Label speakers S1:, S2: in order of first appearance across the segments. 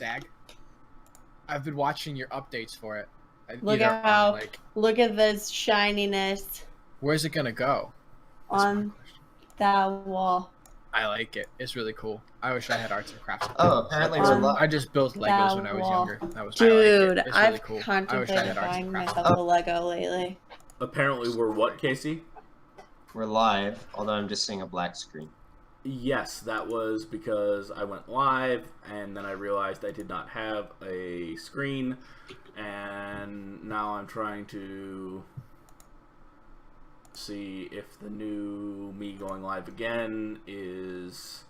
S1: Stag. I've been watching your updates for it.
S2: Look at this shininess.
S1: Where's it gonna go?
S2: On that wall.
S1: I like it. It's really cool. I wish I had arts and crafts.
S3: Oh, apparently we're live.
S1: I just built Legos when I was younger. That was
S2: Dude,
S1: it's
S2: I've
S1: really cool.
S2: contemplated buying myself a Lego lately.
S4: Apparently we're what, Casey?
S3: We're live, although I'm just seeing a black screen.
S4: Yes, that was because I went live, and then I realized I did not have a screen, and now I'm trying to see if the new me going live again is...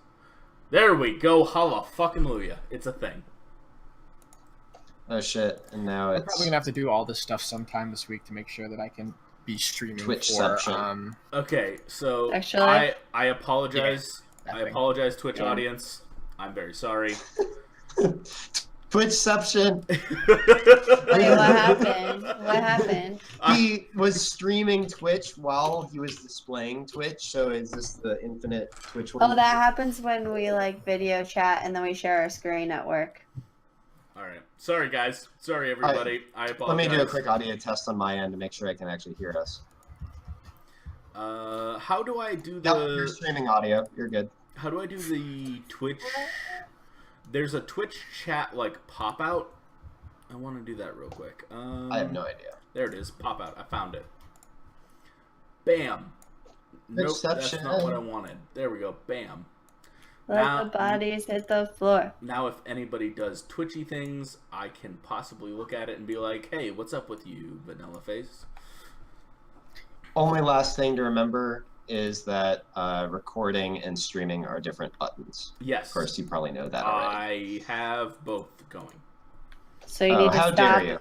S4: There we go, holla fucking Luca. It's a thing.
S3: Oh shit, and now it's...
S1: I'm probably gonna have to do all this stuff sometime this week to make sure that I can be streaming for...
S4: Okay, so
S2: actually,
S4: I apologize.
S1: Yeah,
S4: I apologize, Twitch audience. I'm very sorry.
S3: Twitchception.
S2: Wait, what happened? What happened?
S3: He was streaming Twitch while he was displaying Twitch, so is this the infinite Twitch one?
S2: Oh, that happens when we like video chat and then we share our screen at work.
S4: Alright. Sorry, guys. Sorry, everybody. I apologize.
S3: Let me do a quick audio test on my end to make sure I can actually hear us.
S4: How do I do the...
S3: Yep, you're streaming audio. You're good.
S4: How do I do the Twitch... There's a Twitch chat, like, pop-out. I want to do that real quick.
S3: I have no idea.
S4: There it is. Pop-out. I found it. Bam. Nope, that's not what I wanted. There we go. Bam.
S2: Let the bodies hit the floor.
S4: Now, if anybody does Twitchy things, I can possibly look at it and be like, hey, what's up with you, Vanilla Face?
S3: Only last thing to remember is that recording and streaming are different buttons.
S4: Yes.
S3: Of course, you probably know that already.
S4: I have both going.
S2: So you need to stop.
S3: How dare you?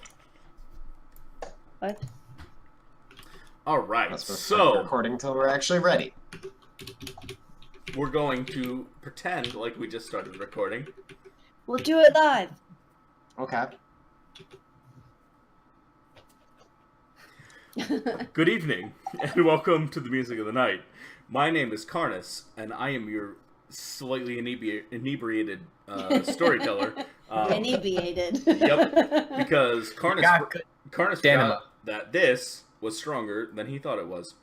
S2: What?
S4: All right,
S3: Let's
S4: so
S3: recording until we're actually ready.
S4: We're going to pretend like we just started recording.
S2: We'll do it live.
S3: Okay.
S4: Good evening, and welcome to the Music of the Night. My name is Karnis, and I am your slightly inebriated storyteller.
S2: Inebriated.
S4: Yep, because Karnis forgot that this was stronger than he thought it was.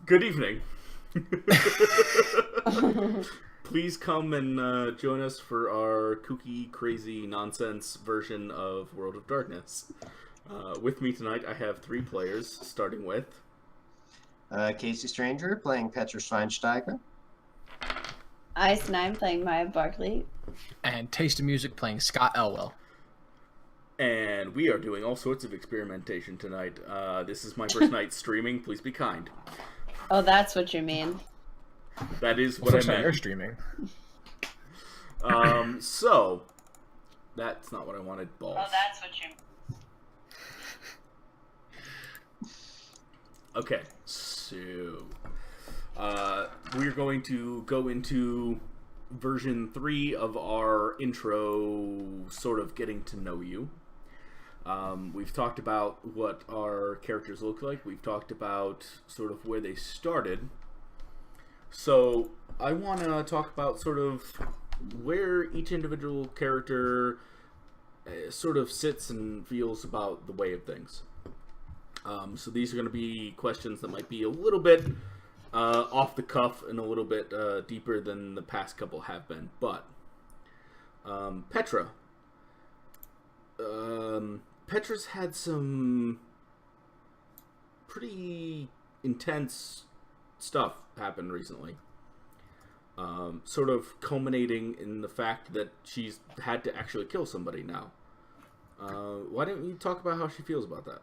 S4: Good evening. Please come and join us for our kooky, crazy, nonsense version of World of Darkness. With me tonight, I have 3 players, starting with...
S3: kcstranger playing Petra Schweinsteiger.
S2: Ice9 playing Maia Barkley.
S1: And tastymusic playing Scott Elwell.
S4: And we are doing all sorts of experimentation tonight. This is my first night streaming. Please be kind.
S2: Oh, that's what you mean.
S4: That is what I meant.
S1: You're streaming.
S4: So... That's not what I wanted, balls.
S2: Oh, that's what you mean.
S4: Okay, so we're going to go into version 3 of our intro, sort of getting to know you. We've talked about what our characters look like. We've talked about sort of where they started. So I want to talk about sort of where each individual character sort of sits and feels about the way of things. So these are going to be questions that might be a little bit off the cuff and a little bit deeper than the past couple have been. But Petra. Petra's had some pretty intense stuff happen recently. Sort of culminating in the fact that she's had to actually kill somebody now. Why don't you talk about how she feels about that?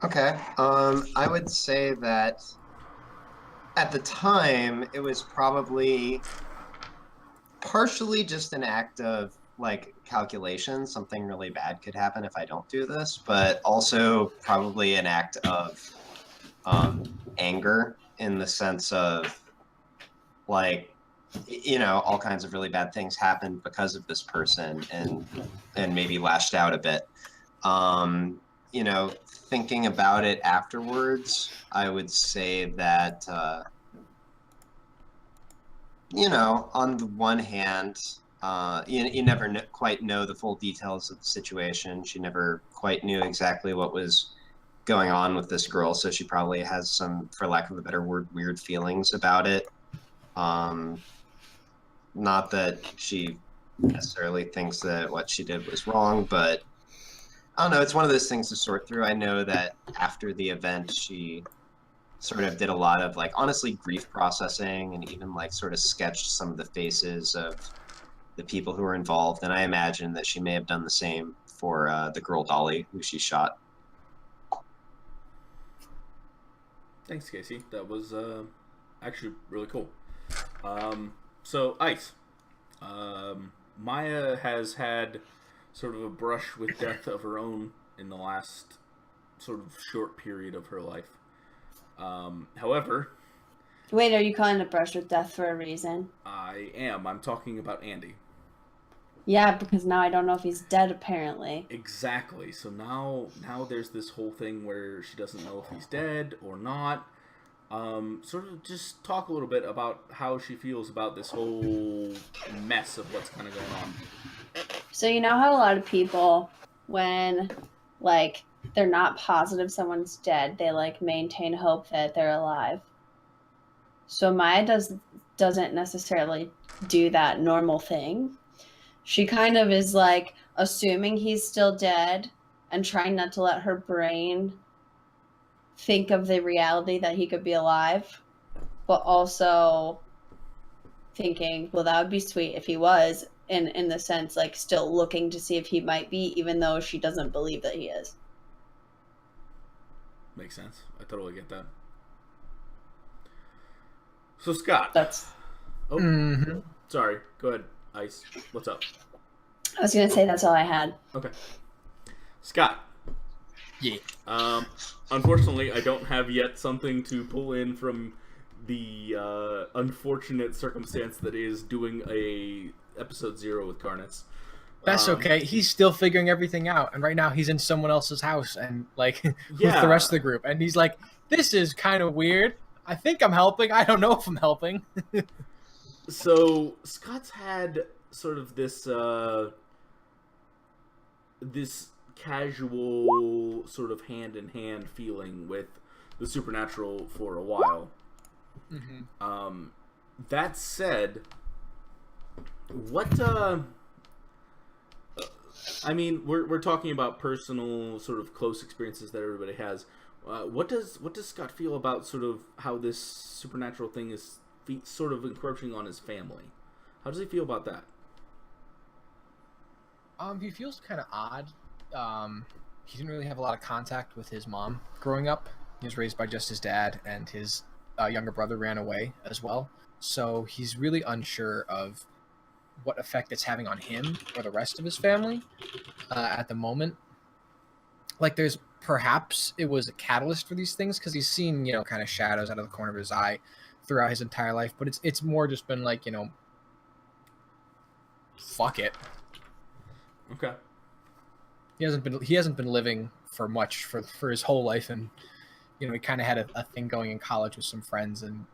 S3: Okay, I would say that at the time, it was probably partially just an act of, like, calculation. Something really bad could happen if I don't do this, but also probably an act of anger in the sense of, like, you know, all kinds of really bad things happened because of this person and maybe lashed out a bit. You know, thinking about it afterwards, I would say that you know, on the one hand, you never quite know the full details of the situation. She never quite knew exactly what was going on with this girl, so she probably has some, for lack of a better word, weird feelings about it. Not that she necessarily thinks that what she did was wrong, but I don't know. It's one of those things to sort through. I know that after the event, she sort of did a lot of like honestly grief processing and even like sort of sketched some of the faces of the people who were involved. And I imagine that she may have done the same for the girl Dolly who she shot.
S4: Thanks, Casey. That was actually really cool. So, Ice. Maia has had sort of a brush with death of her own in the last sort of short period of her life. However...
S2: Wait, are you calling it brush with death for a reason?
S4: I am. I'm talking about Andy.
S2: Yeah, because now I don't know if he's dead, apparently.
S4: Exactly. So now there's this whole thing where she doesn't know if he's dead or not. Sort of just talk a little bit about how she feels about this whole mess of what's kind of going on.
S2: So you know how a lot of people, when, like, they're not positive someone's dead, they, like, maintain hope that they're alive. So Maya doesn't necessarily do that normal thing. She kind of is, like, assuming he's still dead and trying not to let her brain think of the reality that he could be alive, but also thinking, well, that would be sweet if he was, in the sense, like, still looking to see if he might be, even though she doesn't believe that he is.
S4: Makes sense. I totally get that. So, Scott.
S2: That's...
S4: Oh, sorry. Go ahead, Ice. What's up?
S2: I was going to say that's all I had.
S4: Okay. Scott.
S1: Yeah.
S4: Unfortunately, I don't have yet something to pull in from the unfortunate circumstance that is doing a episode 0 with Karnis.
S1: That's okay. He's still figuring everything out, and right now he's in someone else's house and like with
S4: Yeah.
S1: the rest of the group, and he's like, "This is kind of weird. I think I'm helping. I don't know if I'm helping."
S4: So Scott's had sort of this this casual sort of hand-in-hand feeling with the supernatural for a while. That said, what I mean, we're talking about personal sort of close experiences that everybody has. What does Scott feel about sort of how this supernatural thing is sort of encroaching on his family? How does he feel about that?
S1: He feels kind of odd. He didn't really have a lot of contact with his mom growing up. He was raised by just his dad, and his younger brother ran away as well. So he's really unsure of what effect it's having on him or the rest of his family at the moment. Like, there's perhaps it was a catalyst for these things because he's seen, kind of shadows out of the corner of his eye throughout his entire life. But it's more just been like, fuck it.
S4: Okay.
S1: He hasn't been living for much for his whole life, and he kind of had a thing going in college with some friends, and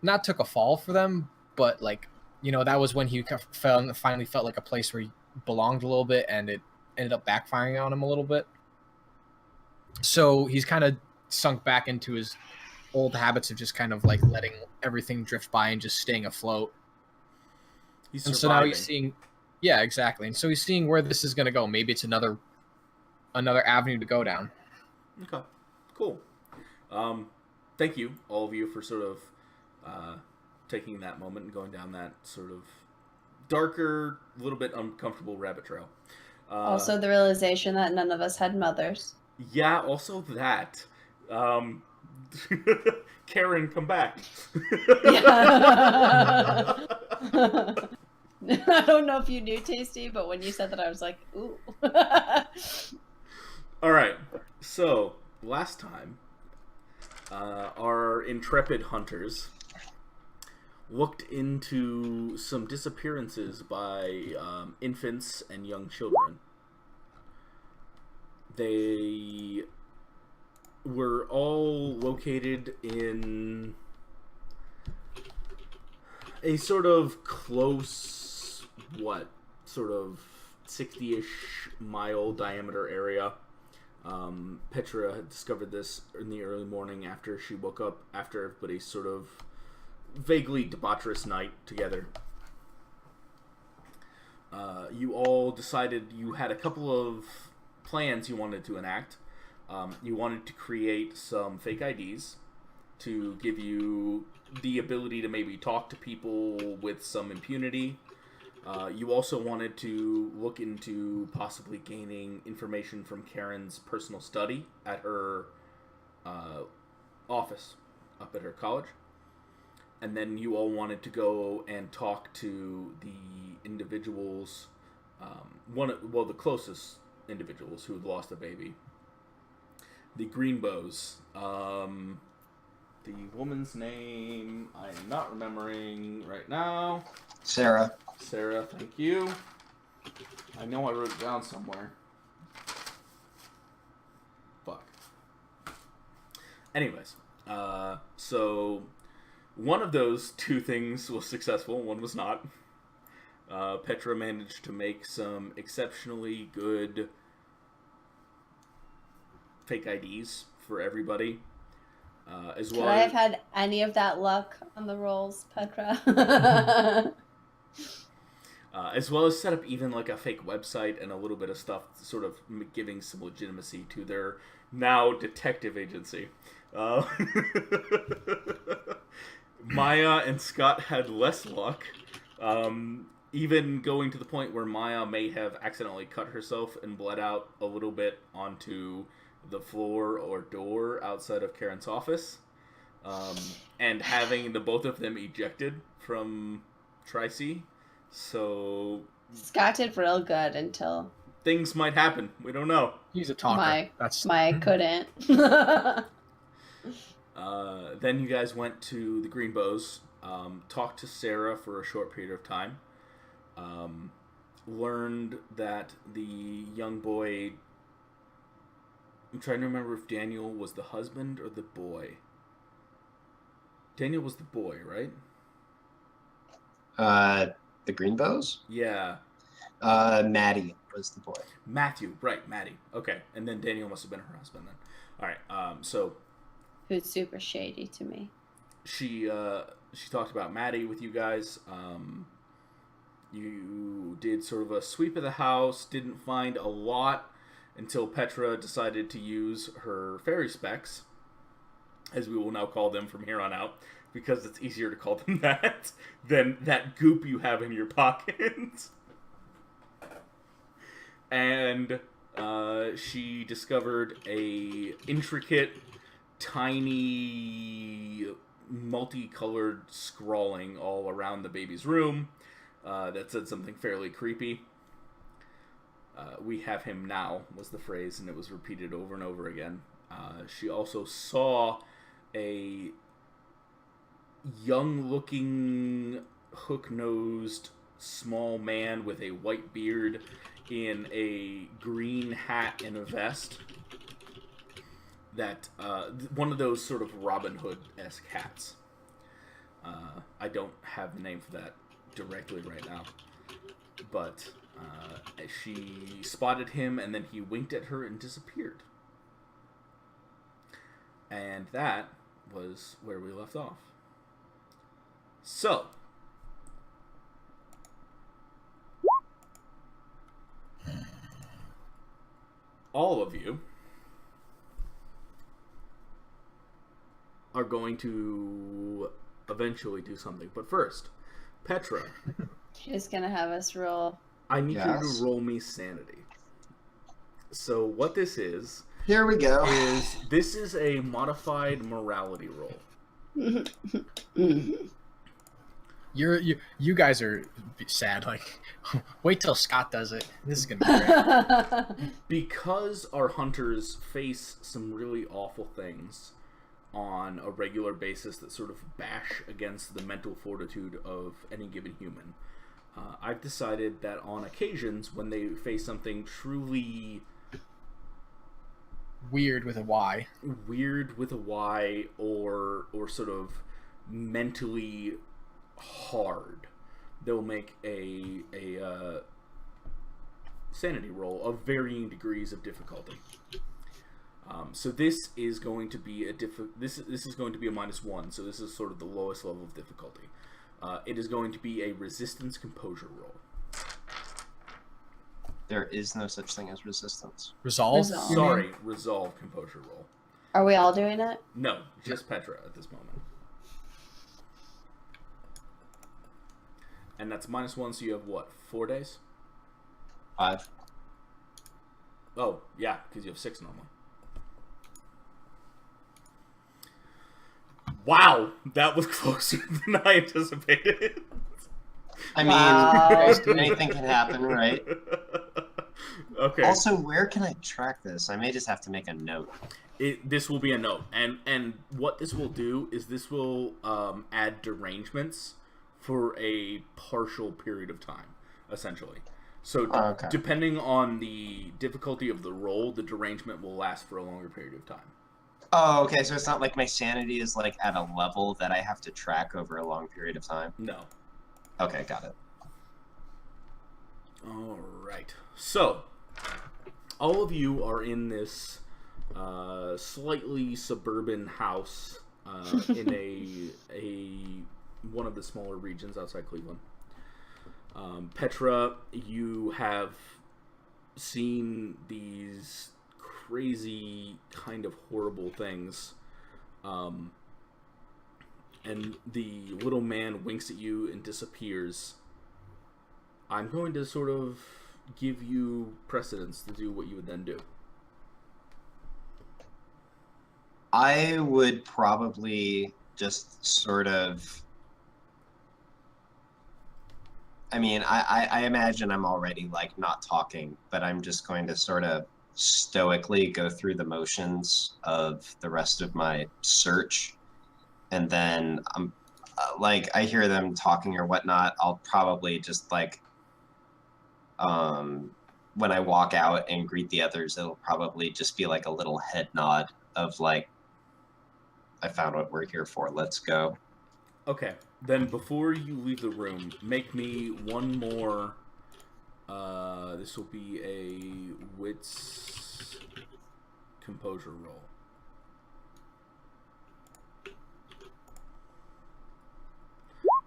S1: not took a fall for them, but like that was when he finally felt like a place where he belonged a little bit, and it ended up backfiring on him a little bit. So he's kind of sunk back into his old habits of just kind of like letting everything drift by and just staying afloat.
S4: He's
S1: and
S4: surviving.
S1: So now he's seeing, yeah, exactly. And so he's seeing where this is going to go. Maybe it's another avenue to go down.
S4: Okay, cool. Thank you, all of you, for sort of taking that moment and going down that sort of darker, a little bit uncomfortable rabbit trail.
S2: Also, the realization that none of us had mothers.
S4: Yeah, also that. Karen, come back.
S2: Yeah. I don't know if you knew Tasty, but when you said that, I was like, ooh.
S4: All right. So, last time, our intrepid hunters looked into some disappearances by infants and young children. They were all located in a sort of close, sort of 60-ish mile diameter area. Petra had discovered this in the early morning after she woke up after everybody's sort of vaguely debaucherous night together. You all decided you had a couple of plans you wanted to enact. You wanted to create some fake IDs to give you the ability to maybe talk to people with some impunity. You also wanted to look into possibly gaining information from Karen's personal study at her office up at her college. And then you all wanted to go and talk to the individuals, the closest individuals who had lost a baby. The Greenbows. The woman's name I am not remembering right now.
S3: Sarah,
S4: thank you. I know I wrote it down somewhere. Fuck. Anyways, so one of those two things was successful, one was not. Petra managed to make some exceptionally good fake IDs for everybody. As well
S2: Could I have had any of that luck on the rolls, Petra?
S4: As well as set up even like a fake website and a little bit of stuff sort of giving some legitimacy to their now detective agency. Maia and Scott had less luck, even going to the point where Maia may have accidentally cut herself and bled out a little bit onto the floor or door outside of Karen's office, and having the both of them ejected from Tri-C. So
S2: Scott did real good until
S4: things might happen. We don't know.
S1: He's a talker.
S2: Maya couldn't.
S4: Then you guys went to the Greenbows, talked to Sarah for a short period of time, learned that the young boy... I'm trying to remember if Daniel was the husband or the boy. Daniel was the boy, right?
S3: the Greenbows?
S4: Yeah.
S3: Maddie was the boy.
S4: Matthew, right, Maddie. Okay, and then Daniel must have been her husband then. All right, so...
S2: Who's super shady to me.
S4: She talked about Maddie with you guys. You did sort of a sweep of the house, didn't find a lot until Petra decided to use her fairy specs, as we will now call them from here on out, because it's easier to call them that than that goop you have in your pocket. And she discovered a intricate, tiny, multicolored scrawling all around the baby's room that said something fairly creepy. We have him now, was the phrase, and it was repeated over and over again. She also saw a young-looking, hook-nosed, small man with a white beard in a green hat and a vest. That, one of those sort of Robin Hood-esque hats. I don't have the name for that directly right now. But she spotted him, and then he winked at her and disappeared. And that was where we left off. So, all of you are going to eventually do something. But first, Petra.
S2: She's gonna have us roll.
S4: I need you to roll me sanity. So what this is...
S3: Here we go.
S4: This is a modified morality roll.
S1: You guys are sad. Like, wait till Scott does it. This is gonna be great.
S4: Because our hunters face some really awful things on a regular basis that sort of bash against the mental fortitude of any given human, I've decided that on occasions when they face something truly
S1: weird with a Y,
S4: or sort of mentally hard, they'll make a sanity roll of varying degrees of difficulty. So this is going to be this is going to be a -1. So this is sort of the lowest level of difficulty. It is going to be a resistance composure roll.
S3: There is no such thing as resistance.
S1: Resolve?
S2: Resolve.
S4: Sorry, resolve composure roll.
S2: Are we all doing it?
S4: No, just Petra at this moment. And that's -1, so you have what, 4 days?
S3: 5.
S4: Oh, yeah, because you have 6 normally. Wow, that was closer than I anticipated.
S3: I mean,
S2: Wow.
S3: anything can happen, right?
S4: Okay.
S3: Also, where can I track this? I may just have to make a note.
S4: This will be a note, and what this will do is this will add derangements for a partial period of time, essentially. So
S3: Okay.
S4: depending on the difficulty of the roll, the derangement will last for a longer period of time.
S3: Oh, okay, so it's not like my sanity is like at a level that I have to track over a long period of time.
S4: No.
S3: Okay, got it.
S4: All right. So, all of you are in this slightly suburban house in a one of the smaller regions outside Cleveland. Petra, you have seen these crazy kind of horrible things, and the little man winks at you and disappears. I'm going to sort of give you precedence to do what you would then do.
S3: I would probably just sort of... I mean, I imagine I'm already, like, not talking, but I'm just going to sort of stoically go through the motions of the rest of my search. And then, like, I hear them talking or whatnot, I'll probably just, like, when I walk out and greet the others, it'll probably just be, like, a little head nod of, like, I found what we're here for, let's go.
S4: Okay, then before you leave the room, make me one more. This will be a wits composure roll.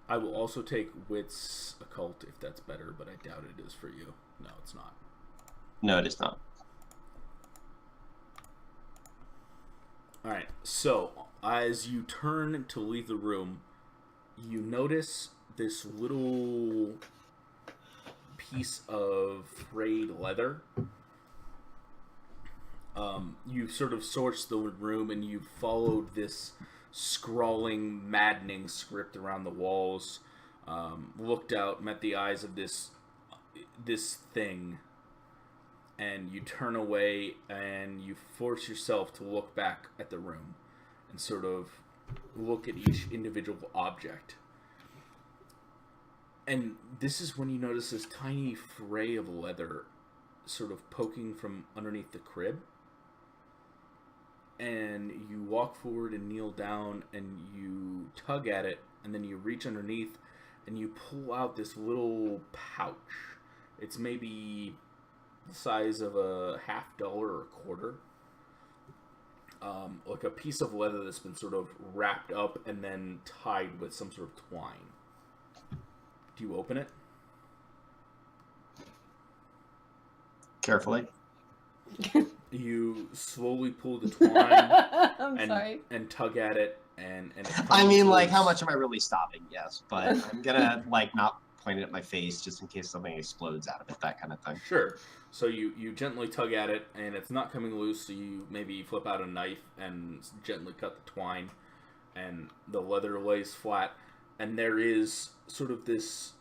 S4: I will also take wits occult if that's better, but I doubt it is for you. No, it's not.
S3: No, it is not.
S4: Alright, so as you turn to leave the room, you notice this little piece of frayed leather. You sort of searched the room and you followed this scrawling, maddening script around the walls. Looked out, met the eyes of this thing, and you turn away and you force yourself to look back at the room and sort of look at each individual object. And this is when you notice this tiny fray of leather sort of poking from underneath the crib. And you walk forward and kneel down and you tug at it, and then you reach underneath and you pull out this little pouch. It's maybe the size of a $50 or a quarter. Like a piece of leather that's been sort of wrapped up and then tied with some sort of twine. Do you open it?
S3: Carefully.
S4: You slowly pull the twine
S2: I'm sorry.
S4: and tug at it, and it
S3: I mean,
S4: comes
S3: like,
S4: loose.
S3: how much am I really stopping? Yes, but I'm gonna, like, not point it at my face just in case something explodes out of it, that kind of thing.
S4: Sure. So you gently tug at it, and it's not coming loose, so you maybe flip out a knife and gently cut the twine, and the leather lays flat, and there is sort of this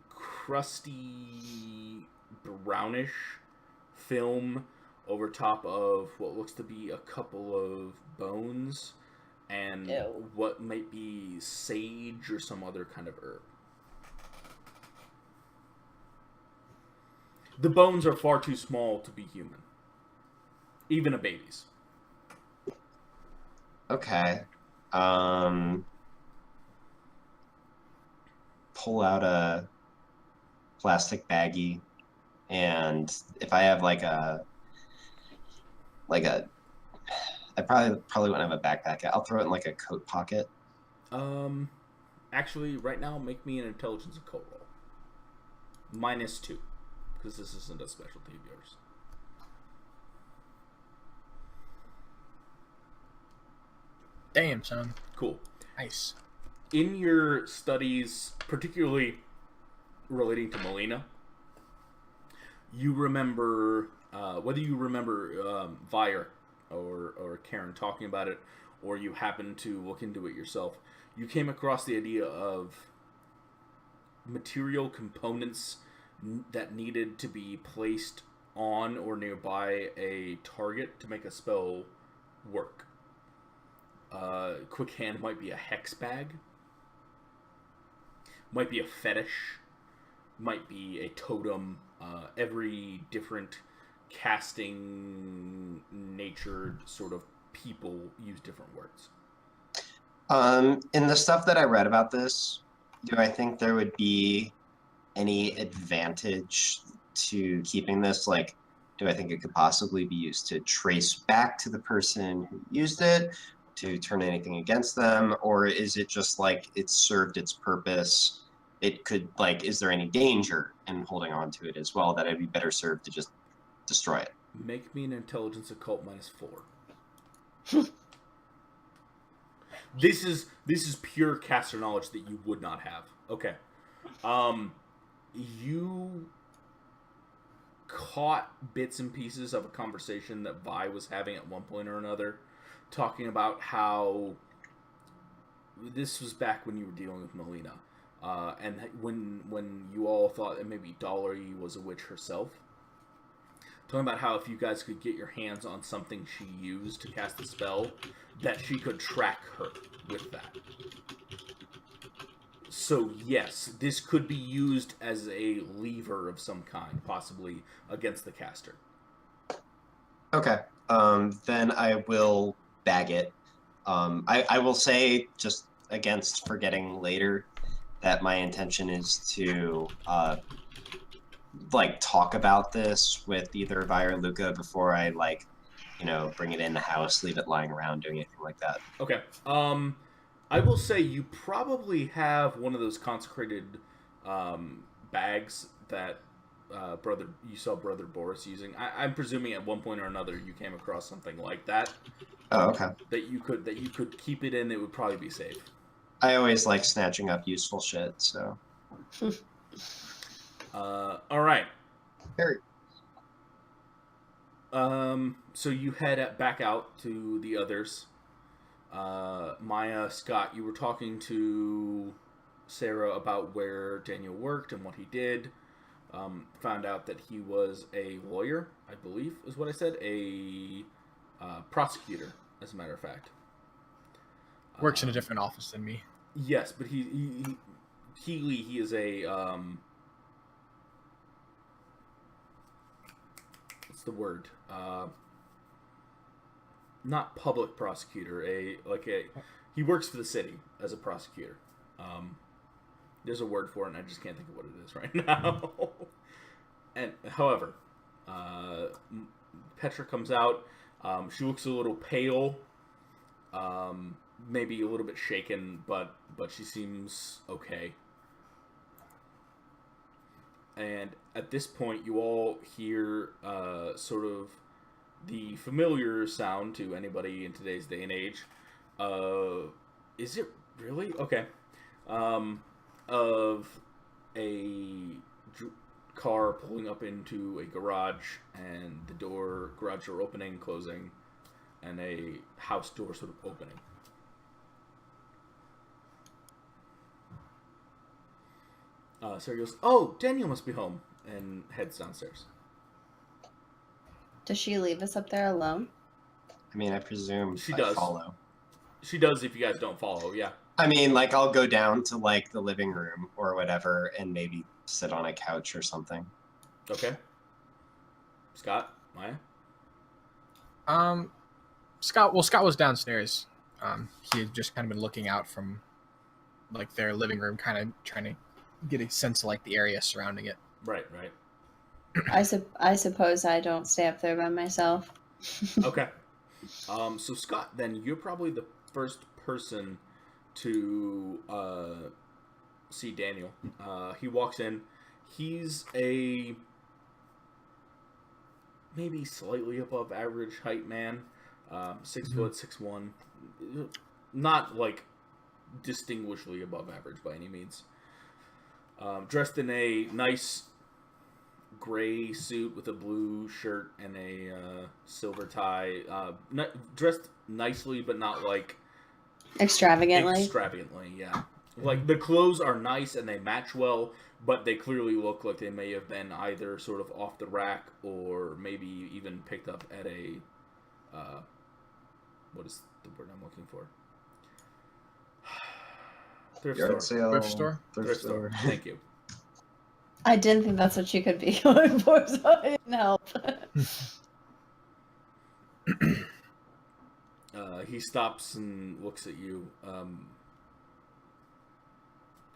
S4: crusty, brownish film over top of what looks to be a couple of bones and
S2: Ew.
S4: what might be sage or some other kind of herb. The bones are far too small to be human. Even a baby's.
S3: Okay. pull out a plastic baggie, and if I have like a I probably wouldn't have a backpack. I'll throw it in like a coat pocket.
S4: Actually, right now, make me an intelligence occult roll. -2, because this isn't a specialty of yours.
S1: Damn, son.
S4: Cool.
S1: Nice.
S4: In your studies, particularly relating to Melina, you remember, whether you remember Vi or Karen talking about it, or you happen to look into it yourself, you came across the idea of material components that needed to be placed on or nearby a target to make a spell work. Quick hand might be a hex bag, might be a fetish, might be a totem. Every different casting natured sort of people use different words.
S3: In the stuff that I read about this, do I think there would be any advantage to keeping this? Like, do I think it could possibly be used to trace back to the person who used it, to turn anything against them, or is it just like it's served its purpose? It could, like, is there any danger in holding on to it as well that I'd be better served to just destroy it?
S4: Make me an intelligence occult -4. This is pure caster knowledge that you would not have. Okay. You caught bits and pieces of a conversation that Vi was having at one point or another, talking about how this was back when you were dealing with Melina, and when you all thought that maybe Dollary was a witch herself. Talking about how if you guys could get your hands on something she used to cast the spell, that she could track her with that. So yes, this could be used as a lever of some kind, possibly against the caster.
S3: Okay. Then I will bag it. I will say, just against forgetting later, that my intention is to like talk about this with either Vi or Luca before I bring it in the house, leave it lying around, doing anything like that.
S4: Okay. I will say you probably have one of those consecrated bags that you saw Brother Boris using. I'm presuming at one point or another you came across something like that.
S3: Oh, okay.
S4: That you could keep it in. It would probably be safe.
S3: I always like snatching up useful shit, so.
S4: All right.
S3: Very.
S4: So you head back out to the others. Maia, Scott, you were talking to Sarah about where Daniel worked and what he did. Found out that he was a lawyer, I believe is what I said. A prosecutor, as a matter of fact.
S1: Works in a different office than me.
S4: Yes, but he is a what's the word? Not public prosecutor. He works for the city as a prosecutor. There's a word for it, and I just can't think of what it is right now. And however, Petra comes out. She looks a little pale, maybe a little bit shaken, but she seems okay. And at this point, you all hear sort of the familiar sound to anybody in today's day and age. Is it really? Okay. Of a car pulling up into a garage, and the garage door opening, closing, and a house door sort of opening. Sarah goes, "Oh, Daniel must be home," and heads downstairs.
S2: Does she leave us up there alone?
S3: I mean, I presume
S4: She
S3: I
S4: does.
S3: follow.
S4: She does if you guys don't follow, yeah.
S3: I mean, like, I'll go down to, like, the living room or whatever and maybe sit on a couch or something.
S4: Okay. Scott? Maia?
S1: Scott was downstairs. He had just kind of been looking out from, like, their living room, kind of trying to get a sense of like the area surrounding it.
S4: Right.
S2: I suppose I don't stay up there by myself.
S4: Okay. So Scott, then you're probably the first person to see Daniel. He walks in. He's a maybe slightly above average height man. 6 foot, 6'1". Not like distinguishedly above average by any means. Dressed in a nice gray suit with a blue shirt and a silver tie. Dressed nicely, but not like
S2: Extravagantly,
S4: yeah. Like the clothes are nice and they match well, but they clearly look like they may have been either sort of off the rack or maybe even picked up at a what is the word I'm looking for? Thrift store. Thrift store. Thank you.
S2: I didn't think that's what you could be going for, so I didn't help.
S4: He stops and looks at you.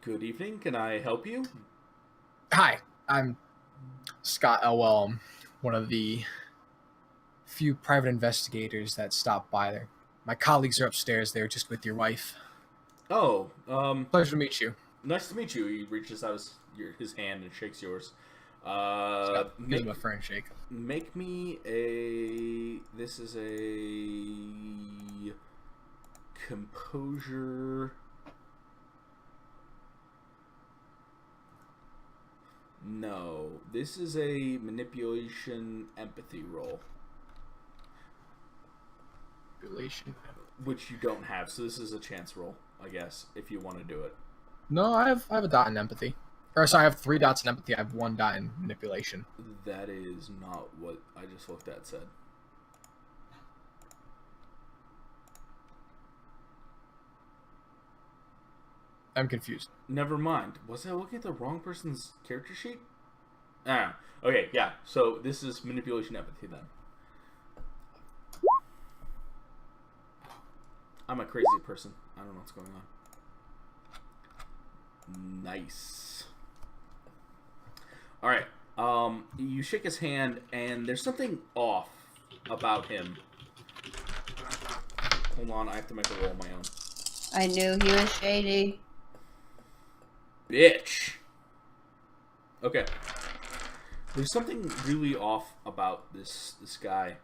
S4: Good evening. Can I help you?
S1: Hi, I'm Scott Elwell. I'm one of the few private investigators that stopped by there. My colleagues are upstairs. They're just with your wife.
S4: Oh,
S1: Pleasure to meet you.
S4: Nice to meet you. He reaches out his hand and shakes yours.
S1: Gives him a friend shake.
S4: Make me a... This is a... Composure... No. This is a manipulation empathy roll.
S1: Manipulation.
S4: Which you don't have, so this is a chance roll, I guess, if you want to do it.
S1: No, I have a dot in empathy. Or sorry, I have 3 dots in empathy. I have 1 dot in manipulation.
S4: That is not what I just looked at said.
S1: I'm confused.
S4: Never mind. Was I looking at the wrong person's character sheet? Ah, okay, yeah. So this is manipulation empathy then. I'm a crazy person. I don't know what's going on. Nice. All right. You shake his hand, and there's something off about him. Hold on, I have to make a roll of my own.
S2: I knew he was shady.
S4: Bitch. Okay. There's something really off about this guy.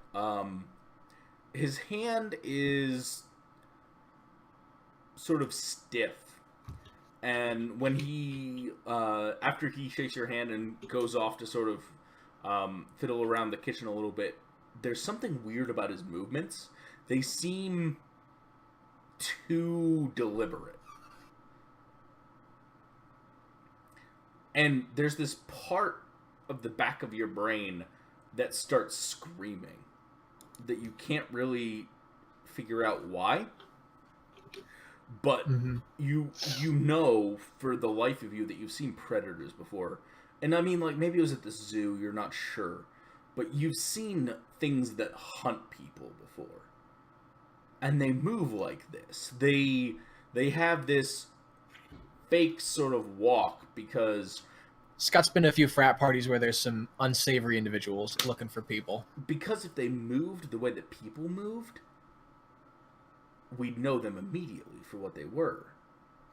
S4: His hand is sort of stiff. And when he, after he shakes your hand and goes off to sort of fiddle around the kitchen a little bit, there's something weird about his movements. They seem too deliberate. And there's this part of the back of your brain that starts screaming that you can't really figure out why. But you know for the life of you that you've seen predators before. And I mean, like, maybe it was at the zoo, you're not sure. But you've seen things that hunt people before. And they move like this. They have this fake sort of walk because...
S1: Scott's been to a few frat parties where there's some unsavory individuals looking for people.
S4: Because if they moved the way that people moved... we'd know them immediately for what they were.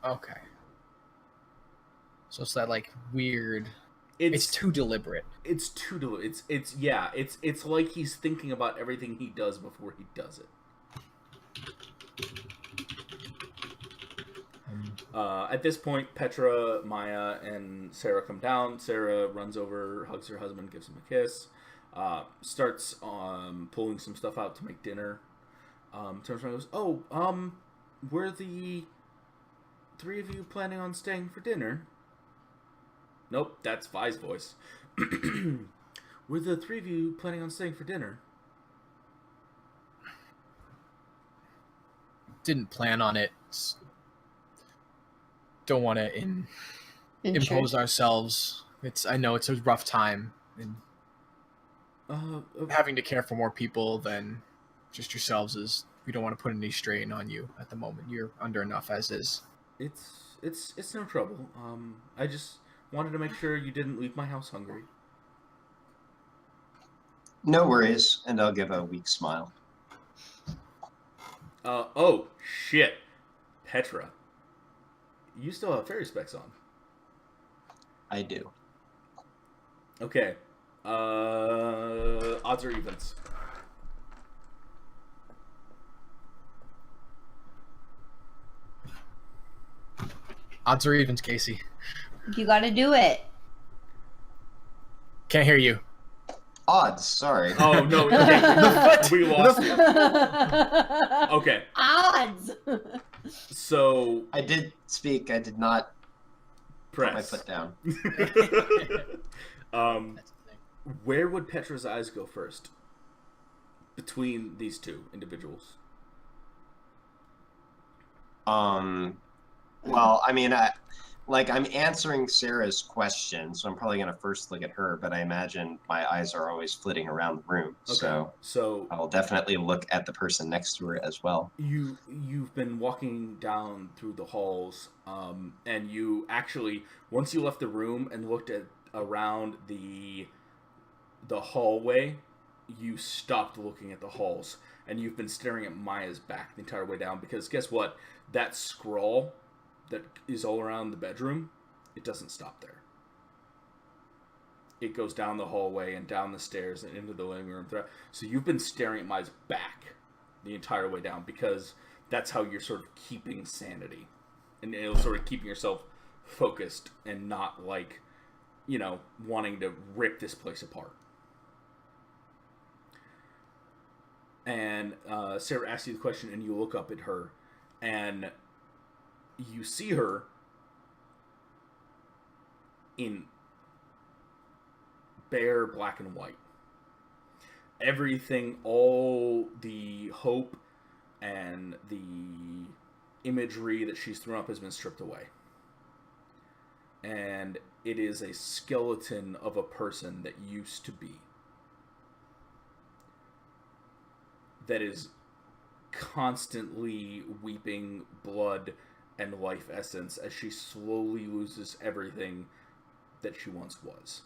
S1: Okay. So it's that like weird. It's too deliberate.
S4: It's too deliberate. It's like he's thinking about everything he does before he does it. At this point, Petra, Maia, and Sarah come down. Sarah runs over, hugs her husband, gives him a kiss, starts pulling some stuff out to make dinner. Turns around and goes, "Oh, were the 3 of you planning on staying for dinner?" Nope, that's Vi's voice. Were the 3 of you planning on staying for dinner?
S1: Didn't plan on it. Don't want to impose ourselves. I know it's a rough time, and having to care for more people than just yourselves is. We don't want to put any strain on you at the moment. You're under enough as is.
S4: It's it's no trouble. I just wanted to make sure you didn't leave my house hungry.
S3: No worries, and I'll give a weak smile.
S4: Oh shit, Petra, you still have fairy specs on.
S3: I do.
S4: Okay. Odds or evens?
S1: Odds or evens, Casey?
S2: You gotta do it.
S1: Can't hear you.
S3: Odds, sorry.
S4: Oh no, okay. We lost you. Okay.
S2: Odds.
S4: So
S3: I did speak. I did not put my
S4: press.
S3: foot down.
S1: That's the thing.
S4: Where would Petra's eyes go first? Between these two individuals.
S3: Well, I mean, I'm answering Sarah's question, so I'm probably going to first look at her, but I imagine my eyes are always flitting around the room.
S4: Okay. So
S3: I'll definitely look at the person next to her as well.
S4: You've been walking down through the halls, and you actually, once you left the room and looked at around the hallway, you stopped looking at the halls, and you've been staring at Maia's back the entire way down, because guess what? That scrawl that is all around the bedroom, it doesn't stop there. It goes down the hallway and down the stairs and into the living room. So you've been staring at Maia's back the entire way down, because that's how you're sort of keeping sanity. And it'll sort of keeping yourself focused and not like, wanting to rip this place apart. And Sarah asks you the question, and you look up at her, and you see her in bare black and white. Everything, all the hope and the imagery that she's thrown up has been stripped away. And it is a skeleton of a person that used to be. That is constantly weeping blood and life essence as she slowly loses everything that she once was.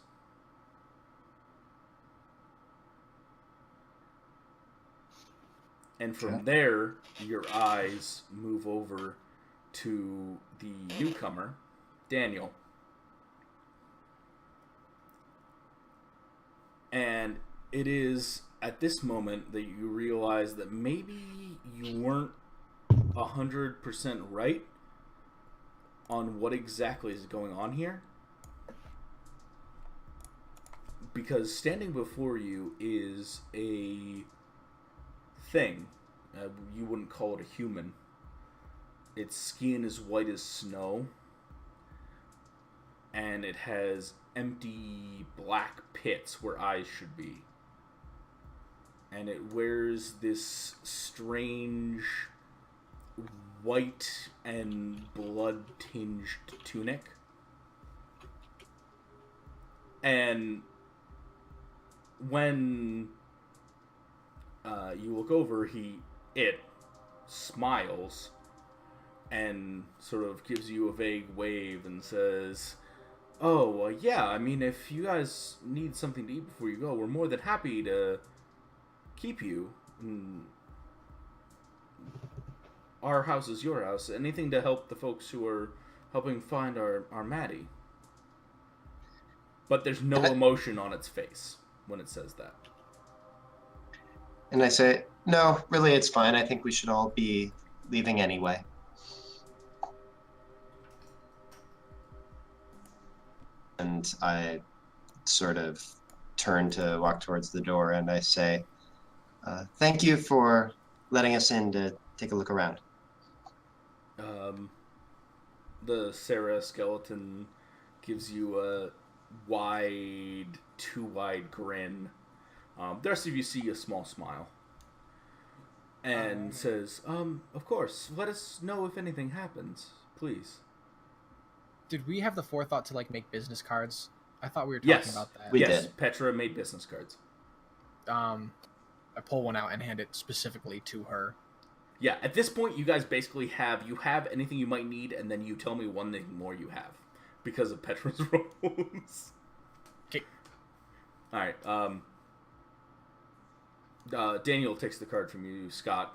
S4: And from there, your eyes move over to the newcomer, Daniel. And it is at this moment that you realize that maybe you weren't 100% right on what exactly is going on here. Because standing before you is a thing. You wouldn't call it a human. Its skin is white as snow. And it has empty black pits where eyes should be. And it wears this strange white and blood-tinged tunic. And when you look over, it smiles and sort of gives you a vague wave and says, "Oh, yeah, I mean, if you guys need something to eat before you go, we're more than happy to keep you. Our house is your house. Anything to help the folks who are helping find our Maddie." But there's no emotion on its face when it says that.
S3: And I say, no, really, it's fine. I think we should all be leaving anyway. And I sort of turn to walk towards the door, and I say, thank you for letting us in to take a look around.
S4: The Sarah skeleton gives you a too wide grin. The rest of you see a small smile. And says, of course, let us know if anything happens, please.
S1: Did we have the forethought to make business cards? I thought we were talking about that.
S3: We
S4: yes,
S3: did.
S4: Petra made business cards.
S1: I pull one out and hand it specifically to her.
S4: Yeah, at this point, you guys basically have anything you might need, and then you tell me one thing more you have because of Petra's rolls.
S1: Okay.
S4: All right. Daniel takes the card from you, Scott.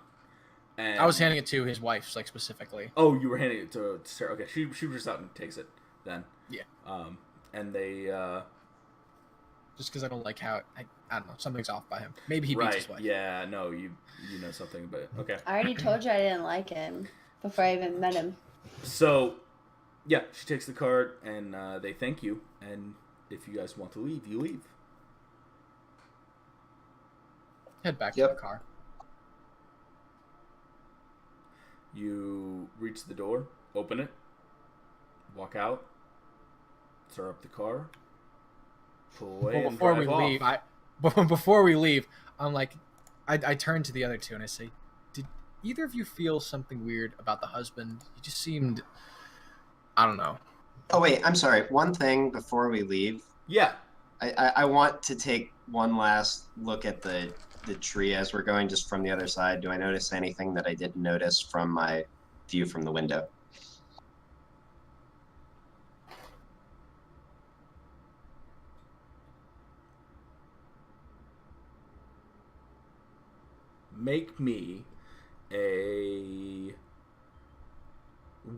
S4: And
S1: I was handing it to his wife, like specifically.
S4: Oh, you were handing it to Sarah. Okay, she just out and takes it then.
S1: Yeah.
S4: And they
S1: just because I don't like how I don't know, something's off by him. Maybe he beats
S4: right.
S1: his wife.
S4: Yeah. No, you know something, but okay.
S2: I already told you I didn't like him before I even met him.
S4: So, yeah, she takes the card and they thank you. And if you guys want to leave, you leave.
S1: Head back to
S3: Yep.
S1: the car.
S4: You reach the door, open it, walk out, start up the car, pull away,
S1: Well,
S4: and
S1: before
S4: drive
S1: we
S4: off.
S1: leave, before we leave, I'm like, I turn to the other two and I say, did either of you feel something weird about the husband? He just seemed, I don't know.
S3: Oh wait, I'm sorry. One thing before we leave,
S4: Yeah.
S3: I want to take one last look at the tree as we're going, just from the other side. Do I notice anything that I didn't notice from my view from the window?
S4: Make me a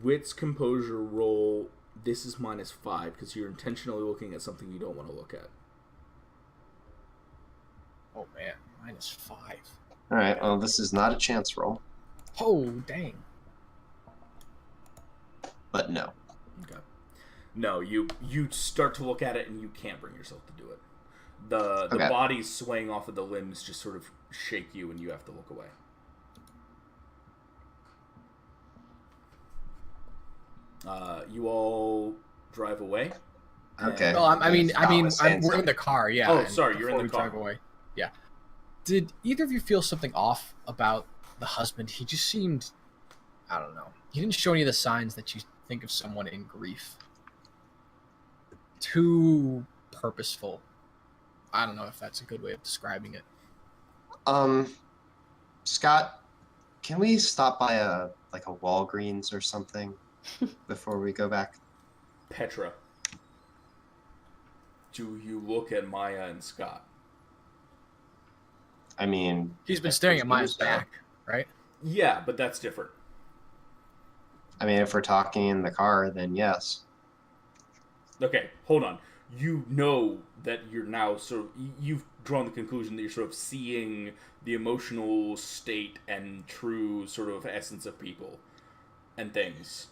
S4: wits composure roll. This is -5 because you're intentionally looking at something you don't want to look at.
S1: Oh man, -5.
S3: All right. Well, this is not a chance roll,
S1: Oh dang.
S3: but no.
S4: Okay. No, you start to look at it and you can't bring yourself to do it. The
S3: Okay.
S4: bodies swaying off of the limbs just sort of shake you and you have to look away. You all drive away.
S3: Okay.
S1: Well, I mean,
S3: Scott was saying
S1: we're in
S3: something.
S1: the car, yeah.
S4: Oh,
S1: and
S4: sorry, you're in
S1: before
S4: the
S1: we
S4: car.
S1: drive away. Yeah. Did either of you feel something off about the husband? He just seemed, I don't know. He didn't show any of the signs that you think of someone in grief. Too purposeful. I don't know if that's a good way of describing it.
S3: Scott, can we stop by a Walgreens or something before we go back?
S4: Petra, do you look at Maia and Scott?
S3: I mean,
S1: He's been
S3: I
S1: staring at
S3: presume
S1: my
S3: so.
S1: back, right?
S4: Yeah, but that's different.
S3: I mean, if we're talking in the car, then yes.
S4: Okay, hold on. You know that you're now you've drawn the conclusion that you're sort of seeing the emotional state and true sort of essence of people and things.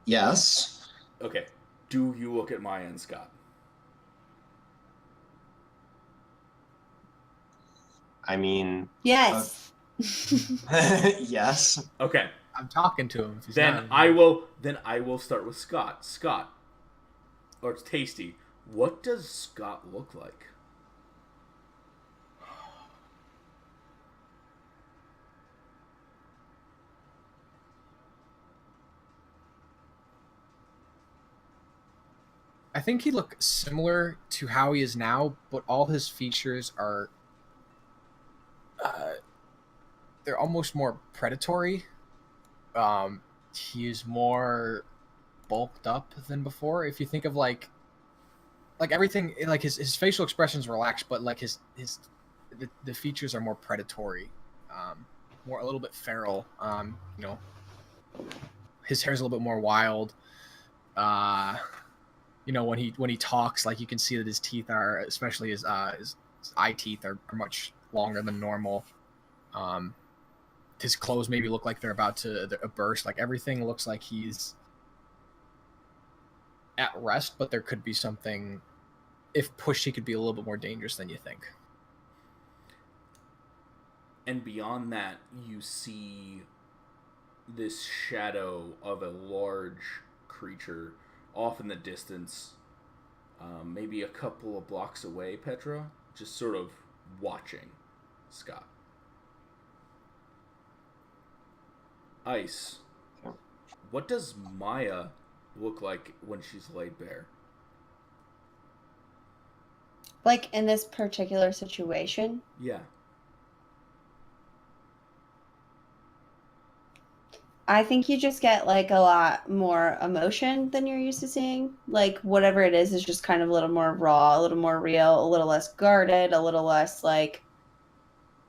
S3: Yes.
S4: Okay, do you look at Maia and Scott?
S3: I mean,
S2: Yes.
S3: yes.
S4: Okay,
S1: I'm talking to him. If he's
S4: then
S1: not,
S4: I will start with Scott. Scott, or it's Tasty. What does Scott look like?
S1: I think he looks similar to how he is now, but all his features are they're almost more predatory. He is more bulked up than before. If you think of like everything, like his facial expressions relaxed, but like the features are more predatory, more a little bit feral. You know, his hair's a little bit more wild. You know, when he talks, like you can see that his teeth are, especially his eye teeth are much longer than normal. His clothes maybe look like they're about to burst. Like everything looks like he's at rest, but there could be something. If pushed, he could be a little bit more dangerous than you think.
S4: And beyond that, you see this shadow of a large creature off in the distance, maybe a couple of blocks away, Petra, just sort of watching Scott. Ice, what does Maia look like when she's laid bare?
S2: Like in this particular situation,
S4: Yeah.
S2: I think you just get like a lot more emotion than you're used to seeing. Like whatever it is just kind of a little more raw, a little more real, a little less guarded, a little less like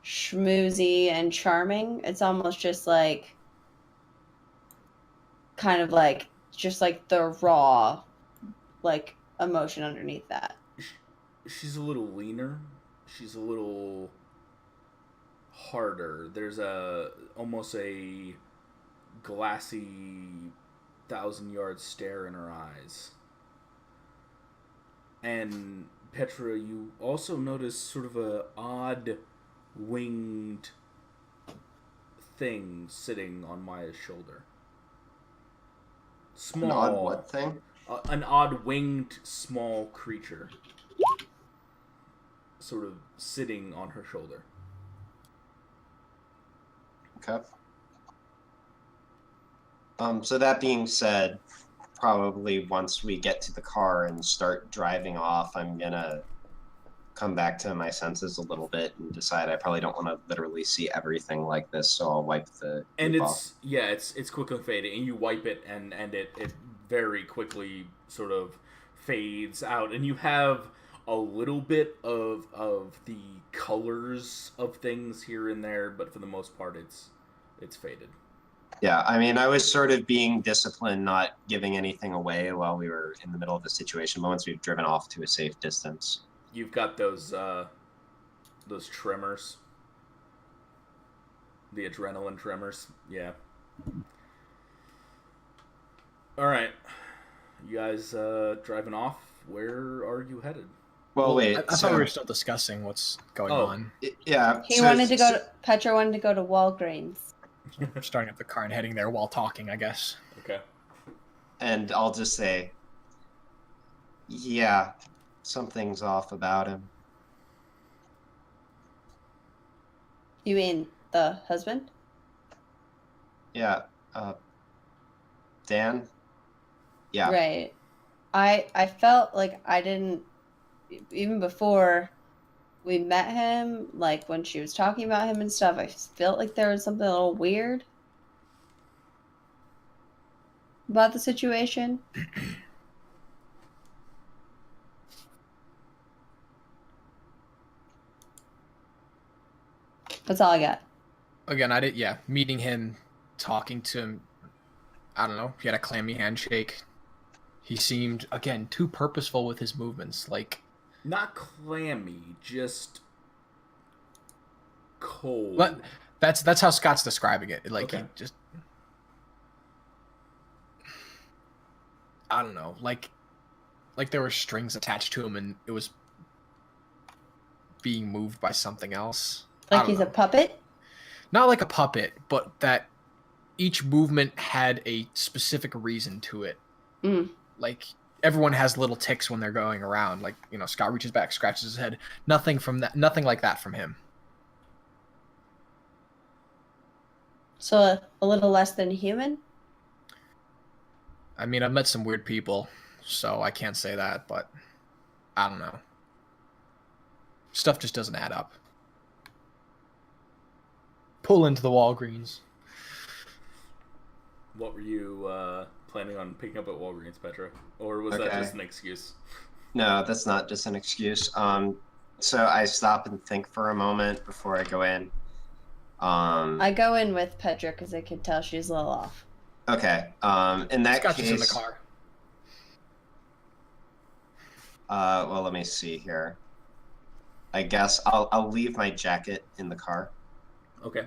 S2: schmoozy and charming. It's almost just like kind of like just like the raw like emotion underneath that.
S4: She's a little leaner. She's a little harder. There's almost a glassy 1,000-yard stare in her eyes. And Petra, you also notice sort of a odd winged thing sitting on Maia's shoulder. Small.
S3: An odd what thing?
S4: An odd winged small creature. Sort of sitting on her shoulder.
S3: Okay. So that being said, probably once we get to the car and start driving off, I'm gonna come back to my senses a little bit and decide I probably don't want to literally see everything like this, so I'll wipe the
S4: and
S3: loop
S4: it's
S3: off.
S4: yeah, it's quickly fading, and you wipe it, and it very quickly sort of fades out, and you have a little bit of the colors of things here and there, but for the most part, it's faded.
S3: Yeah, I mean, I was sort of being disciplined, not giving anything away while we were in the middle of the situation, but once we've driven off to a safe distance.
S4: You've got those tremors. The adrenaline tremors. Yeah. Alright. You guys driving off? Where are you headed?
S3: Well, wait.
S1: I thought we were still discussing what's going on.
S3: Yeah.
S2: He wanted to go to Petra wanted to go to Walgreens.
S1: We're starting up the car and heading there while talking, I guess.
S4: Okay.
S3: And I'll just say, yeah, something's off about him.
S2: You mean the husband?
S3: Yeah. Dan? Yeah.
S2: Right. I felt like I didn't, even before we met him, like when she was talking about him and stuff, I felt like there was something a little weird about the situation. That's all I got.
S1: Again, meeting him, talking to him, I don't know, he had a clammy handshake. He seemed, again, too purposeful with his movements, like...
S4: Not clammy, just cold.
S1: But that's how Scott's describing it. Like,
S4: okay.
S1: He just... I don't know, like there were strings attached to him and it was being moved by something else.
S2: Like he's a puppet?
S1: Not like a puppet, but that each movement had a specific reason to it.
S2: Mm.
S1: Like, everyone has little ticks when they're going around. Like, you know, Scott reaches back, scratches his head. Nothing like that from him.
S2: So a little less than human?
S1: I mean, I've met some weird people, so I can't say that, but I don't know. Stuff just doesn't add up. Pull into the Walgreens.
S4: What were you planning on picking up at Walgreens, Petra? Or was that just an excuse?
S3: No, that's not just an excuse. So I stop and think for a moment before I go in.
S2: I go in with Petra because I could tell she's a little off.
S3: Okay. In that
S1: Scott's
S3: case,
S1: in the car.
S3: Well, let me see here. I guess I'll leave my jacket in the car.
S4: Okay.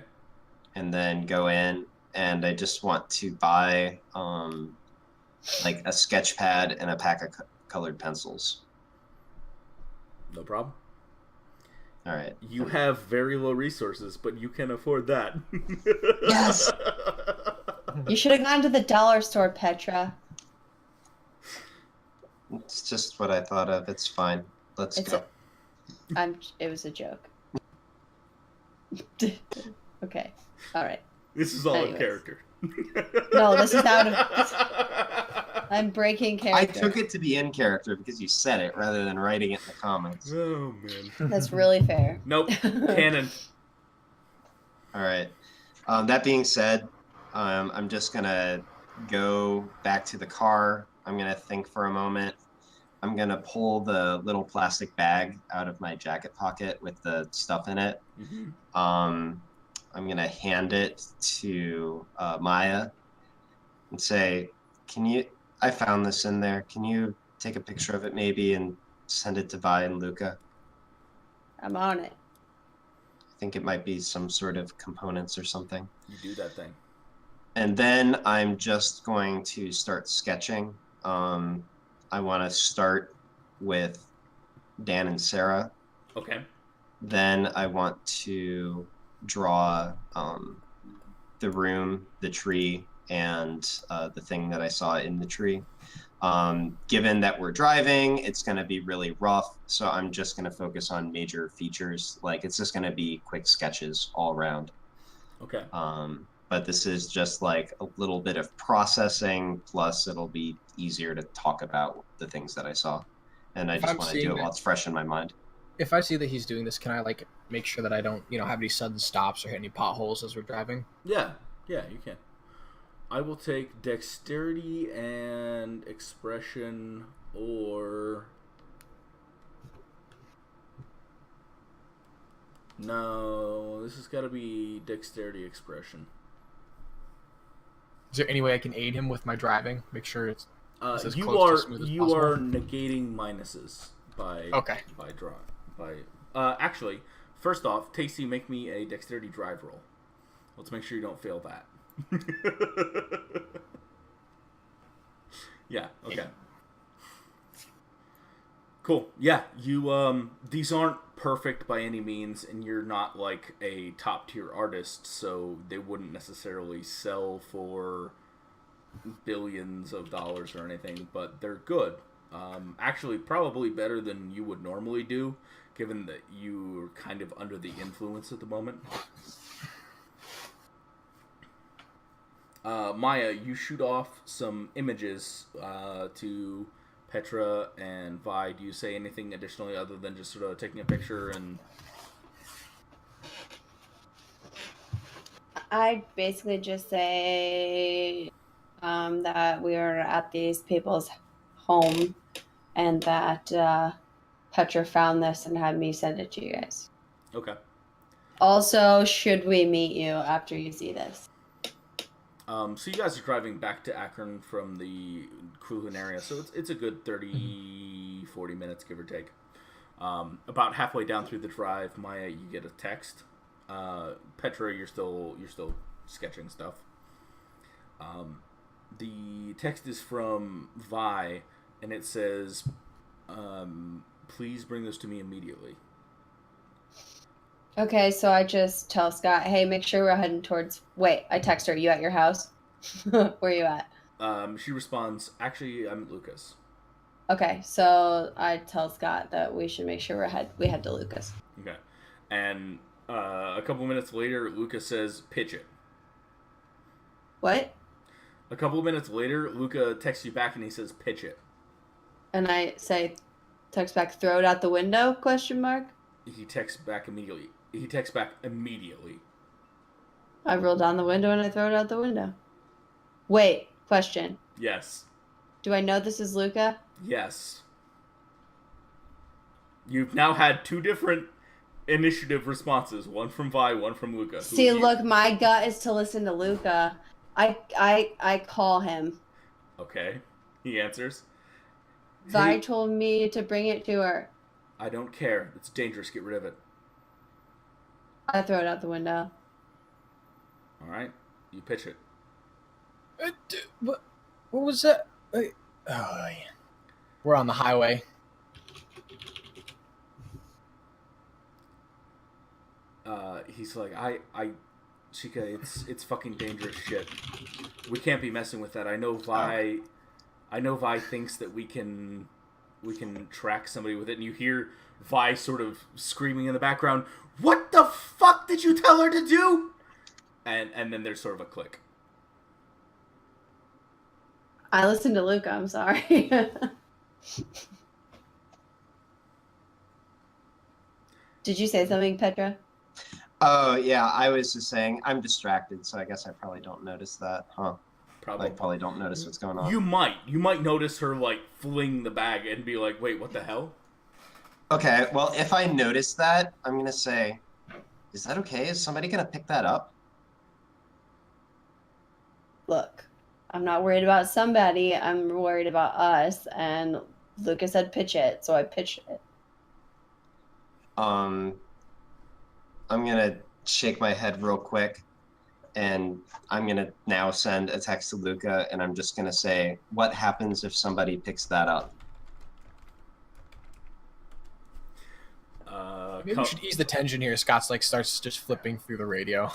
S3: And then go in, and I just want to buy like a sketch pad and a pack of colored pencils.
S4: No problem.
S3: All right.
S4: You have very low resources, but you can afford that.
S3: Yes.
S2: You should have gone to the dollar store, Petra.
S3: It's just what I thought of. It's fine. Let's go.
S2: It was a joke. Okay. All right.
S4: This is all
S2: Anyways.
S4: in character.
S2: No, this is out of... I'm breaking character.
S3: I took it to be in character because you said it rather than writing it in the comments.
S4: Oh, man.
S2: That's really fair.
S4: Nope. Canon.
S3: All right. That being said, I'm just gonna go back to the car. I'm gonna think for a moment. I'm gonna pull the little plastic bag out of my jacket pocket with the stuff in it.
S4: Mm-hmm.
S3: I'm gonna hand it to Maia and say, "Can you? I found this in there. Can you take a picture of it maybe and send it to Vi and Luca?
S2: I'm on it.
S3: I think it might be some sort of components or something."
S4: You do that thing.
S3: And then I'm just going to start sketching. I want to start with Dan and Sarah.
S4: Okay.
S3: Then I want to draw the room, the tree, and the thing that I saw in the tree. Given that we're driving, it's going to be really rough, so I'm just going to focus on major features. Like, it's just going to be quick sketches all around.
S4: Okay.
S3: But this is just like a little bit of processing, plus it'll be easier to talk about the things that I saw. And I
S1: If
S3: just
S1: I'm
S3: want to do
S1: seeing
S3: it while it's fresh in my mind.
S1: If I see that he's doing this, can I like make sure that I don't, have any sudden stops or hit any potholes as we're driving?
S4: Yeah, you can. I will take dexterity and expression, or no, this has got to be dexterity expression.
S1: Is there any way I can aid him with my driving? Make sure it's as
S4: you
S1: close
S4: are
S1: to smooth as
S4: you
S1: possible?
S4: are negating minuses by draw by. Actually, first off, Tasty, make me a dexterity drive roll. Let's make sure you don't fail that. Yeah. Okay. Cool. Yeah. You these aren't perfect by any means, and you're not like a top tier artist, so they wouldn't necessarily sell for billions of dollars or anything, but they're good. Actually, probably better than you would normally do, given that you're kind of under the influence at the moment. Maia, you shoot off some images to Petra and Vi. Do you say anything additionally other than just sort of taking a picture and...
S2: I basically just say that we are at these people's home and that Petra found this and had me send it to you guys.
S4: Okay.
S2: Also, should we meet you after you see this?
S4: So you guys are driving back to Akron from the Crewland area, so it's a good 30, 40 minutes, give or take. About halfway down through the drive, Maia, you get a text. Petra, you're still sketching stuff. The text is from Vi, and it says, "Please bring this to me immediately."
S2: Okay, so I just tell Scott, hey, make sure we're heading towards... Wait, I text her, you at your house? Where are you at?
S4: She responds, "Actually, I'm at Lucas."
S2: Okay, so I tell Scott that we should make sure we head to Lucas.
S4: Okay. And a couple minutes later, Luca says, "Pitch it."
S2: What?
S4: A couple minutes later, Luca texts you back and he says, "Pitch it."
S2: And I say, text back, throw it out the window, question mark?
S4: He texts back immediately.
S2: I roll down the window and I throw it out the window. Wait, question.
S4: Yes.
S2: Do I know this is Luca?
S4: Yes. You've now had two different initiative responses. One from Vi, one from Luca.
S2: See, look, my gut is to listen to Luca. I call him.
S4: Okay. He answers.
S2: Vi
S4: "Hey,
S2: told me to bring it to her.
S4: I don't care. It's dangerous. Get rid of it."
S2: I throw it out the window.
S4: All right. You pitch it.
S1: What was that? Oh, yeah. We're on the highway.
S4: He's like, Chica, it's fucking dangerous shit. We can't be messing with that. I know Vi thinks that we can track somebody with it, and you hear Vi sort of screaming in the background, "What the fuck did you tell her to do?" And then there's sort of a click.
S2: I listened to Luca, I'm sorry. Did you say something, Petra?
S3: Oh, yeah, I was just saying, I'm distracted, so I guess I probably don't notice that, huh?
S4: Probably.
S3: Probably don't notice what's going on.
S4: You might notice her fling the bag and be like, "Wait, what the hell?"
S3: Okay, well, if I notice that, I'm gonna say, is that okay? Is somebody gonna pick that up?
S2: Look, I'm not worried about somebody. I'm worried about us. And Luca said pitch it, so I pitched it.
S3: I'm gonna shake my head real quick, and I'm gonna now send a text to Luca, and I'm just gonna say, what happens if somebody picks that up?
S1: Maybe we should ease the tension here. Scott's starts just flipping through the radio.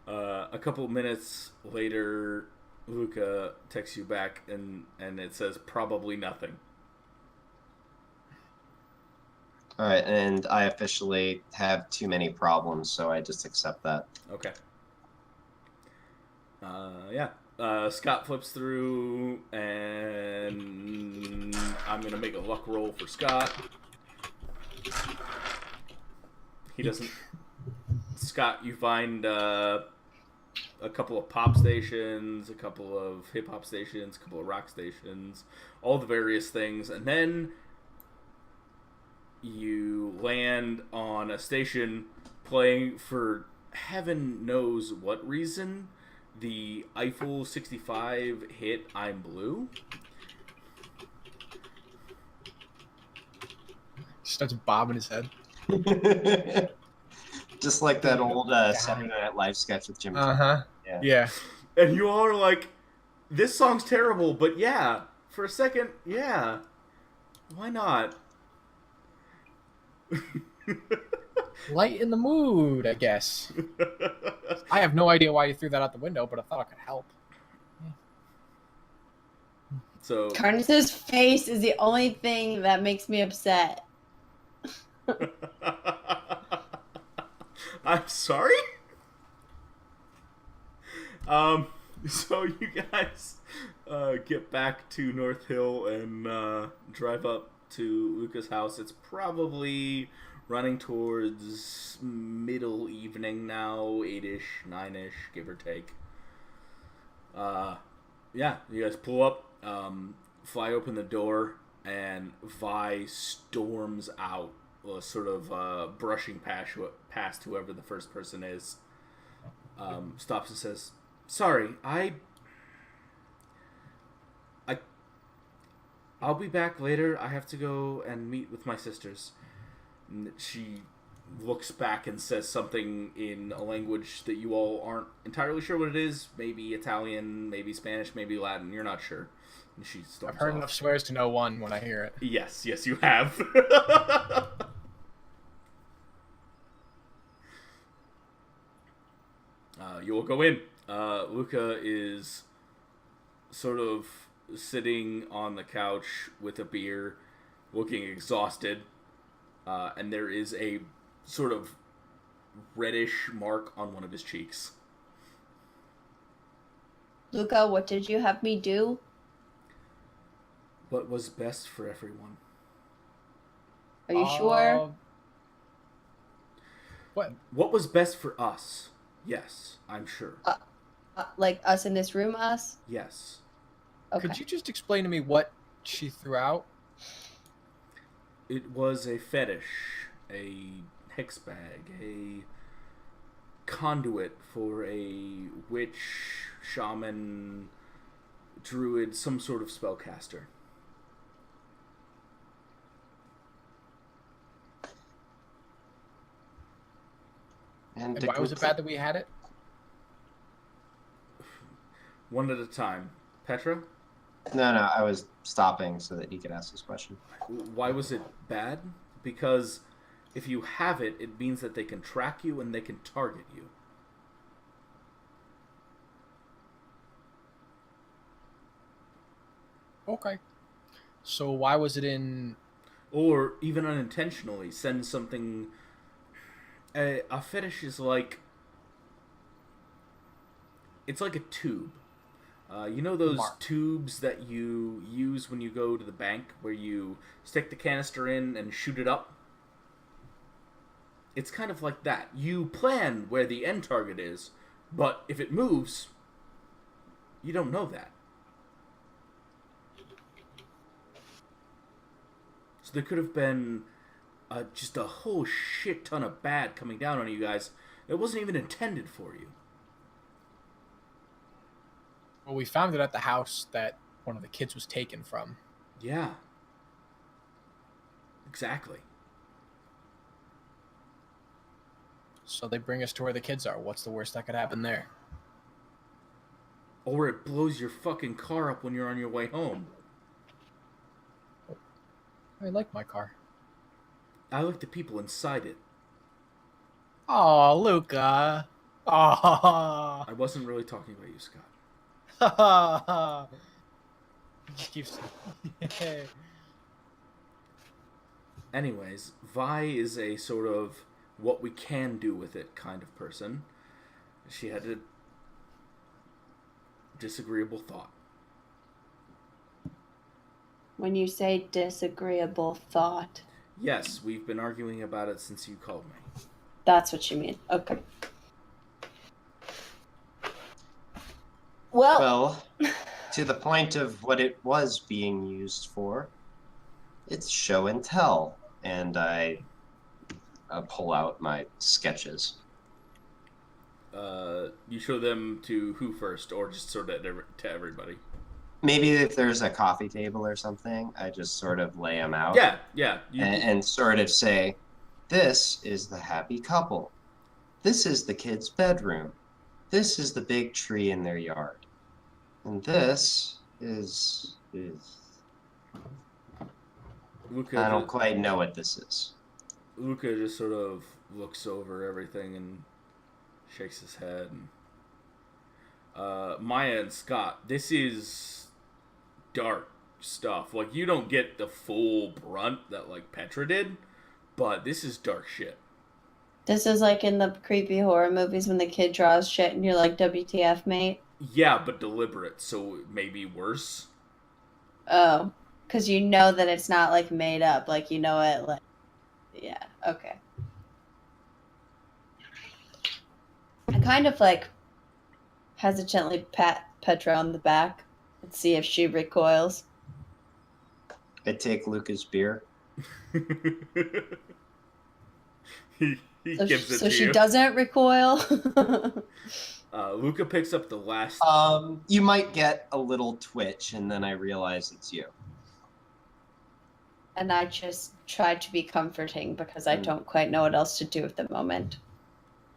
S4: A couple minutes later, Luca texts you back, and it says probably nothing.
S3: All right, and I officially have too many problems, so I just accept that.
S4: Okay. Yeah. Scott flips through, and I'm gonna make a luck roll for Scott. He doesn't. Scott, you find a couple of pop stations, a couple of hip hop stations, a couple of rock stations, all the various things, and then you land on a station playing, for heaven knows what reason, the Eiffel 65 hit "I'm Blue."
S1: Starts bobbing his head.
S3: Just like that old Saturday Night Live sketch with Jim Carrey.
S1: Uh-huh. Yeah.
S4: And you all are like, this song's terrible, but yeah, for a second, yeah, why not?
S1: Lighten the mood, I guess. I have no idea why you threw that out the window, but I thought it could help.
S4: So
S2: Karnis's face is the only thing that makes me upset.
S4: I'm sorry? So you guys get back to North Hill and drive up to Luca's house. It's probably running towards middle evening now, 8-ish, 9-ish, give or take. Yeah, you guys pull up, fly open the door, and Vi storms out, sort of brushing past whoever the first person is. Stops and says, "Sorry, I'll be back later. I have to go and meet with my sisters." And she looks back and says something in a language that you all aren't entirely sure what it is. Maybe Italian, maybe Spanish, maybe Latin. You're not sure. And she storms
S1: I've heard
S4: off.
S1: enough swears to know one when I hear it.
S4: Yes, you have. You will go in. Luca is sort of sitting on the couch with a beer, looking exhausted, and there is a sort of reddish mark on one of his cheeks.
S2: Luca, what did you have me do?
S4: What was best for everyone?
S2: Are you sure?
S4: What was best for us? Yes, I'm sure.
S2: Like us in this room, us?
S4: Yes.
S2: Okay.
S1: Could you just explain to me what she threw out?
S4: It was a fetish, a hex bag, a conduit for a witch, shaman, druid, some sort of spellcaster.
S1: And why was it bad that we had it?
S4: One at a time. Petra?
S3: No, I was stopping so that he could ask this question.
S4: Why was it bad? Because if you have it, it means that they can track you and they can target you.
S1: Okay. So why was it in...
S4: Or even unintentionally send something... A fetish is like... It's like a tube. You know those tubes that you use when you go to the bank, where you stick the canister in and shoot it up? it's kind of like that. You plan where the end target is, but if it moves, you don't know that. So there could have been just a whole shit ton of bad coming down on you guys. It wasn't even intended for you.
S1: Well, we found it at the house that one of the kids was taken from.
S4: Yeah. Exactly.
S1: So they bring us to where the kids are. What's the worst that could happen there?
S4: Or it blows your fucking car up when you're on your way home.
S1: I like my car.
S4: I like the people inside it.
S1: Oh, Luca. Oh.
S4: I wasn't really talking about you, Scott.
S1: Just keeps.
S4: Anyways, Vi is a sort of what we can do with it kind of person. She had a disagreeable thought.
S2: When you say disagreeable thought,
S4: Yes, we've been arguing about it since you called me.
S2: that's what you mean. Okay. Well,
S3: to the point of what it was being used for, it's show and tell. And I pull out my sketches.
S4: You show them to who first, or just sort of to everybody?
S3: Maybe if there's a coffee table or something, I just sort of lay them out.
S4: Yeah.
S3: And sort of say, this is the happy couple. This is the kid's bedroom. This is the big tree in their yard. And this is
S4: Luca,
S3: I don't quite know what this is.
S4: Luca just sort of looks over everything and shakes his head. And, Maia and Scott, this is dark stuff. Like, you don't get the full brunt that, like, Petra did, but this is dark shit.
S2: this is like in the creepy horror movies when the kid draws shit and you're like, WTF, mate?
S4: Yeah, but deliberate, so maybe worse.
S2: Oh, because you know that it's not like made up. Like, you know it, like, yeah, okay. I kind of like hesitantly pat Petra on the back and see if she recoils.
S3: I take Luca's beer.
S4: he gives it
S2: So
S4: to
S2: she
S4: you.
S2: doesn't recoil.
S4: Luca picks up the last...
S3: You might get a little twitch, and then I realize it's you.
S2: And I just try to be comforting because I don't quite know what else to do at the moment.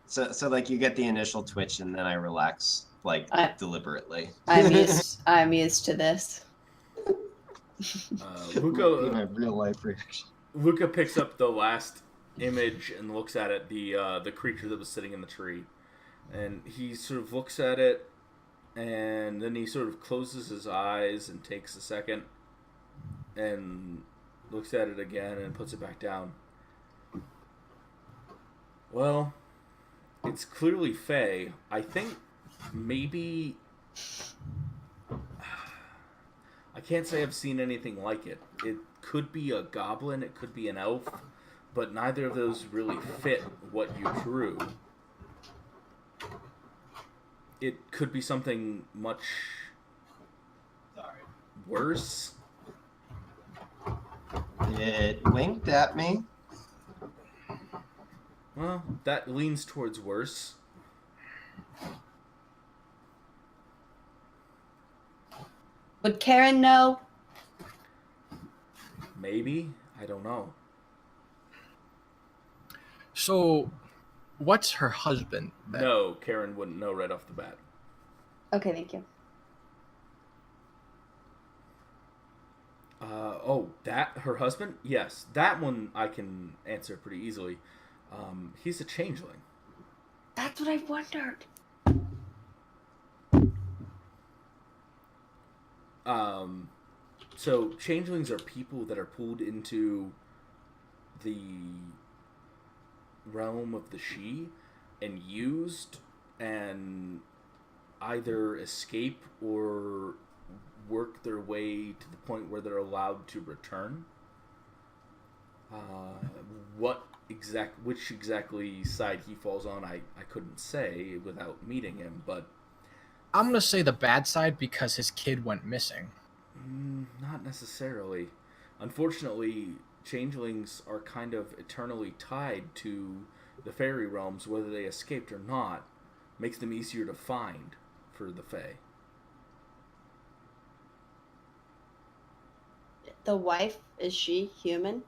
S3: So like you get the initial twitch, and then I relax, like deliberately.
S2: I'm used to this.
S3: In my real life reaction.
S4: Luca picks up the last image and looks at it, the creature that was sitting in the tree. And he sort of looks at it, and then he sort of closes his eyes and takes a second and looks at it again and puts it back down. Well, it's clearly Fae. I think maybe... I can't say I've seen anything like it. It could be a goblin, it could be an elf, but neither of those really fit what you drew. It could be something much worse.
S3: It winked at me.
S4: Well, that leans towards worse.
S2: Would Karen know?
S4: Maybe. I don't know.
S1: So, what's her husband?
S4: No, Karen wouldn't know right off the bat.
S2: Okay, thank you.
S4: Her husband? Yes, that one I can answer pretty easily. He's a changeling.
S2: That's what I wondered.
S4: So changelings are people that are pulled into the realm of the She and used and either escape or work their way to the point where they're allowed to return. What which exactly side he falls on, I couldn't say without meeting him, but
S1: I'm going to say the bad side because his kid went missing.
S4: not necessarily. Unfortunately, changelings are kind of eternally tied to the fairy realms, whether they escaped or not. Makes them easier to find for the Fae.
S2: The wife, is she human?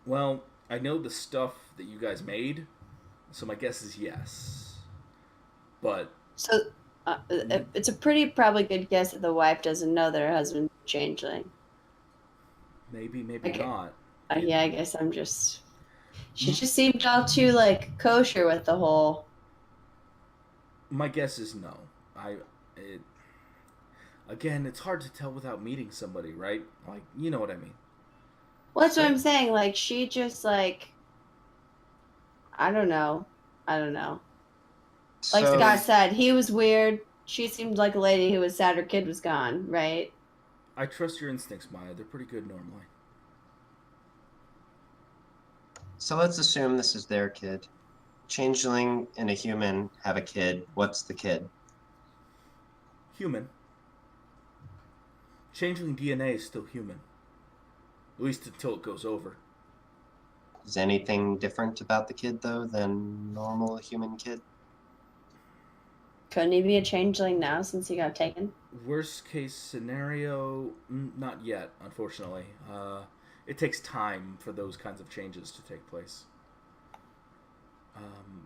S4: Well, I know the stuff that you guys made, so my guess is yes. But
S2: So it's a pretty probably good guess that the wife doesn't know that her husband's a changeling.
S4: maybe
S2: Okay.
S4: not.
S2: Yeah, I guess I'm just. She just seemed all too like kosher with the whole.
S4: My guess is no. Again, it's hard to tell without meeting somebody, right? Like, you know what I mean.
S2: Well, that's what I'm saying. Like, she just like. I don't know. Like
S3: So,
S2: Scott said, he was weird. She seemed like a lady who was sad her kid was gone, right?
S4: I trust your instincts, Maya. They're pretty good normally.
S3: so let's assume this is their kid. Changeling and a human have a kid. What's the kid?
S4: Human. Changeling DNA is still human. At least until it goes over.
S3: Is anything different about the kid, though, than normal human kid?
S2: Couldn't he be a changeling now since he got taken?
S4: Worst case scenario, not yet, unfortunately. It takes time for those kinds of changes to take place.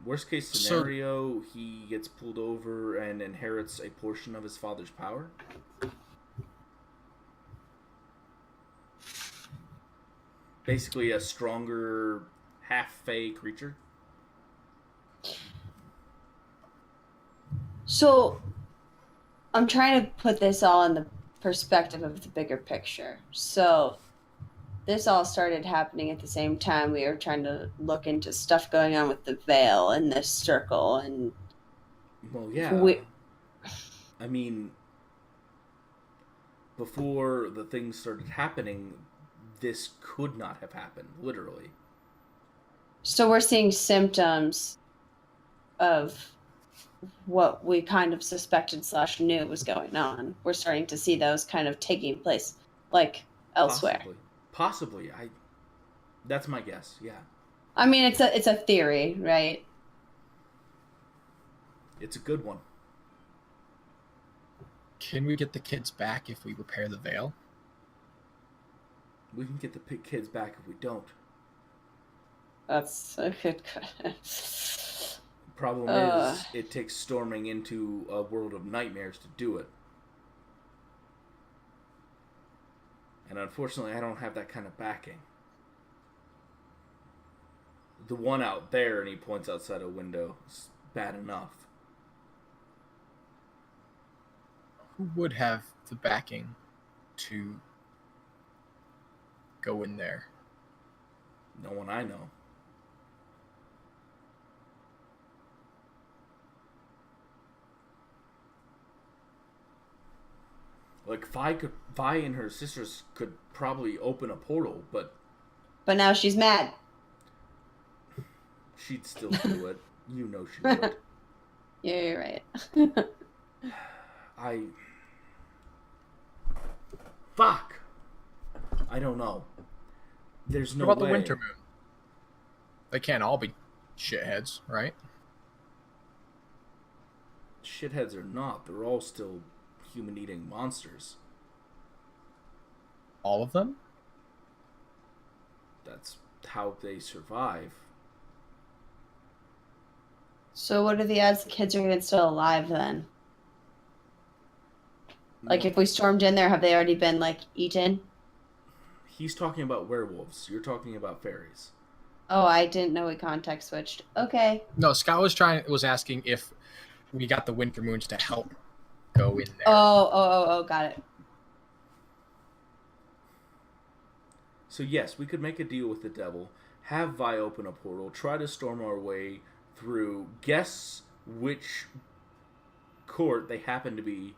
S4: Worst case scenario, he gets pulled over and inherits a portion of his father's power. Basically a stronger half-fae creature.
S2: So, I'm trying to put this all in the perspective of the bigger picture. So, this all started happening at the same time we were trying to look into stuff going on with the veil and this circle and.
S4: Well, yeah. I mean, before the things started happening, this could not have happened, literally.
S2: So we're seeing symptoms of what we kind of suspected / knew was going on. We're starting to see those kind of taking place, like, elsewhere.
S4: Possibly. That's my guess, yeah.
S2: I mean, it's a theory, right?
S4: It's a good one.
S1: Can we get the kids back if we repair the veil?
S4: We can get the kids back if we don't.
S2: That's a good.
S4: Problem is, it takes storming into a world of nightmares to do it. And unfortunately, I don't have that kind of backing. The one out there, and he points outside a window, is bad enough.
S1: Who would have the backing to go in there?
S4: No one I know. Like, Vi and her sisters could probably open a portal, but
S2: now she's mad.
S4: she'd still do it. You know she would.
S2: Yeah, you're right.
S4: Fuck! I don't know. There's no
S1: What about
S4: way.
S1: the winter moon? They can't all be shitheads, right?
S4: Shitheads or not, they're all still human-eating monsters.
S1: All of them?
S4: That's how they survive.
S2: So what are the odds the kids are going to get still alive then? Like, if we stormed in there, have they already been, like, eaten?
S4: He's talking about werewolves. You're talking about fairies.
S2: Oh, I didn't know we context switched. Okay.
S1: No, Scott was asking if we got the winter moons to help go in there.
S2: Oh, got it.
S4: So yes, we could make a deal with the devil, have Vi open a portal, try to storm our way through, guess which court they happen to be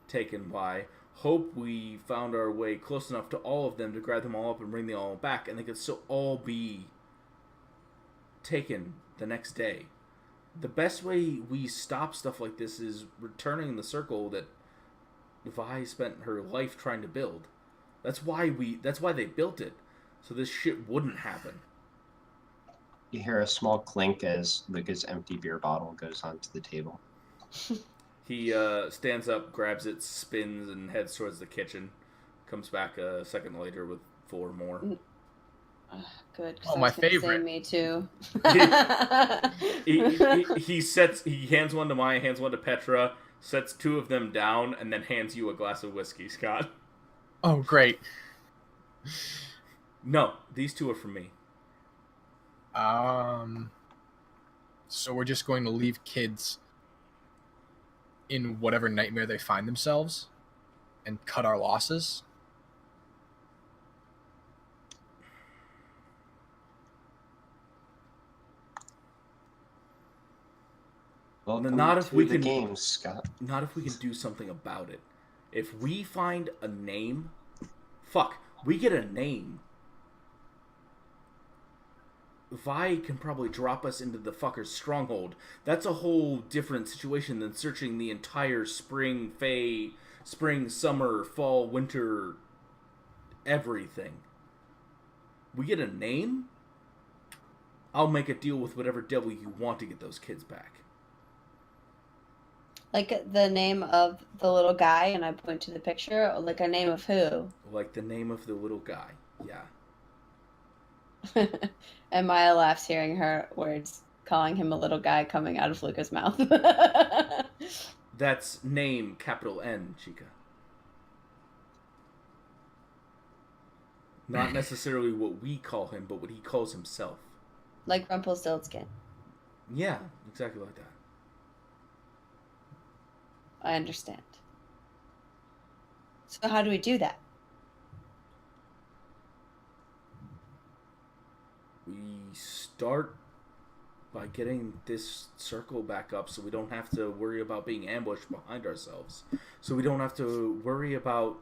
S4: taken by, hope we found our way close enough to all of them to grab them all up and bring them all back, and they could still all be taken the next day. The best way we stop stuff like this is returning the circle that Vi spent her life trying to build. That's why they built it, so this shit wouldn't happen.
S3: You hear a small clink as Luca's empty beer bottle goes onto the table.
S4: He stands up, grabs it, spins, and heads towards the kitchen. Comes back a second later with 4 more.
S2: Good.
S1: Oh, my favorite.
S2: Me too.
S4: He hands one to Maia, hands one to Petra, sets 2 of them down, and then hands you a glass of whiskey, Scott.
S1: Oh, great.
S4: No, these 2 are from me.
S1: So we're just going to leave kids in whatever nightmare they find themselves and cut our losses?
S3: Welcome
S4: not if
S3: to
S4: we
S3: the
S4: can
S3: game, Scott.
S4: Not if we can do something about it. If we find a name, we get a name. Vi can probably drop us into the fucker's stronghold. That's a whole different situation than searching the entire spring, summer, fall, winter, everything. We get a name? I'll make a deal with whatever devil you want to get those kids back.
S2: Like the name of the little guy, and I point to the picture, or like a name of who?
S4: Like the name of the little guy, yeah.
S2: And Maia laughs hearing her words, calling him a little guy coming out of Luca's mouth.
S4: That's name, capital N, Chica. Not necessarily what we call him, but what he calls himself.
S2: Like Rumpelstiltskin.
S4: Yeah, exactly like that.
S2: I understand. So how do we do that?
S4: We start by getting this circle back up so we don't have to worry about being ambushed behind ourselves. So we don't have to worry about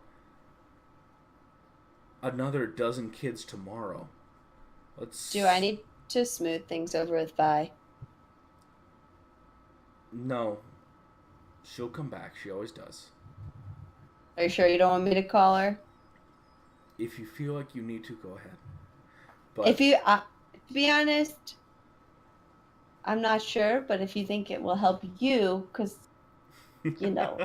S4: another dozen kids tomorrow.
S2: Do I need to smooth things over with Vi?
S4: No. She'll come back. She always does.
S2: Are you sure you don't want me to call her?
S4: If you feel like you need to, go ahead. But
S2: If you, to be honest, I'm not sure, but if you think it will help you, because, you know,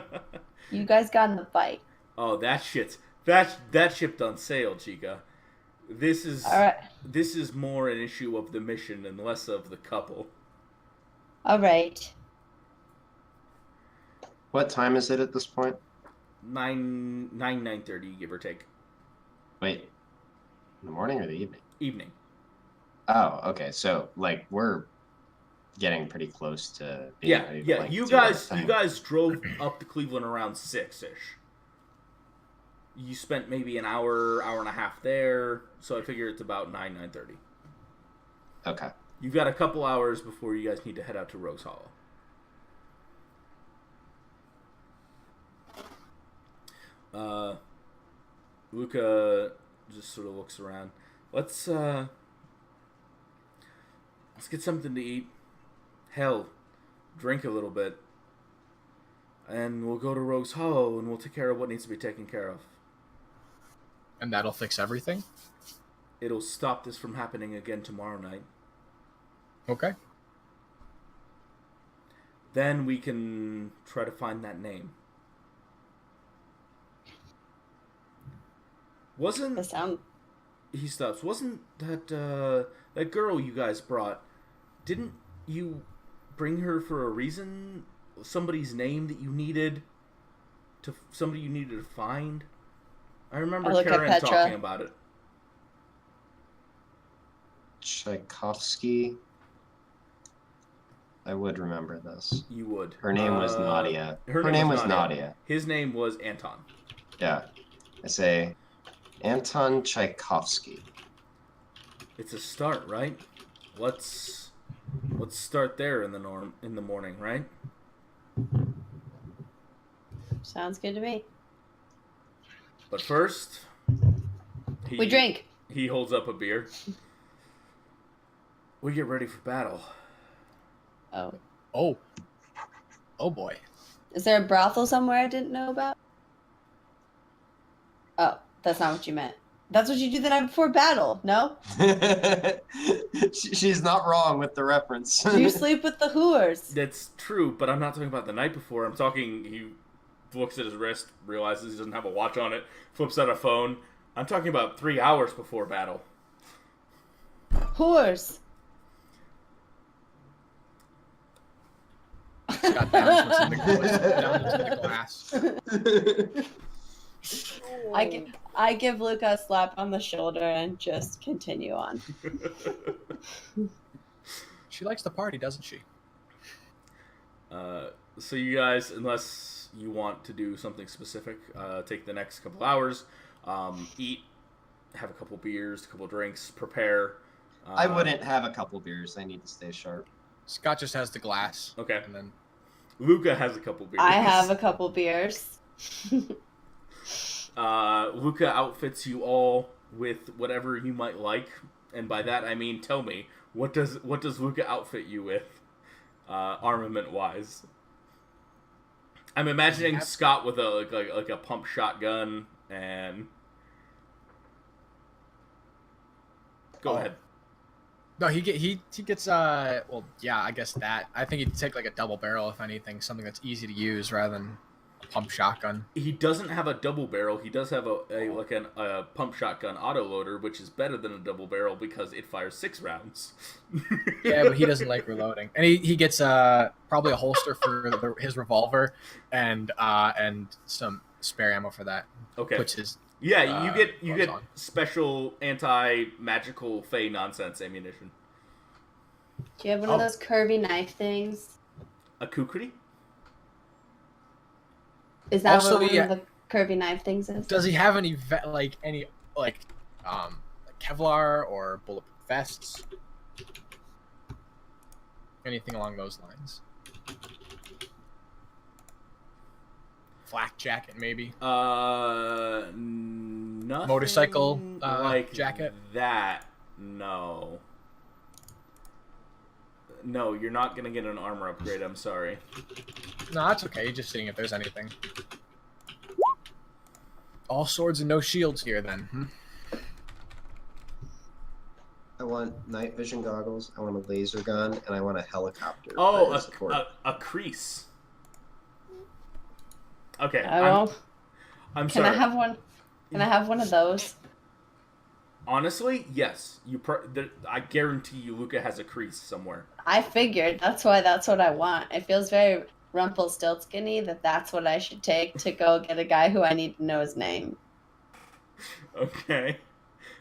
S2: you guys got in the fight.
S4: Oh, that ship done sailed, Chica. This is
S2: All right.
S4: This is more an issue of the mission and less of the couple.
S2: All right.
S3: What time is it at this point?
S4: 9:30, give or take.
S3: Wait, in the morning or the evening?
S4: Evening.
S3: Oh, okay. So, like, we're getting pretty close to being ready to,
S4: Yeah.
S3: like,
S4: You
S3: do our
S4: guys
S3: thing.
S4: drove up to Cleveland around 6-ish. You spent maybe an hour and a half there, so I figure it's about 9:30.
S3: Okay.
S4: You've got a couple hours before you guys need to head out to Rogue's Hollow. Luca just sort of looks around. Let's get something to eat. Hell, drink a little bit. And we'll go to Rogue's Hollow and we'll take care of what needs to be taken care of.
S1: And that'll fix everything?
S4: It'll stop this from happening again tomorrow night.
S1: Okay.
S4: Then we can try to find that name. He stops. Wasn't that that girl you guys brought? Didn't you bring her for a reason? Somebody's name that you needed somebody you needed to find? I remember Karen talking about it.
S3: Tchaikovsky. I would remember this.
S4: You would.
S3: Her name was Nadia.
S4: Her name was
S3: Nadia.
S4: His name was Anton.
S3: Yeah. I say Anton Tchaikovsky.
S4: It's a start, right? Let's start there in the morning, right?
S2: Sounds good to me.
S4: But first,
S2: We drink.
S4: He holds up a beer. We get ready for battle.
S2: Oh.
S1: Oh boy.
S2: Is there a brothel somewhere I didn't know about? Oh, that's not what you meant. That's what you do the night before battle, no?
S3: She's not wrong with the reference.
S2: You sleep with the whores.
S4: That's true, but I'm not talking about the night before. I'm talking, he looks at his wrist, realizes he doesn't have a watch on it, flips out a phone. I'm talking about 3 hours before battle.
S2: Whores.
S1: Scott downs what's in the glass.
S2: I give Luca a slap on the shoulder and just continue on.
S1: She likes to party, doesn't she?
S4: So you guys, unless you want to do something specific, take the next couple hours, eat, have a couple beers, a couple drinks, prepare.
S3: I wouldn't have a couple beers. I need to stay sharp.
S1: Scott just has the glass.
S4: Okay.
S1: And then
S4: Luca has a couple beers.
S2: I have a couple beers.
S4: Luca outfits you all with whatever you might like, and by that I mean, tell me, what does Luca outfit you with, armament wise? I'm imagining Scott with a pump shotgun and. Go ahead.
S1: No, he gets well, yeah, I guess that. I think he'd take like a double barrel if anything, something that's easy to use rather than a pump shotgun.
S4: He doesn't have a double barrel. He does have a pump shotgun autoloader, which is better than a double barrel because it fires 6 rounds.
S1: Yeah, but he doesn't like reloading, and he gets probably a holster for his revolver and some spare ammo for that.
S4: Okay.
S1: Which is
S4: yeah, you get
S1: on.
S4: special anti-magical fey nonsense ammunition.
S2: Do you have one of those curvy knife things?
S4: A kukri?
S2: Is that
S1: Also,
S2: what one
S1: yeah.
S2: of the curvy knife things is?
S1: Does he have any like Kevlar or bulletproof vests? Anything along those lines? Flak jacket, maybe.
S4: Nothing
S1: Motorcycle
S4: like
S1: jacket.
S4: That no, you're not gonna get an armor upgrade. I'm sorry.
S1: No, that's okay. Just seeing if there's anything. All swords and no shields here, then.
S3: I want night vision goggles, I want a laser gun, and I want a helicopter.
S4: Oh,
S3: for support.
S4: a crease. Okay.
S2: Oh,
S4: I'm
S2: can
S4: sorry.
S2: I have one? Can I have one of those?
S4: Honestly, yes. I guarantee you, Luca has a crease somewhere.
S2: I figured that's what I want. It feels very Rumpelstiltskin-y that's what I should take to go get a guy who I need to know his name.
S4: Okay.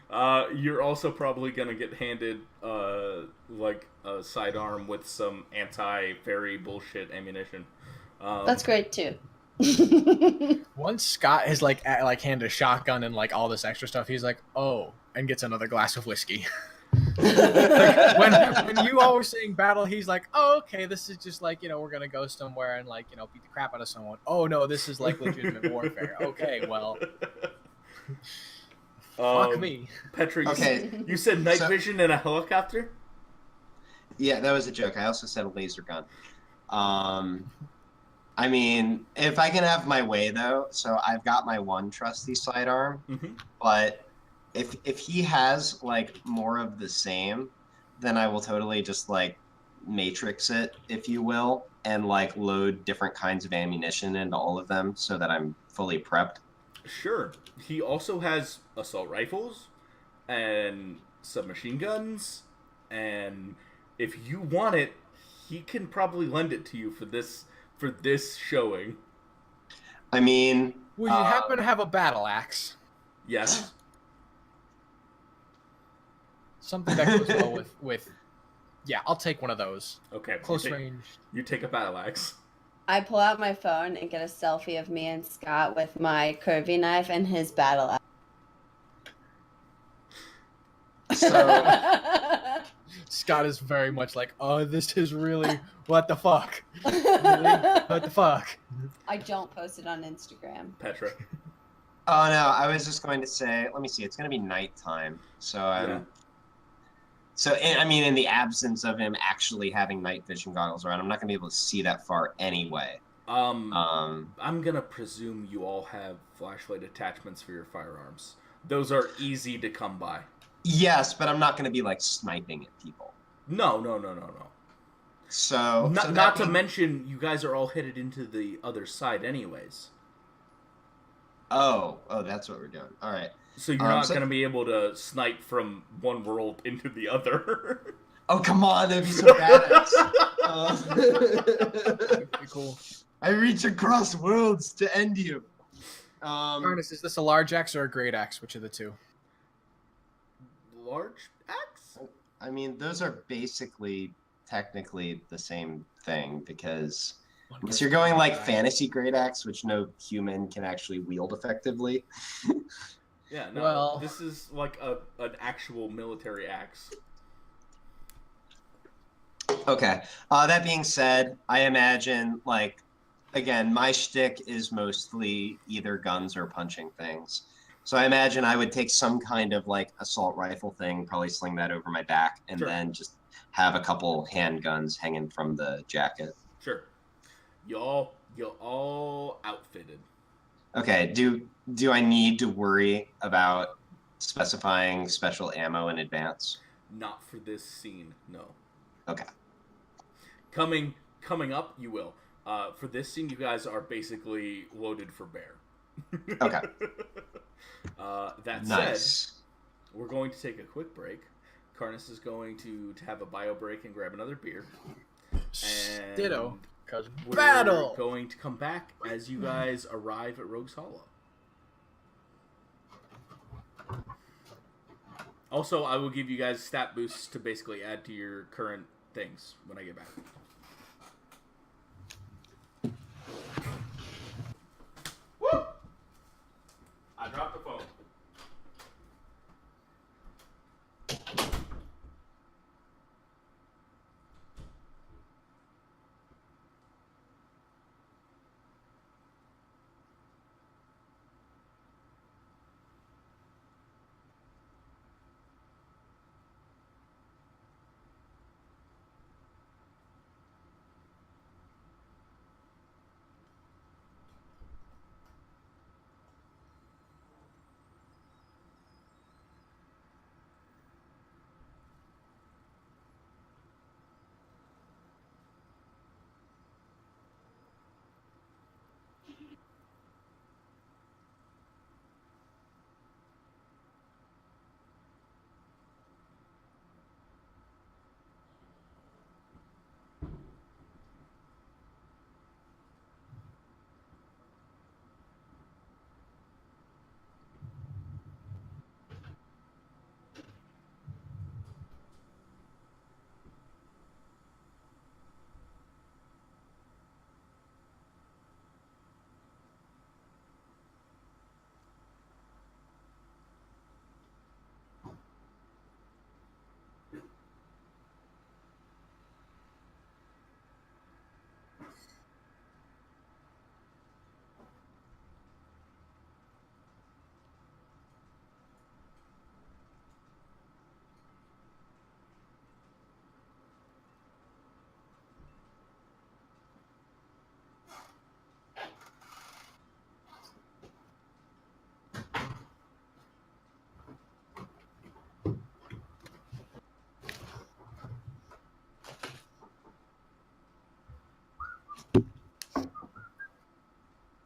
S4: You're also probably gonna get handed like a sidearm with some anti-fairy bullshit ammunition.
S2: That's great too.
S1: Once Scott has handed a shotgun and like all this extra stuff, he's like, oh, and gets another glass of whiskey. when you all were saying battle, he's like, oh, okay, this is just like, we're gonna go somewhere and like, beat the crap out of someone. Oh no, this is like legitimate warfare. Okay, well, fuck me.
S4: Petra,
S3: Okay.
S4: you said night vision and a helicopter?
S3: Yeah, that was a joke. I also said a laser gun. I mean, if I can have my way, though, so I've got my one trusty sidearm, but if he has, like, more of the same, then I will totally just, like, matrix it, if you will, and, like, load different kinds of ammunition into all of them so that I'm fully prepped.
S4: Sure. He also has assault rifles and submachine guns, and if you want it, he can probably lend it to you for this showing.
S3: I mean...
S1: Would you happen to have a battle axe?
S4: Yes.
S1: Something that goes well with... Yeah, I'll take one of those.
S4: Okay.
S1: Close range.
S4: You take a battle axe.
S2: I pull out my phone and get a selfie of me and Scott with my curvy knife and his battle axe.
S3: So...
S1: Scott is very much like, oh, this is really... What the fuck? Really? What the fuck?
S2: I don't post it on Instagram.
S4: Petra.
S3: Oh no, I was just going to say. Let me see. It's going to be nighttime, so
S4: Yeah.
S3: So I mean, in the absence of him actually having night vision goggles around, I'm not going to be able to see that far anyway.
S4: I'm gonna presume you all have flashlight attachments for your firearms. Those are easy to come by.
S3: Yes, but I'm not going to be like sniping at people.
S4: No.
S3: So
S4: Not to mention, you guys are all headed into the other side anyways.
S3: Oh, that's what we're doing. All right.
S4: So you're not going to be able to snipe from one world into the other.
S3: Oh, come on. That'd be so badass.
S1: Pretty cool.
S3: I reach across worlds to end you.
S1: Karnis, is this a large axe or a great axe? Which of the two?
S4: Large axe?
S3: I mean, those are basically technically the same thing because unless you're going like fantasy great axe, which no human can actually wield effectively.
S4: Yeah, no.
S1: Well,
S4: this is like an actual military axe.
S3: Okay. That being said, I imagine like again, my shtick is mostly either guns or punching things. So I imagine I would take some kind of like assault rifle thing, probably sling that over my back, and then just have a couple handguns hanging from the jacket.
S4: Sure. You're all outfitted.
S3: Okay. Do I need to worry about specifying special ammo in advance?
S4: Not for this scene, no.
S3: Okay.
S4: Coming up, you will. For this scene, you guys are basically loaded for bear.
S3: Okay.
S4: That
S3: Nice.
S4: said, we're going to take a quick break. Karnis is going to have a bio break and grab another beer. And
S1: Ditto. Cause
S4: we're
S1: battle.
S4: going to come back as you guys arrive at Rogue's Hollow. Also, I will give you guys stat boosts to basically add to your current things when I get back. Woo! I dropped the phone.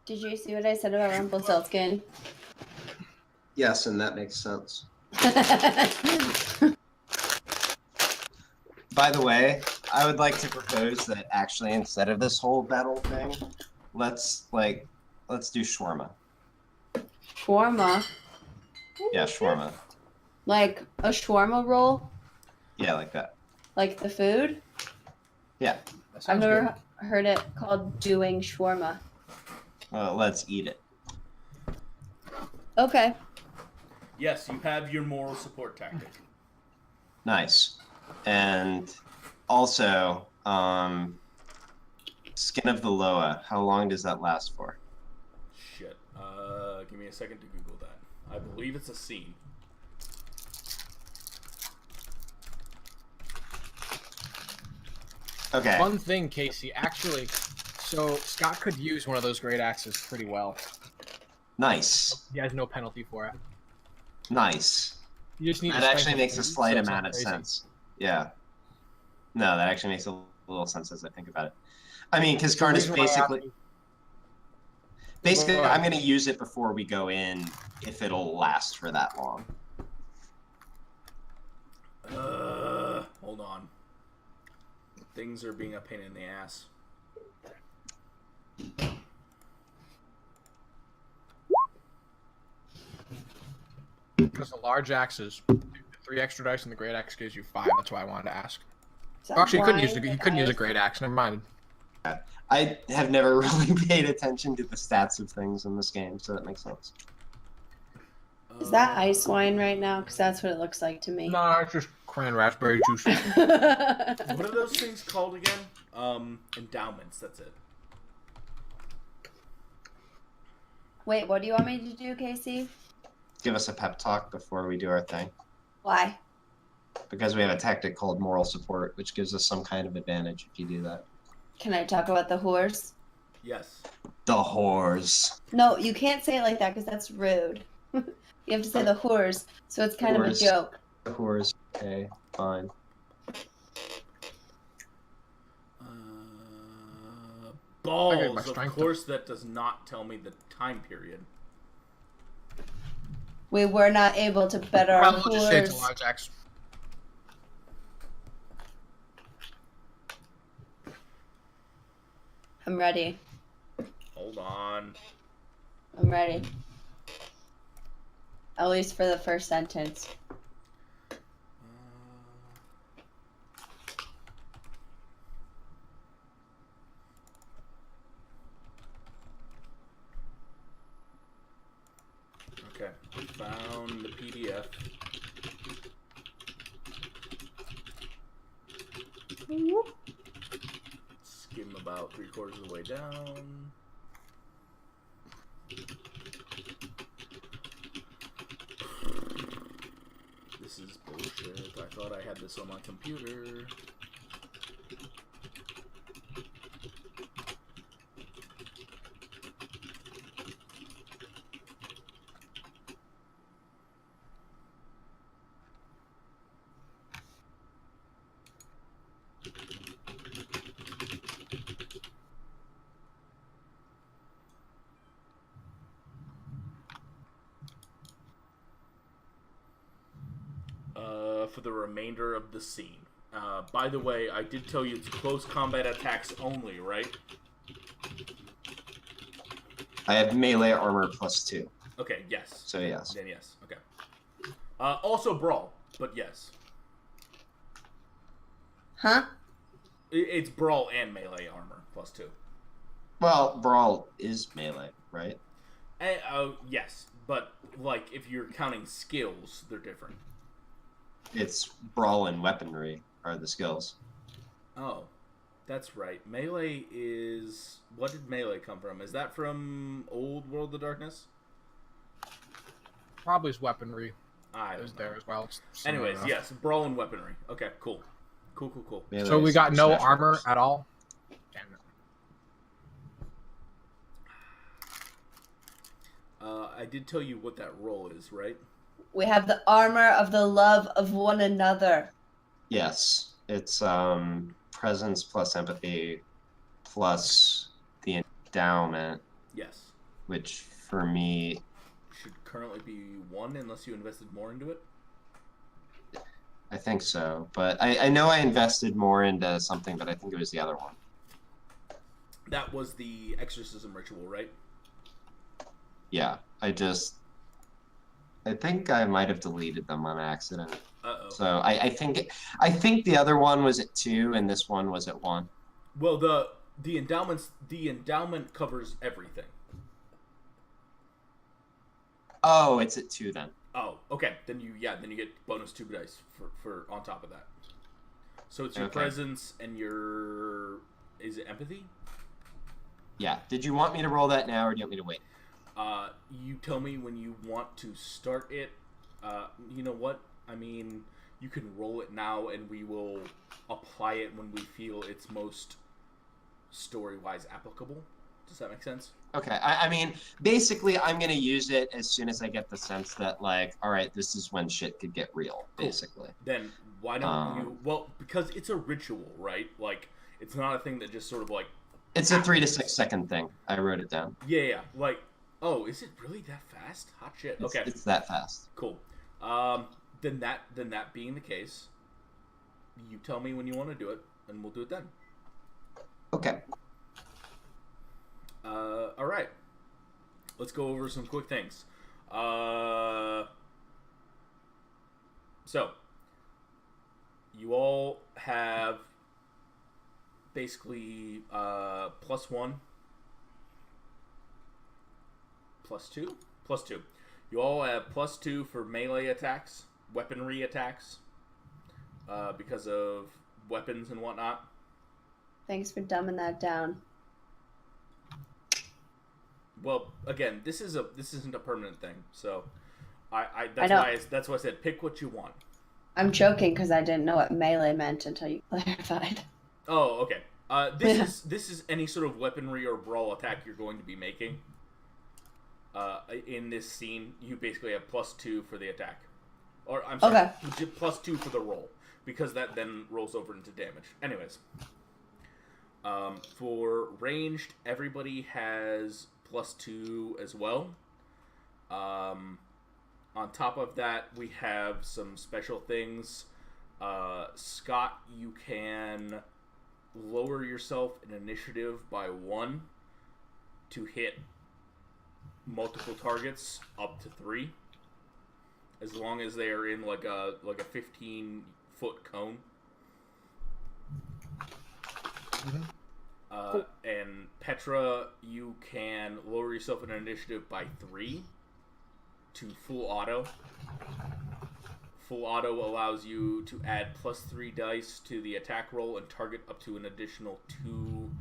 S2: Did you see what I said about Rumpelstiltskin?
S3: Yes, and that makes sense. By the way, I would like to propose that actually instead of this whole battle thing, let's do shawarma.
S2: Shawarma?
S3: Yeah, shawarma.
S2: Like a shawarma roll?
S3: Yeah, like that.
S2: Like the food?
S3: Yeah.
S2: I've never heard it called doing shawarma.
S3: Well, let's eat it.
S2: Okay.
S4: Yes, you have your moral support tactic.
S3: Nice. And also, Skin of the Loa, how long does that last for?
S4: Shit. Give me a a second to Google that. I believe it's a scene.
S3: Okay.
S1: Fun thing, Casey. Actually, so Scott could use one of those great axes pretty well.
S3: Nice.
S1: He has no penalty for it.
S3: Nice.
S1: You just need
S3: That
S1: to
S3: actually
S1: strengthen
S3: makes a
S1: it,
S3: slight
S1: so it's
S3: amount
S1: not
S3: of
S1: crazy.
S3: sense. Yeah. No, that actually makes a little sense as I think about it. I mean, because
S1: The
S3: Karnis
S1: reason why I
S3: basically...
S1: asked you-
S3: Basically,
S1: Go ahead.
S3: I'm going to use it before we go in if it'll last for that long.
S4: Hold on. Things are being a pain in the ass.
S1: Because the large axes, 3 extra dice and the great axe gives you 5. That's why I wanted to ask.
S2: Is that
S1: Actually,
S2: wine
S1: he couldn't use a
S2: that
S1: great axe. Never mind.
S3: I have never really paid attention to the stats of things in this game, so that makes sense.
S2: Is that ice wine right now? Because that's what it looks like to me.
S1: No, it's just cran raspberry juice.
S4: What are those things called again? Endowments, that's it.
S2: Wait, what do you want me to do, Casey?
S3: Give us a pep talk before we do our thing.
S2: Why?
S3: Because we have a tactic called moral support, which gives us some kind of advantage if you do that.
S2: Can I talk about the whores?
S4: Yes.
S3: The whores.
S2: No, you can't say it like that because that's rude. You have to say the whores, so it's kind of a
S3: Whores.
S2: joke.
S3: The whores. Okay, fine.
S4: Balls. Of
S1: strength
S4: course, that does not tell me the time period.
S2: We were not able to better our
S1: I'll just say it's a
S2: whores.
S1: large axe.
S2: I'm ready.
S4: Hold on.
S2: I'm ready. At least for the first sentence.
S4: Okay, found the PDF. Skim about 3/4 of the way down. This is bullshit. I thought I had this on my computer. For the remainder of the scene. By the way, I did tell you it's close combat attacks only, right?
S3: I have melee armor +2.
S4: Okay, yes.
S3: So yes.
S4: Then yes, okay. Also brawl, but yes.
S2: Huh?
S4: It's brawl and melee armor +2.
S3: Well, brawl is melee, right?
S4: Yes, but like if you're counting skills, they're different.
S3: It's brawl and weaponry are the skills.
S4: Oh, that's right. Melee is... What did melee come from? Is that from Old World of Darkness?
S1: Probably his weaponry
S4: I
S1: is
S4: don't
S1: there
S4: know.
S1: as well.
S4: Anyways, yes, brawl and weaponry. Okay, cool. Cool.
S3: Melee
S1: So we
S3: is
S1: got no
S3: supernatural.
S1: armor at all. Damn it.
S4: I did tell you what that roll is, right?
S2: We have the armor of the love of one another.
S3: Yes, it's presence plus empathy plus the endowment,
S4: Yes.
S3: which for me,
S4: Should currently be 1 unless you invested more into it.
S3: I think so. But I know I invested more into something, but I think it was the other one.
S4: That was the exorcism ritual, right?
S3: Yeah, I think I might have deleted them on accident.
S4: Uh-oh.
S3: So I think the other one was at 2 and this one was at 1.
S4: Well, the endowment covers everything.
S3: Oh, it's at 2 then.
S4: Oh, okay. Then you get bonus 2 dice for on top of that. So it's your
S3: Okay.
S4: presence and your... Is it empathy?
S3: Yeah. Did you want me to roll that now or do you want me to wait?
S4: You tell me when you want to start it. You know what? I mean, you can roll it now, and we will apply it when we feel it's most story-wise applicable. Does that make sense?
S3: Okay. I mean, basically, I'm gonna use it as soon as I get the sense that, like, all right, this is when shit could get real.
S4: Cool.
S3: Basically.
S4: Then why don't you? Well, because it's a ritual, right? Like, it's not a thing that just sort of like.
S3: It's a 3 to 6 second thing. I wrote it down.
S4: Yeah. Like, oh, is it really that fast? Hot shit. Okay.
S3: It's that fast.
S4: Cool. Then that being the case, you tell me when you want to do it, and we'll do it then.
S3: Okay.
S4: All right. Let's go over some quick things. So, you all have basically +1, +2, +2. You all have +2 for melee attacks, weaponry attacks, because of weapons and whatnot.
S2: Thanks for dumbing that down.
S4: Well, again, this isn't a permanent thing, so that's why I said pick what you want.
S2: I'm joking because I didn't know what melee meant until you clarified.
S4: Oh, okay. This is any sort of weaponry or brawl attack you're going to be making. In this scene, you basically have +2 for the attack, or I'm sorry,
S2: okay.
S4: +2 for the roll, because that then rolls over into damage. Anyways, for ranged, everybody has +2 as well. On top of that, we have some special things. Scott, you can lower yourself in initiative by 1 to hit multiple targets up to 3, as long as they are in like a 15-foot cone.
S1: Mm-hmm.
S4: Cool. And Petra, you can lower yourself in initiative by 3 to full auto. Full auto allows you to add +3 dice to the attack roll and target up to an additional 2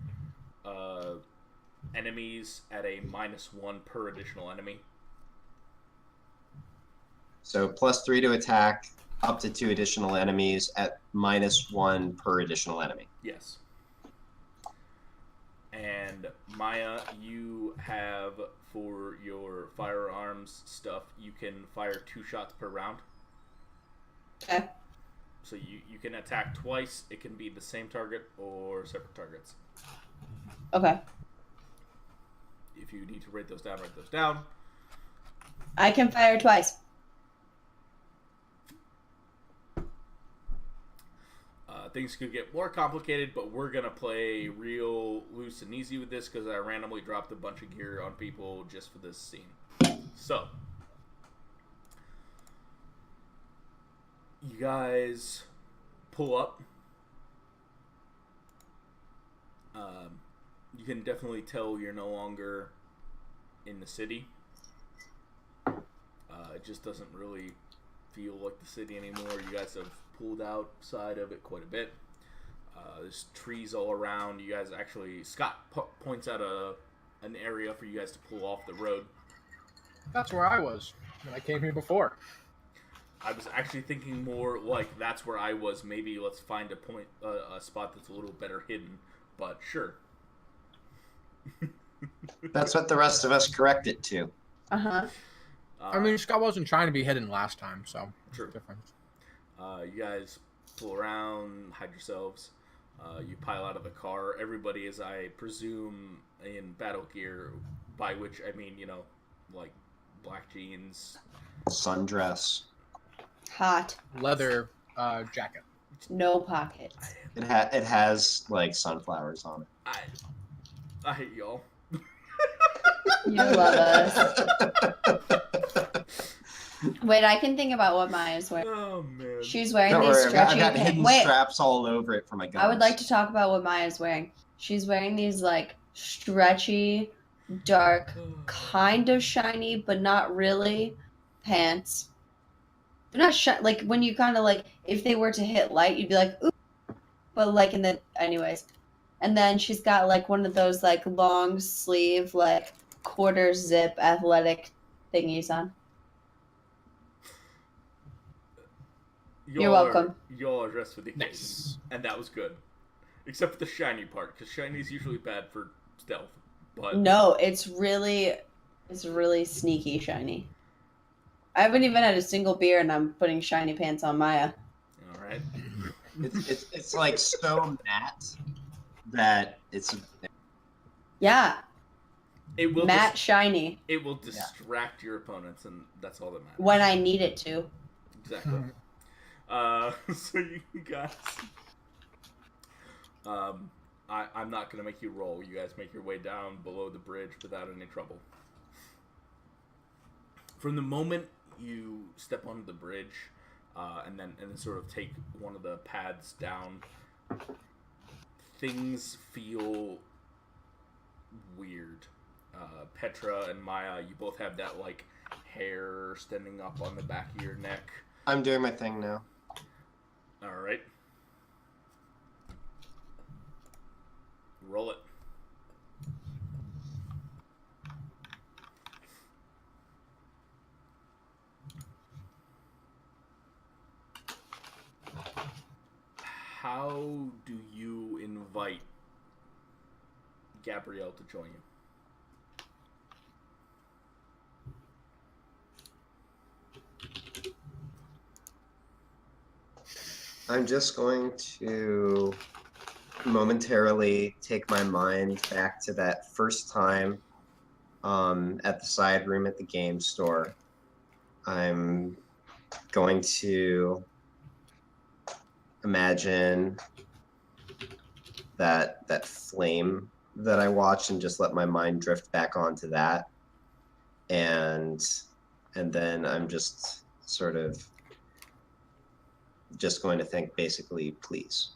S4: enemies at a -1 per additional enemy.
S3: So +3 to attack, up to 2 additional enemies at -1 per additional enemy.
S4: Yes. And Maia, you have, for your firearms stuff, you can fire 2 shots per round.
S2: Okay.
S4: So you can attack twice. It can be the same target or separate targets.
S2: Okay.
S4: If you need to write those down.
S2: I can fire twice.
S4: Things could get more complicated, but we're going to play real loose and easy with this because I randomly dropped a bunch of gear on people just for this scene. So, you guys pull up. You can definitely tell you're no longer in the city. It just doesn't really feel like the city anymore. You guys have pulled outside of it quite a bit. There's trees all around. You guys actually, Scott points out an area for you guys to pull off the road.
S1: That's where I was when I came here before.
S4: I was actually thinking more like that's where I was. Maybe let's find a spot that's a little better hidden. But sure.
S3: That's what the rest of us correct it to.
S2: Uh-huh.
S1: I mean, Scott wasn't trying to be hidden last time, so
S4: true.
S1: It's different.
S4: You guys pull around, hide yourselves. You pile out of the car. Everybody is, I presume, in battle gear, by which I mean, like black jeans,
S3: sundress,
S2: hot
S1: leather jacket.
S2: No pockets.
S3: It has like sunflowers on it.
S4: I hate y'all.
S2: You love us. Wait, I can think about what Maya's wearing.
S4: Oh man.
S2: She's wearing
S3: Don't
S2: these
S3: worry,
S2: stretchy
S3: I've got hidden
S2: Wait,
S3: straps all over it for my guns.
S2: I would like to talk about what Maya's wearing. She's wearing these like stretchy, dark, kind of shiny, but not really pants. They're not like when you kind of like if they were to hit light, you'd be like, ooh. But like anyways. And then she's got like one of those like long sleeve like quarter zip athletic thingies on. You're welcome.
S4: Y'all are dressed for the occasion,
S1: Nice.
S4: and that was good, except for the shiny part, because shiny is usually bad for stealth. But
S2: No, it's really sneaky shiny. I haven't even had a single beer, and I'm putting shiny pants on Maia.
S4: all right,
S3: It's like so matte that it's
S2: Yeah,
S4: it will
S2: matte shiny
S4: it will distract your opponents, and that's all that matters.
S2: when I need it to.
S4: Exactly. So you guys, I'm not gonna make you roll. You guys make your way down below the bridge without any trouble. From the moment you step onto the bridge, and then sort of take one of the paths down, things feel weird. Petra and Maia, you both have that like hair standing up on the back of your neck.
S3: I'm doing my thing now.
S4: All right. Roll it. How do you invite Gabrielle to join you?
S3: I'm just going to momentarily take my mind back to that first time at the side room at the game store. I'm going to imagine that flame that I watched and just let my mind drift back onto that. And then I'm just sort of just going to think basically, please.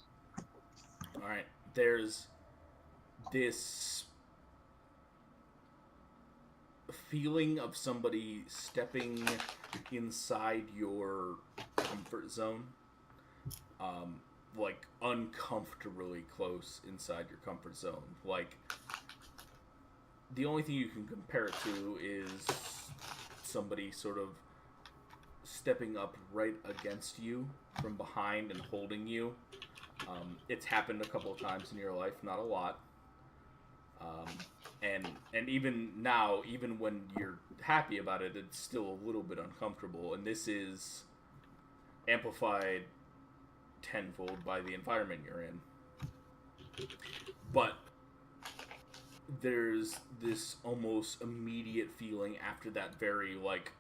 S4: All right. There's this feeling of somebody stepping inside your comfort zone, like uncomfortably close inside your comfort zone. Like the only thing you can compare it to is somebody sort of stepping up right against you from behind and holding you. It's happened a couple of times in your life, not a lot. And even now, even when you're happy about it, it's still a little bit uncomfortable. And this is amplified tenfold by the environment you're in. But there's this almost immediate feeling after that very, like,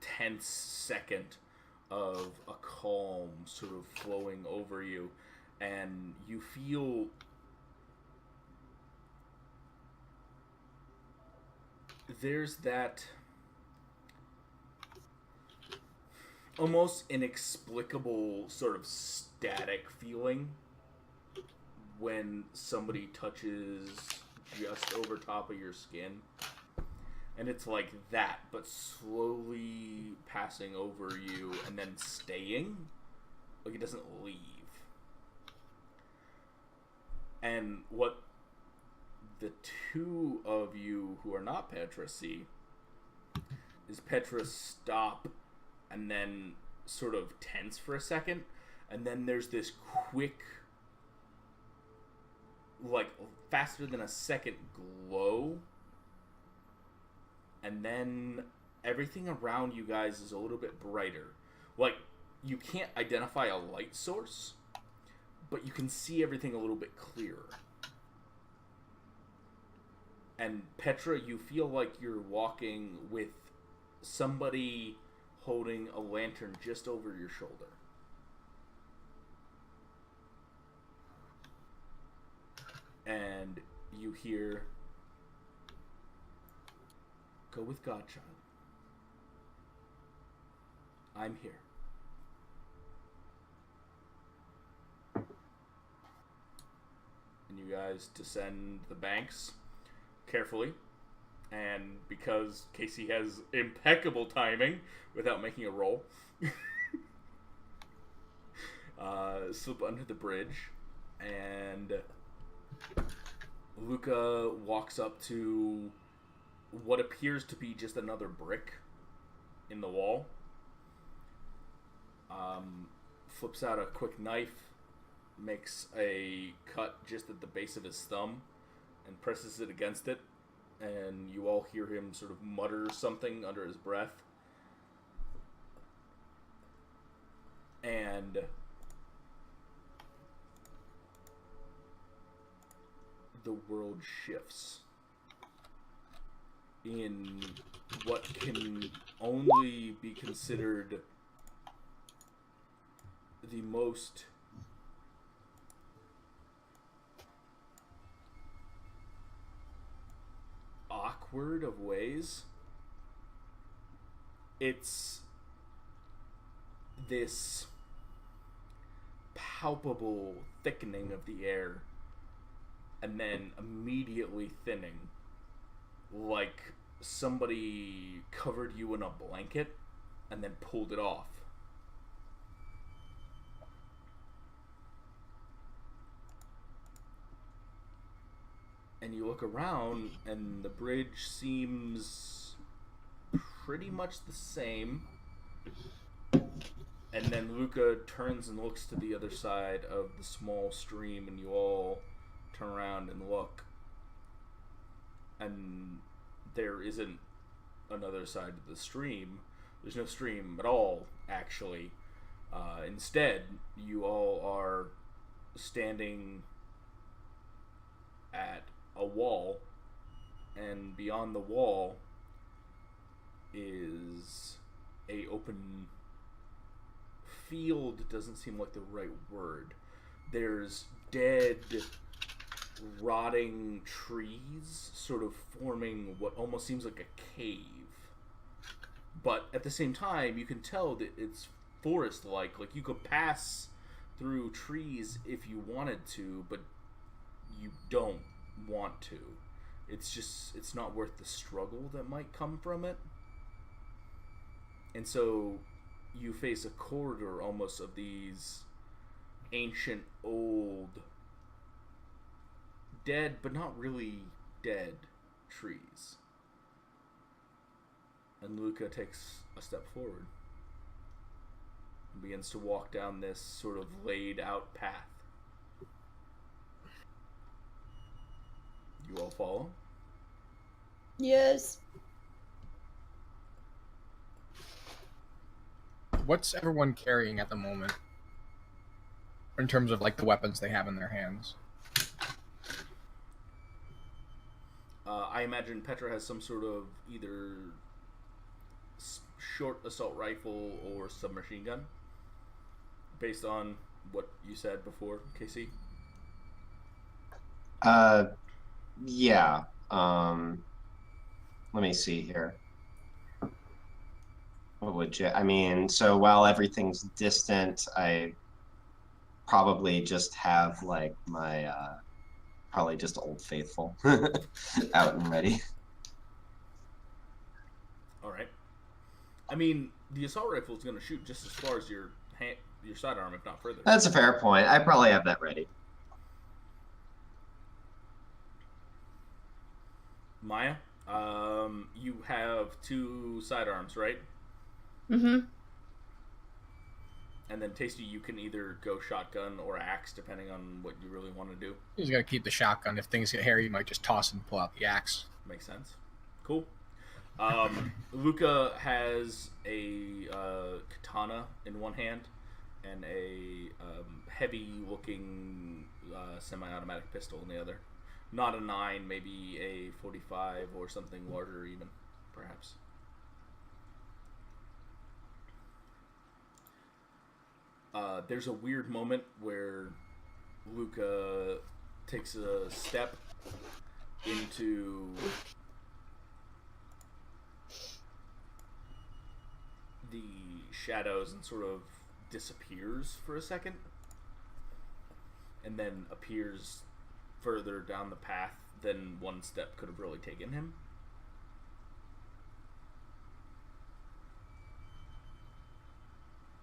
S4: tense second of a calm sort of flowing over you, and you feel there's that almost inexplicable sort of static feeling when somebody touches just over top of your skin. And it's like that, but slowly passing over you and then staying. Like it doesn't leave. And what the two of you who are not Petra see is Petra stop and then sort of tense for a second. And then there's this quick, like faster than a second glow. And then everything around you guys is a little bit brighter. Like, you can't identify a light source, but you can see everything a little bit clearer. And Petra, you feel like you're walking with somebody holding a lantern just over your shoulder. And you hear, "Go with God, child. I'm here." And you guys descend the banks carefully. And because Casey has impeccable timing without making a roll, slip under the bridge. And Luca walks up to what appears to be just another brick in the wall. Flips out a quick knife, makes a cut just at the base of his thumb, and presses it against it. And you all hear him sort of mutter something under his breath. And the world shifts in what can only be considered the most awkward of ways. It's this palpable thickening of the air and then immediately thinning, like somebody covered you in a blanket and then pulled it off. And you look around and the bridge seems pretty much the same. And then Luca turns and looks to the other side of the small stream, and you all turn around and look. And there isn't another side to the stream. There's no stream at all, actually. Instead, you all are standing at a wall, and beyond the wall is a open field. Doesn't seem like the right word. There's dead, rotting trees sort of forming what almost seems like a cave. But at the same time, you can tell that it's forest-like. Like, you could pass through trees if you wanted to, but you don't want to. It's not worth the struggle that might come from it. And so you face a corridor almost of these ancient, old, dead but not really dead trees. And Luca takes a step forward and begins to walk down this sort of laid out path. You all follow?
S2: Yes.
S1: What's everyone carrying at the moment? In terms of, like, the weapons they have in their hands.
S4: I imagine Petra has some sort of either short assault rifle or submachine gun, based on what you said before, KC.
S3: Yeah. Let me see here. What would you? I mean, so while everything's distant, I probably just have like my probably just Old Faithful out and ready.
S4: All right. I mean, the assault rifle is going to shoot just as far as your sidearm, if not further.
S3: That's a fair point. I probably have that ready.
S4: Maia, you have 2 sidearms, right?
S2: Mm-hmm.
S4: And then Tasty, you can either go shotgun or axe, depending on what you really want to do.
S1: He's got to keep the shotgun. If things get hairy, you might just toss and pull out the axe.
S4: Makes sense. Cool. Luca has a katana in one hand and a heavy-looking semi-automatic pistol in the other. Not a 9, maybe a 45 or something larger even, perhaps. There's a weird moment where Luca takes a step into the shadows and sort of disappears for a second, and then appears further down the path than one step could have really taken him.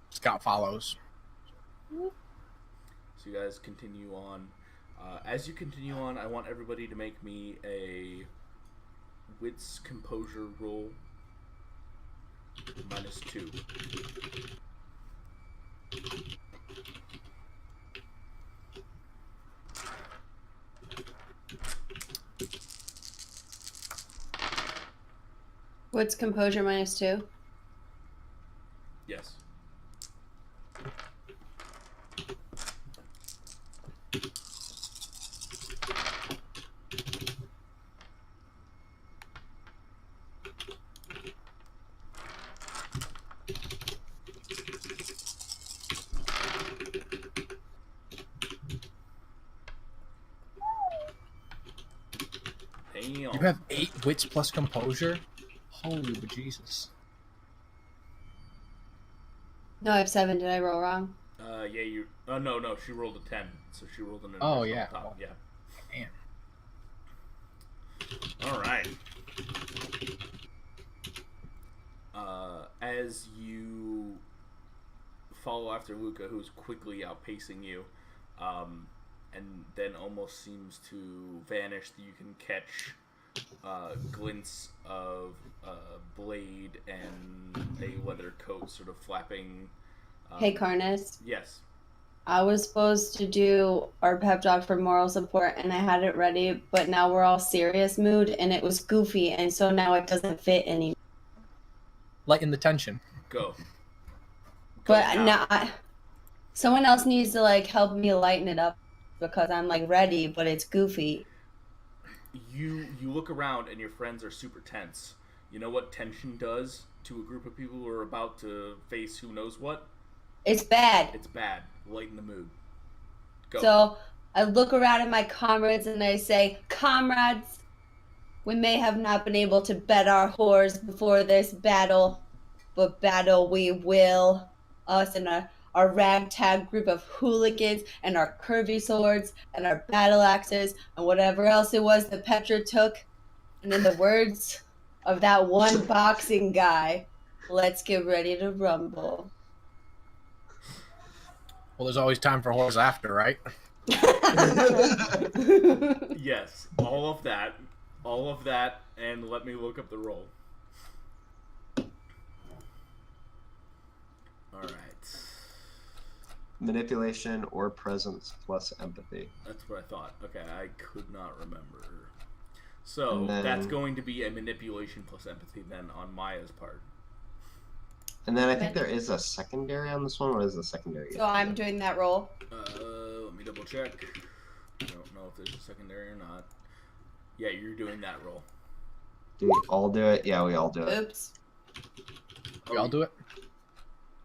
S1: Scott follows.
S4: So you guys continue on. As you continue on, I want everybody to make me a wits composure roll -2.
S2: What's composure -2?
S4: Yes. Damn.
S1: You have 8 wits plus composure? Holy bejesus.
S2: No, I have 7. Did I roll wrong?
S4: Yeah, you. No, she rolled a 10, so she rolled an
S1: Oh,
S4: additional
S1: yeah.
S4: top. Yeah.
S1: Man.
S4: All right. As you follow after Luca, who's quickly outpacing you, and then almost seems to vanish, you can catch glints of a blade and a leather coat sort of flapping.
S2: Hey, Karnis.
S4: Yes.
S2: I was supposed to do our pep talk for moral support, and I had it ready, but now we're all serious mood, and it was goofy, and so now it doesn't fit anymore.
S1: Lighten the tension.
S4: Go
S2: But
S4: now.
S2: someone else needs to like help me lighten it up because I'm like ready, but it's goofy.
S4: You look around and your friends are super tense. You know what tension does to a group of people who are about to face who knows what?
S2: It's bad.
S4: It's bad. Lighten the mood. Go.
S2: So I look around at my comrades and I say, comrades, we may have not been able to bet our whores before this battle, but battle we will. Us and our ragtag group of hooligans and our curvy swords and our battle axes and whatever else it was that Petra took. And in the words of that one boxing guy, let's get ready to rumble.
S1: Well, there's always time for whores after, right?
S4: Yes, all of that, and let me look up the roll. All right.
S3: Manipulation or presence plus empathy.
S4: That's what I thought. Okay, I could not remember. So
S3: And then-
S4: that's going to be a manipulation plus empathy then on Maia's part.
S3: And then I think there is a secondary on this one. What is the secondary?
S2: So I'm doing that roll.
S4: Let me double check. I don't know if there's a secondary or not. Yeah, you're doing that roll.
S3: Do we all do it? Yeah, we all do it.
S2: Oops.
S1: We all do it?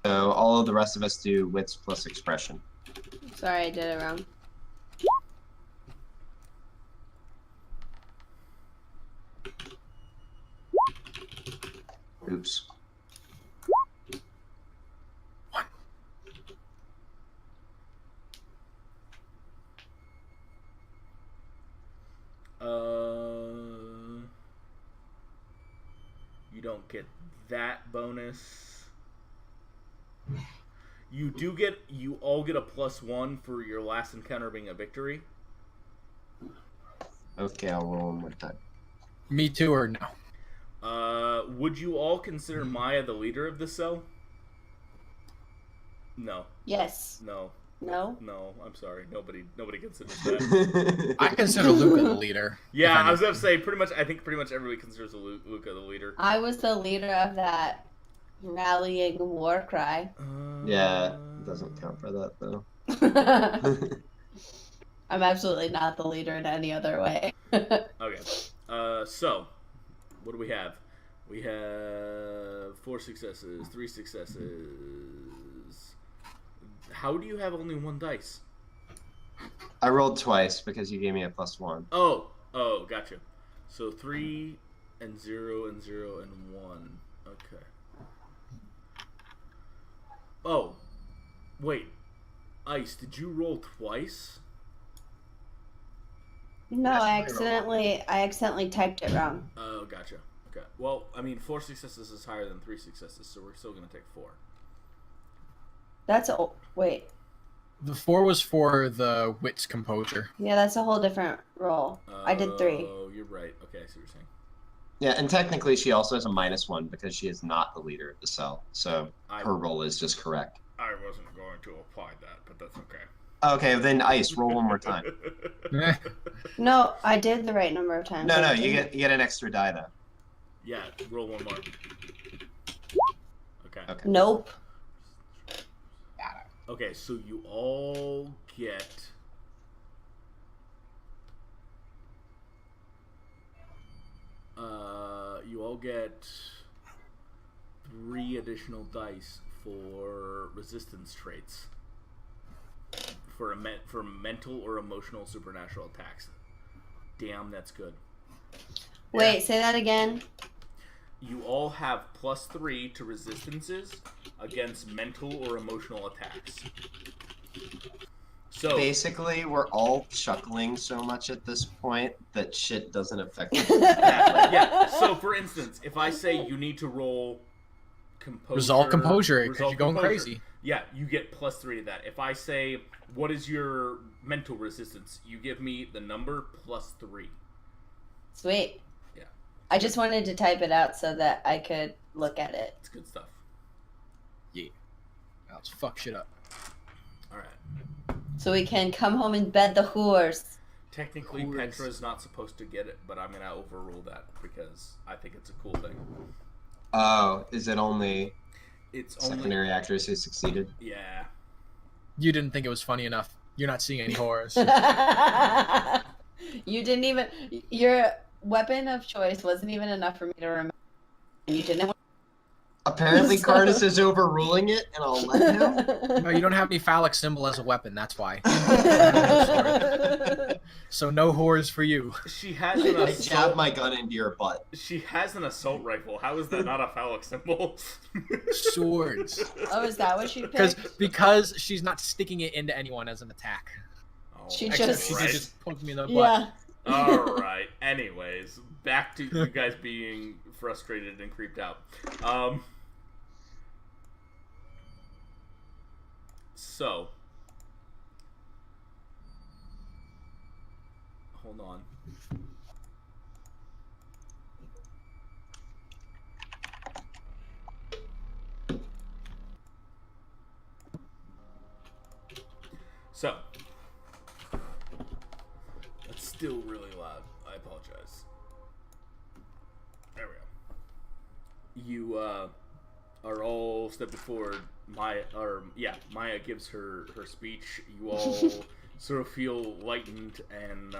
S3: So all of the rest of us do wits plus expression.
S2: Sorry, I did it wrong.
S3: Oops.
S4: You don't get that bonus. You all get a +1 for your last encounter being a victory.
S3: Okay, I'll roll one more time.
S1: Me too or no?
S4: Would you all consider Maia the leader of the cell? No.
S2: Yes.
S4: No.
S2: No?
S4: No, I'm sorry. Nobody considers that.
S1: I consider Luca the leader.
S4: Yeah, I was gonna say I think pretty much everybody considers Luca the leader.
S2: I was the leader of that rallying war cry.
S3: Yeah, it doesn't count for that though.
S2: I'm absolutely not the leader in any other way.
S4: Okay. So, what do we have? We have 4 successes, 3 successes. How do you have only 1 dice?
S3: I rolled twice because you gave me a +1.
S4: Oh, gotcha. So 3 and 0 and 0 and 1. Okay. Oh, wait. Ice, did you roll twice?
S2: No, I accidentally typed it wrong.
S4: Oh, gotcha. Okay. Well, I mean, 4 successes is higher than 3 successes, so we're still gonna take 4.
S2: That's wait.
S1: The 4 was for the wit's composure.
S2: Yeah, that's a whole different roll. I did 3.
S4: Oh, you're right. Okay, I see what you're saying.
S3: Yeah, and technically she also has a -1 because she is not the leader of the cell. So her roll is just correct.
S4: I wasn't going to apply that, but that's okay.
S3: Okay, then Ice, roll one more time.
S2: No, I did the right number of times.
S3: No, you get an extra die though.
S4: Yeah, roll one more. Okay.
S2: Nope.
S4: Okay, so you all get... you all get 3 additional dice for resistance traits. For mental or emotional supernatural attacks. Damn, that's good.
S2: Wait, say that again.
S4: You all have +3 to resistances against mental or emotional attacks. So
S3: basically, we're all chuckling so much at this point that shit doesn't affect us.
S4: Yeah. So, for instance, if I say you need to roll
S1: resolve composure, because you're going crazy.
S4: Yeah, you get +3 to that. If I say, what is your mental resistance? You give me the number +3.
S2: Sweet.
S4: Yeah.
S2: I just wanted to type it out so that I could look at it.
S4: It's good stuff.
S1: Yeah. Let's fuck shit up.
S4: Alright.
S2: So we can come home and bed the whores.
S4: Technically, Petra's not supposed to get it, but I'm going to overrule that because I think it's a cool thing.
S3: Oh, is it only
S4: it's
S3: secondary actors who succeeded?
S4: Yeah.
S1: You didn't think it was funny enough. You're not seeing any horrors.
S2: You didn't even... Your weapon of choice wasn't even enough for me to remember. You didn't...
S3: Apparently, Karnis is overruling it, and I'll let him.
S1: No, you don't have any phallic symbol as a weapon, that's why. So no horrors for you.
S4: She has an
S3: I jab my gun into your butt.
S4: She has an assault rifle. How is that not a phallic symbol?
S1: Swords.
S2: Oh, is that what she picked?
S1: Because she's not sticking it into anyone as an attack.
S4: Oh,
S2: she
S1: Except
S2: just...
S1: she did just poke me in the butt.
S2: Yeah.
S4: Alright. Anyways, back to you guys being frustrated and creeped out. So, hold on. So, that's still really loud. I apologize. There we go. You are all stepping forward. Maia gives her speech. You all sort of feel lightened and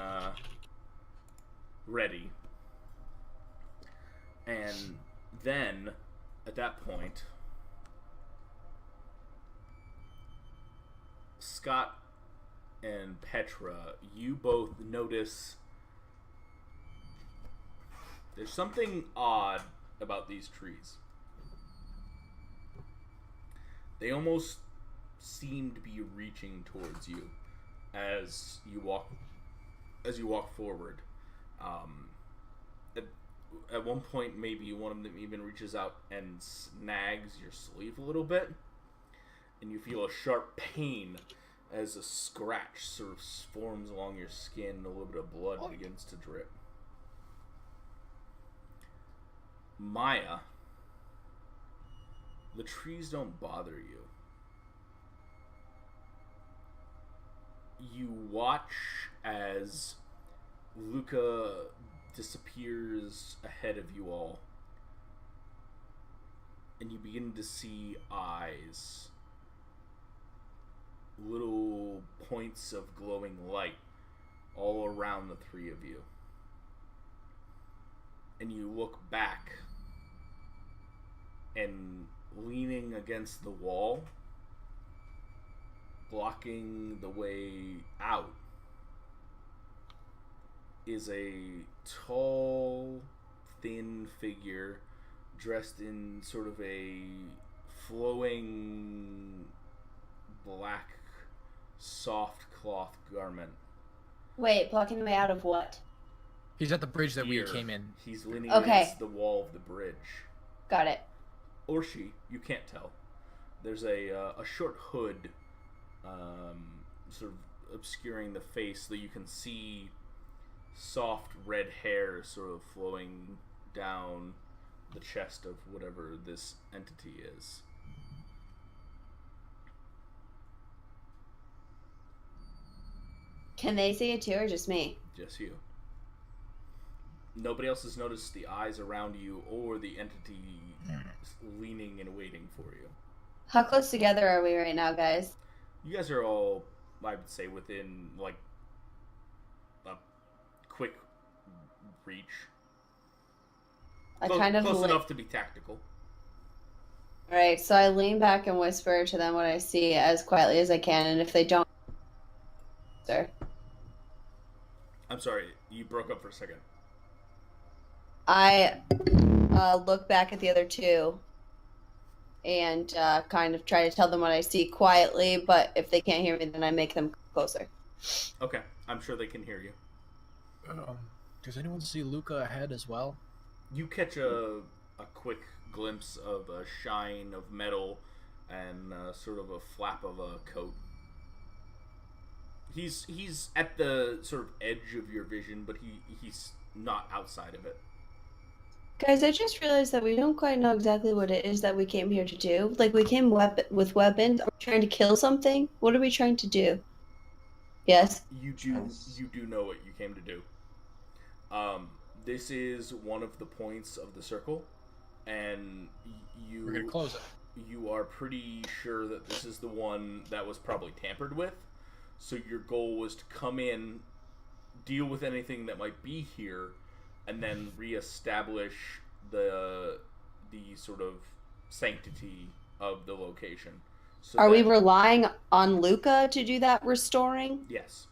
S4: ready. And then, at that point, Scott and Petra, you both notice there's something odd about these trees. They almost seem to be reaching towards you as you walk forward. At one point, maybe one of them even reaches out and snags your sleeve a little bit, and you feel a sharp pain as a scratch sort of forms along your skin, and a little bit of blood begins to drip. Maia, the trees don't bother you. You watch as Luca disappears ahead of you all, and you begin to see eyes, little points of glowing light all around the three of you. And you look back, and leaning against the wall, blocking the way out, is a tall, thin figure dressed in sort of a flowing black soft cloth garment.
S2: Wait, blocking the way out of what?
S1: He's at the bridge that
S4: Here,
S1: we came in.
S4: He's leaning
S2: Okay.
S4: against the wall of the bridge.
S2: Got it.
S4: Or she, you can't tell. There's a short hood sort of obscuring the face so that you can see soft red hair sort of flowing down the chest of whatever this entity is.
S2: Can they see it too, or just me?
S4: Just you. Nobody else has noticed the eyes around you or the entity leaning and waiting for you.
S2: How close together are we right now, guys?
S4: You guys are all, I would say, within, like, a quick reach. Close enough to be tactical.
S2: Alright, so I lean back and whisper to them what I see as quietly as I can, and if they don't... Sir.
S4: I'm sorry, you broke up for a second.
S2: I look back at the other two and kind of try to tell them what I see quietly, but if they can't hear me, then I make them closer.
S4: Okay, I'm sure they can hear you.
S1: Does anyone see Luca ahead as well?
S4: You catch a quick glimpse of a shine of metal and sort of a flap of a coat. He's at the sort of edge of your vision, but he's not outside of it.
S2: Guys, I just realized that we don't quite know exactly what it is that we came here to do. Like, we came with weapons. Are we trying to kill something? What are we trying to do? Yes?
S4: You do know what you came to do. This is one of the points of the circle, and
S1: We're gonna close it.
S4: You are pretty sure that this is the one that was probably tampered with. So your goal was to come in, deal with anything that might be here, and then reestablish the sort of sanctity of the location. So
S2: Are we relying on Luca to do that restoring?
S4: Yes.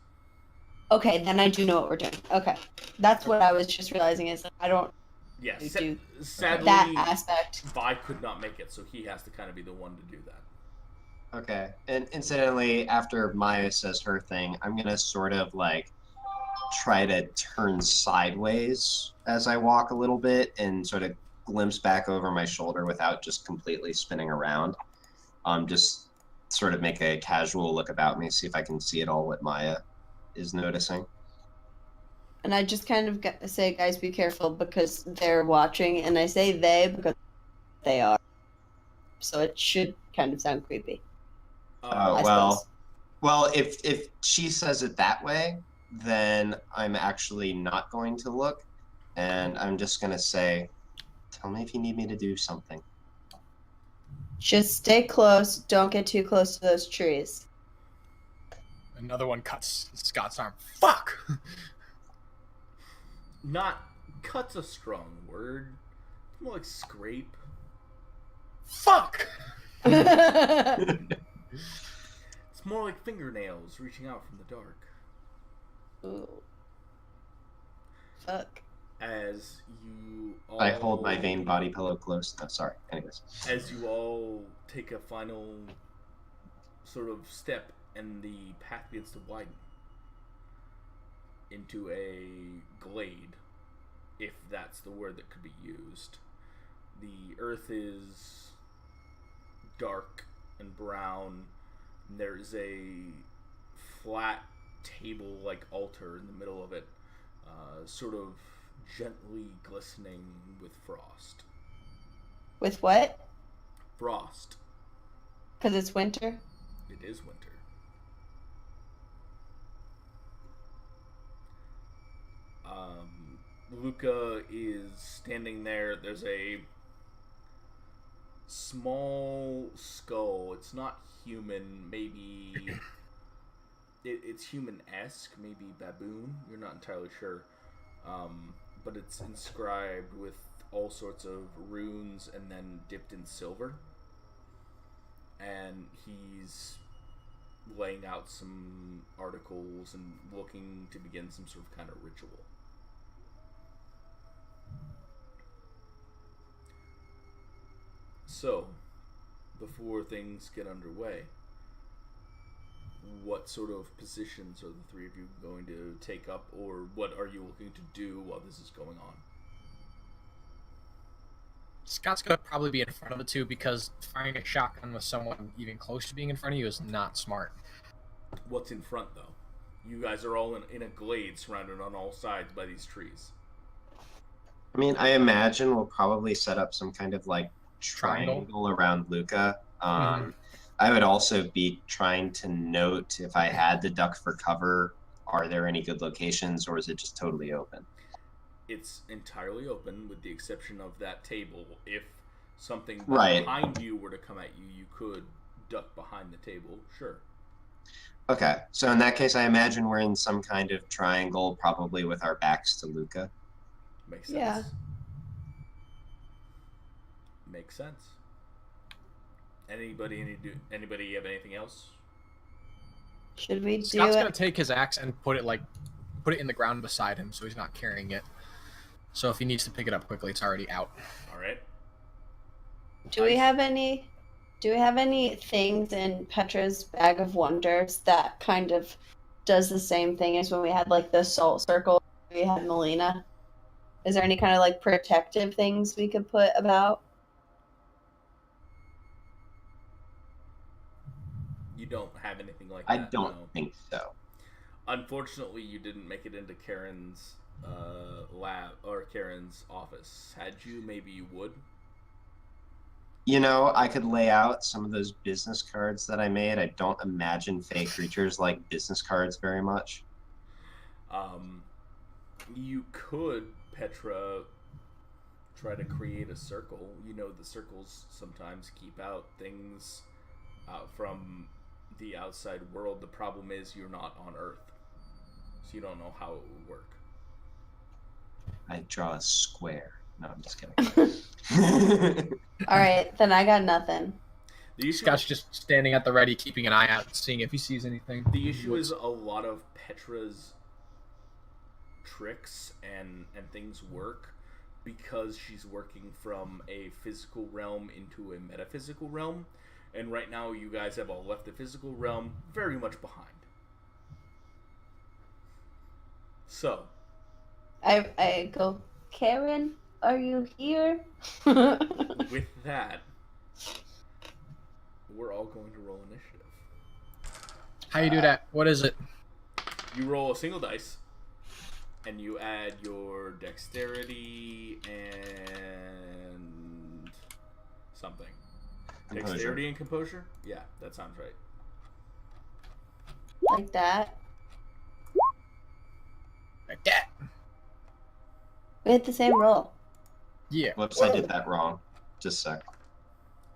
S2: Okay, then I do know what we're doing. Okay. That's what I was just realizing is I don't
S4: Yes.
S2: do
S4: Sadly,
S2: that aspect.
S4: Vi could not make it, so he has to kind of be the one to do that.
S3: Okay. And incidentally, after Maya says her thing, I'm gonna sort of like try to turn sideways as I walk a little bit and sort of glimpse back over my shoulder without just completely spinning around. Just sort of make a casual look about me, see if I can see at all what Maya is noticing.
S2: And I just kind of say, guys, be careful because they're watching. And I say they because they are. So it should kind of sound creepy.
S3: Well, if she says it that way, then I'm actually not going to look, and I'm just gonna say, "Tell me if you need me to do something."
S2: Just stay close. Don't get too close to those trees.
S1: Another one cuts Scott's arm. Fuck!
S4: Not cut's a strong word. It's more like scrape.
S1: Fuck!
S4: It's more like fingernails reaching out from the dark.
S2: Ooh. Fuck.
S4: As you all...
S3: I hold my vein body pillow close. No, sorry. Anyways.
S4: As you all take a final sort of step and the path begins to widen into a glade, if that's the word that could be used. The earth is dark and brown. And there's a flat table-like altar in the middle of it, sort of gently glistening with frost.
S2: With what?
S4: Frost.
S2: Because it's winter?
S4: It is winter. Luca is standing there. There's a small skull. It's not human. Maybe it's human-esque. Maybe baboon. You're not entirely sure. But it's inscribed with all sorts of runes and then dipped in silver. And he's laying out some articles and looking to begin some sort of kind of ritual. So, before things get underway, what sort of positions are the three of you going to take up, or what are you looking to do while this is going on?
S1: Scott's gonna probably be in front of the two because firing a shotgun with someone even close to being in front of you is not smart.
S4: What's in front, though? You guys are all in a glade surrounded on all sides by these trees.
S3: I mean, I imagine we'll probably set up some kind of like
S1: Triangle?
S3: triangle around Luca.
S1: Mhm.
S3: I would also be trying to note if I had to duck for cover, are there any good locations, or is it just totally open?
S4: It's entirely open with the exception of that table. If something
S3: Right.
S4: behind you were to come at you, you could duck behind the table. Sure.
S3: Okay, so in that case, I imagine we're in some kind of triangle, probably with our backs to Luca.
S4: Makes sense.
S2: Yeah.
S4: Makes sense. Anybody have anything else?
S2: Should we do
S1: Scott's
S2: it?
S1: gonna take his axe and put it in the ground beside him, so he's not carrying it. So if he needs to pick it up quickly, it's already out.
S4: All right.
S2: Do we have any things in Petra's bag of wonders that kind of does the same thing as when we had like the salt circle we had Melina? Is there any kind of like protective things we could put about?
S4: You don't have anything like
S3: I
S4: that.
S3: don't
S4: No.
S3: think so.
S4: Unfortunately, you didn't make it into Karen's lab or Karen's office. Had you, maybe you would.
S3: You know, I could lay out some of those business cards that I made. I don't imagine fake creatures like business cards very much.
S4: You could, Petra, try to create a circle. You know, the circles sometimes keep out things from the outside world. The problem is you're not on Earth, so you don't know how it would work.
S3: I draw a square. No, I'm just kidding.
S2: All right, then I got nothing.
S4: The issue,
S1: Scott's just standing at the ready, keeping an eye out, seeing if he sees anything.
S4: the issue is a lot of Petra's tricks and things work because she's working from a physical realm into a metaphysical realm, and right now you guys have all left the physical realm very much behind. So
S2: I go, Karen, are you here?
S4: with that, we're all going to roll initiative.
S1: How you do that? What is it?
S4: You roll a single dice, and you add your dexterity and something.
S3: Composure.
S4: Dexterity and composure? Yeah, that sounds right.
S2: Like that.
S1: Like that.
S2: We had the same roll.
S1: Yeah.
S3: Whoops, I did that wrong. Just a sec.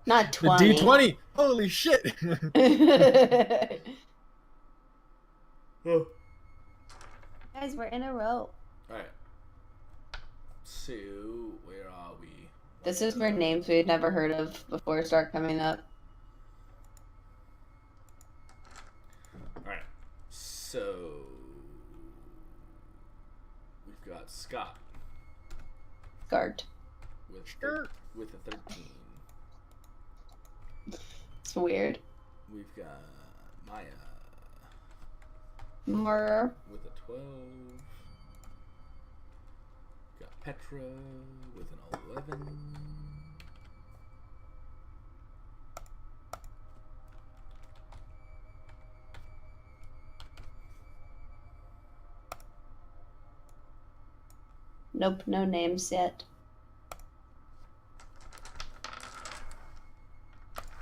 S2: Not
S1: The
S2: 20.
S1: D20. Holy shit.
S4: Oh.
S2: Guys, we're in a row.
S4: Alright. So, where are we?
S2: This is where names we'd never heard of before start coming up.
S4: Alright. So, we've got Scott
S2: Guard.
S4: with
S1: Sure.
S4: with a 13.
S2: It's weird.
S4: We've got Maia
S2: Murder.
S4: with a 12. Got Petra with an 11.
S2: Nope, no names yet.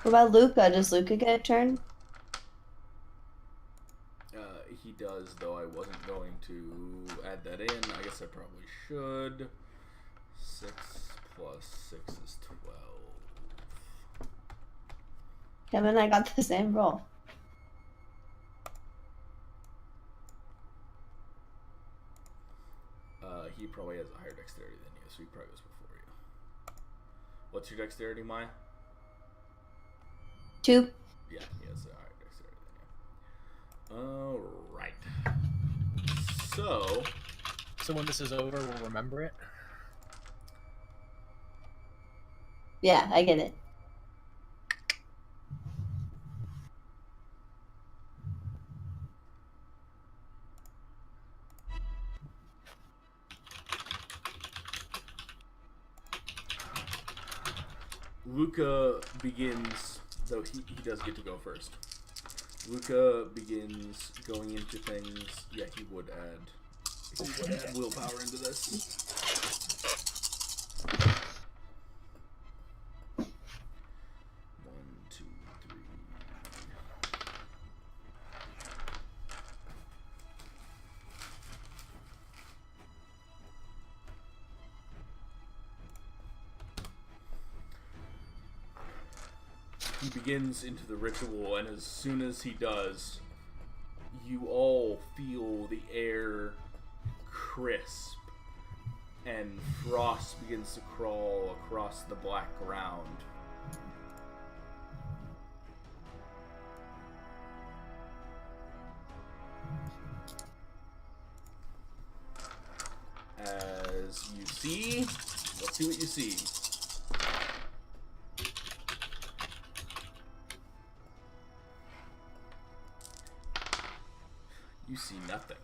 S2: What about Luca? Does Luca get a turn?
S4: He does, though I wasn't going to add that in. I guess I probably should. 6 plus 6 is 12.
S2: Kevin and I got the same roll.
S4: He probably has a higher dexterity than you, so he probably goes before you. What's your dexterity, Maya?
S2: 2.
S4: Yeah, he has a higher dexterity than you. Alright.
S1: So when this is over, we'll remember it.
S2: Yeah, I get it.
S4: Luca begins, though he does get to go first. Luca begins going into things. Yeah, he would add willpower into this. One, two, three. He begins into the ritual, and as soon as he does, you all feel the air crisp, and frost begins to crawl across the black ground. As you see, let's see what you see. You see nothing.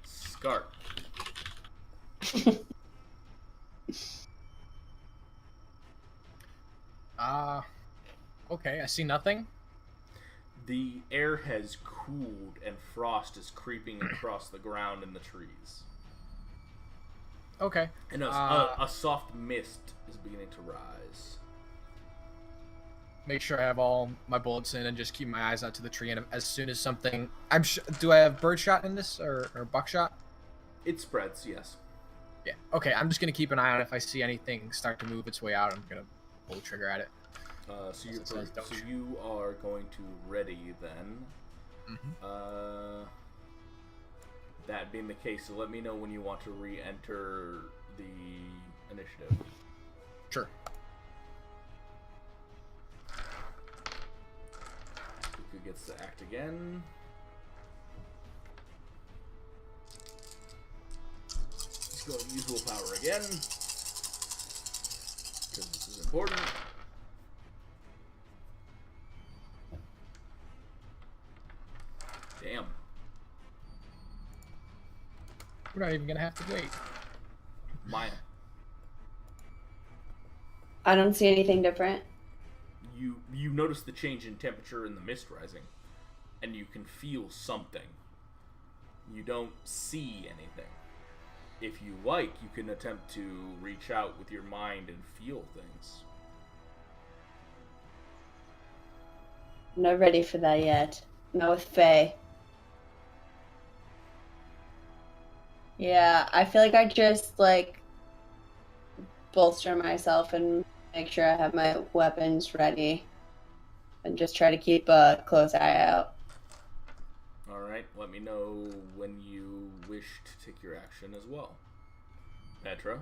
S4: Scarp.
S1: Okay, I see nothing.
S4: The air has cooled and frost is creeping across the ground and the trees.
S1: Okay.
S4: And a soft mist is beginning to rise.
S1: Make sure I have all my bullets in and just keep my eyes out to the tree. And as soon as something, do I have birdshot in this or buckshot?
S4: It spreads, yes.
S1: Yeah. Okay, I'm just gonna keep an eye on it. If I see anything start to move its way out, I'm gonna pull the trigger at it.
S4: So you are going to ready then.
S1: Mm-hmm.
S4: That being the case, so let me know when you want to re-enter the initiative.
S1: Sure.
S4: Luca gets to act again. Let's go and use willpower again, because this is important. Damn.
S1: We're not even gonna have to wait.
S4: Maia.
S2: I don't see anything different.
S4: You notice the change in temperature in the mist rising, and you can feel something. You don't see anything. If you like, you can attempt to reach out with your mind and feel things.
S2: I'm not ready for that yet. Not with Faye. Yeah, I feel like I just, bolster myself and make sure I have my weapons ready. And just try to keep a close eye out.
S4: Alright, let me know when you wish to take your action as well. Petra?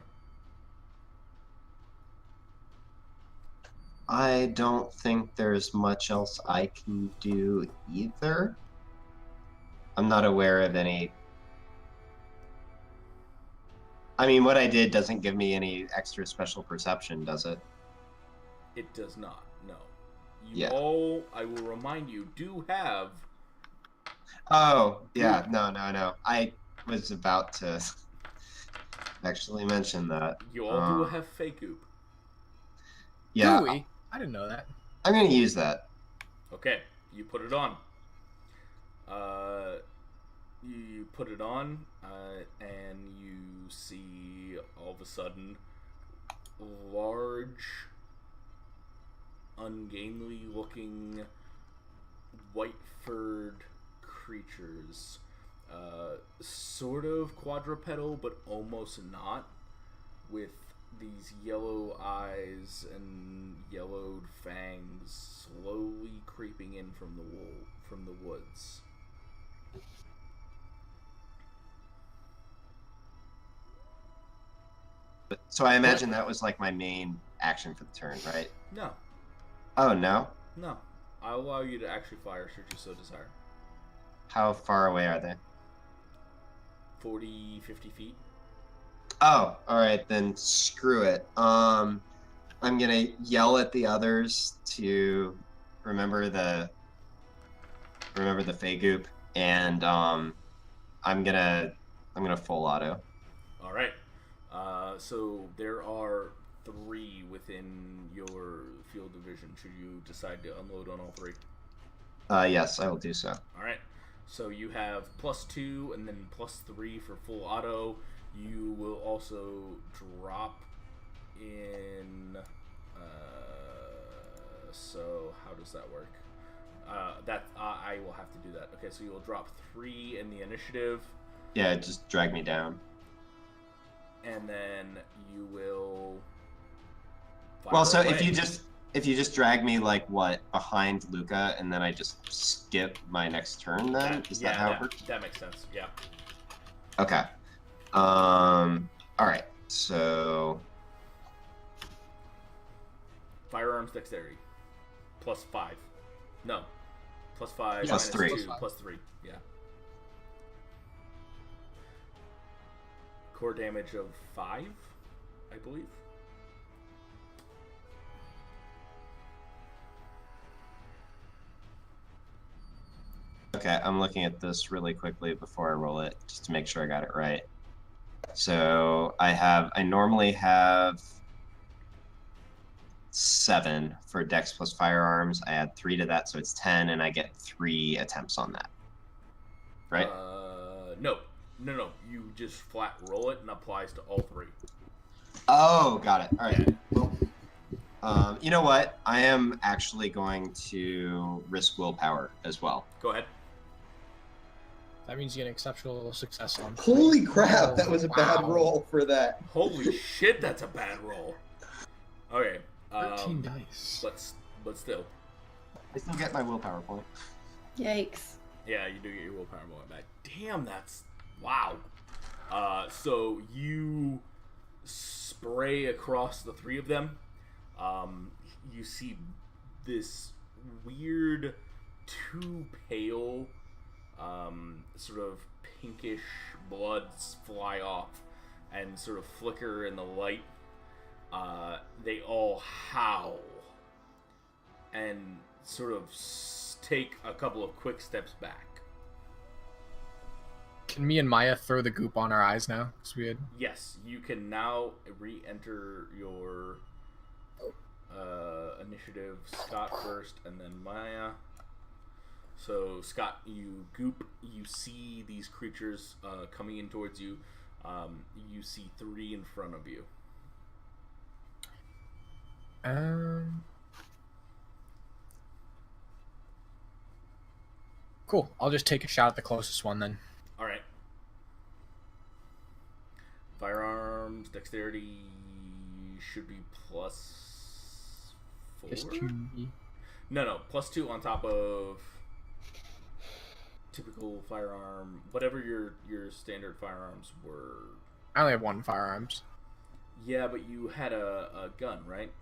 S3: I don't think there's much else I can do either. I'm not aware of any. I mean, what I did doesn't give me any extra special perception, does it?
S4: It does not, no. You
S3: Yeah.
S4: all, I will remind you, do have...
S3: Oh, yeah, no. I was about to actually mention that.
S4: You all do have fake goop.
S3: Yeah.
S1: Do we? I didn't know that.
S3: I'm going to use that.
S4: Okay, you put it on. You put it on, and you see all of a sudden large, ungainly looking white furred creatures, sort of quadrupedal but almost not, with these yellow eyes and yellowed fangs slowly creeping in from the woods.
S3: So I imagine that was like my main action for the turn, right?
S4: No.
S3: Oh, no?
S4: No. I'll allow you to actually fire should you so desire.
S3: How far away are they?
S4: 40, 50 feet.
S3: Oh, all right, then screw it. I'm gonna yell at the others to remember the Fey Goop, and I'm gonna full auto.
S4: All right. So there are 3 within your field of vision should you decide to unload on all three.
S3: Yes, I will do so.
S4: All right. So you have +2 and then +3 for full auto. You will also drop in. So how does that work? I will have to do that. Okay, so you will drop 3 in the initiative.
S3: Yeah, just drag me down.
S4: And then you will.
S3: Well, so
S4: away.
S3: if you just drag me like what behind Luca, and then I just skip my next turn, then is that how it works?
S4: That makes sense. Yeah.
S3: Okay. All right. So
S4: Firearms dexterity +5. No. +5
S3: Plus 3.
S4: -2 +3. Yeah. Core damage of 5, I believe.
S3: okay, I'm looking at this really quickly before I roll it, just to make sure I got it right. So I normally have 7 for Dex plus firearms. I add 3 to that, so it's 10, and I get 3 attempts on that. Right?
S4: No. You just flat roll it and applies to all 3.
S3: Oh, got it. All right. Well, you know what? I am actually going to risk willpower as well.
S4: Go ahead.
S1: That means you get an exceptional success on.
S5: Holy crap, that was a bad roll for that.
S4: Holy shit, that's a bad roll. Okay.
S1: 13 dice.
S4: But still.
S3: I still get my willpower point.
S2: Yikes.
S4: Yeah, you do get your willpower point back. Damn, that's wow. So you spray across the 3 of them. You see this weird, too pale, sort of pinkish bloods fly off and sort of flicker in the light. They all howl and sort of take a couple of quick steps back.
S1: Can me and Maia throw the goop on our eyes now? Because we had...
S4: Yes, you can now re-enter your initiative. Scott first, and then Maia. So, Scott, you goop. You see these creatures coming in towards you. You see 3 in front of you.
S1: Cool. I'll just take a shot at the closest one then.
S4: All right. Firearms, dexterity should be +4.
S1: Just 2.
S4: No, +2 on top of typical firearm, whatever your standard firearms were.
S1: I only have 1 firearms.
S4: Yeah, but you had a gun, right?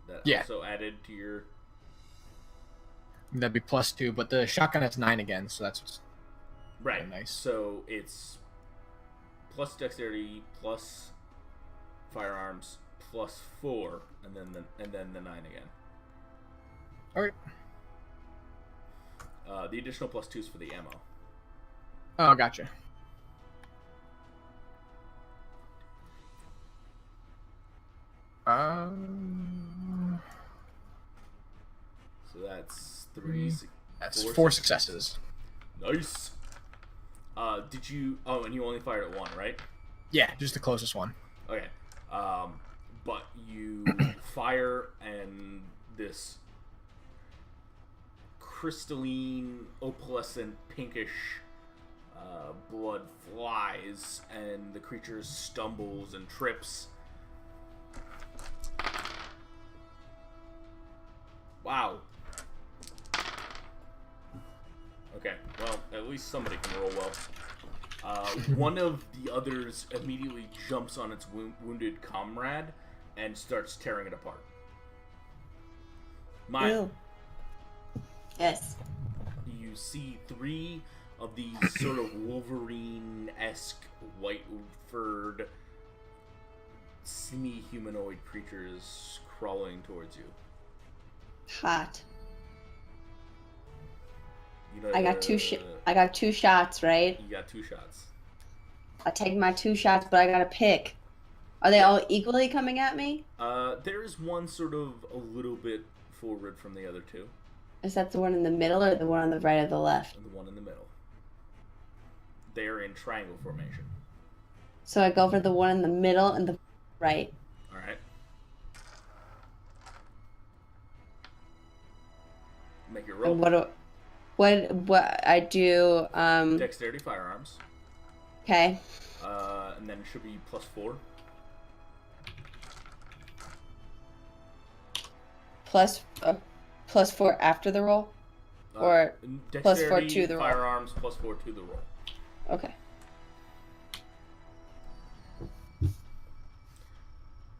S4: That also added to your...
S1: That'd be +2, but the shotgun has 9 again, so that's what's
S4: right.
S1: Nice.
S4: So it's plus dexterity, plus firearms, +4, and then the 9 again.
S1: All right.
S4: The additional +2 is for the ammo.
S1: Oh, gotcha.
S4: So that's 3.
S1: That's 4 successes.
S4: Nice. Did you? Oh, and you only fired at 1, right?
S1: Yeah, just the closest one.
S4: Okay. But you fire, and this crystalline, opalescent, pinkish blood flies, and the creature stumbles and trips. Wow. Okay, well, at least somebody can roll well. One of the others immediately jumps on its wounded comrade and starts tearing it apart. Maia,
S2: Yes.
S4: you see 3 of these sort of Wolverine-esque, white-furred, semi-humanoid creatures crawling towards you.
S2: Hot.
S4: You know,
S2: I got 2 shots, right?
S4: You got 2 shots.
S2: I take my 2 shots, but I gotta pick. Are they all equally coming at me?
S4: There is one sort of a little bit forward from the other two.
S2: Is that the one in the middle or the one on the right or the left?
S4: And the one in the middle. They're in triangle formation.
S2: So I go for the one in the middle and the right.
S4: All right. Make your roll.
S2: And what I do?
S4: Dexterity firearms.
S2: Okay.
S4: And then it should be +4.
S2: +4 after the roll, or +4 to the roll.
S4: Firearms +4 to the roll.
S2: Okay.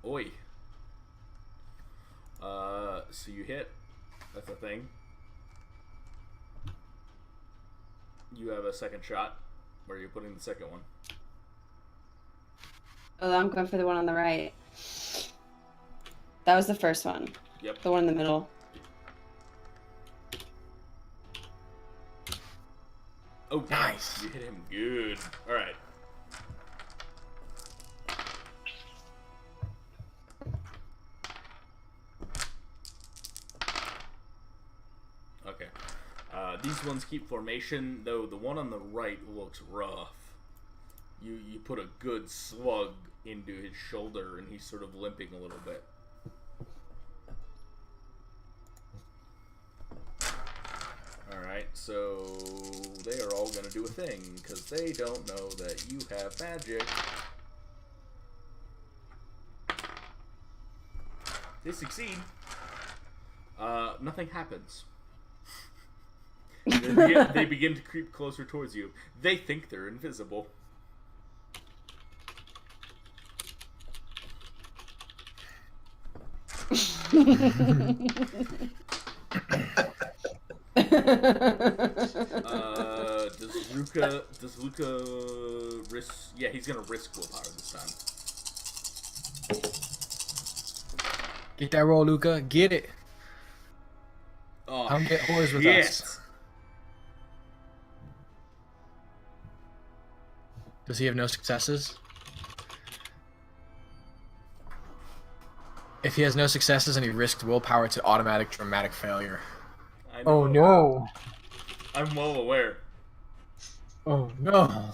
S4: Oi. So you hit. That's a thing. You have a second shot. Where are you putting the second one?
S2: Oh, I'm going for the one on the right. That was the first one.
S4: Yep.
S2: The one in the middle.
S4: Oh,
S1: Nice.
S4: You hit him good. All right. Okay. These ones keep formation, though the one on the right looks rough. You put a good slug into his shoulder, and he's sort of limping a little bit. Alright, so they are all going to do a thing, because they don't know that you have magic. They succeed. Nothing happens. They begin to creep closer towards you. They think they're invisible. Does Luca risk? Yeah, he's gonna risk willpower this time.
S1: Get that roll, Luca. Get it.
S4: Oh,
S1: Come get whores with
S4: shit.
S1: us. Does he have no successes? If he has no successes and he risked willpower, it's an automatic dramatic failure.
S4: I know.
S1: Oh no.
S4: I'm well aware.
S1: Oh no.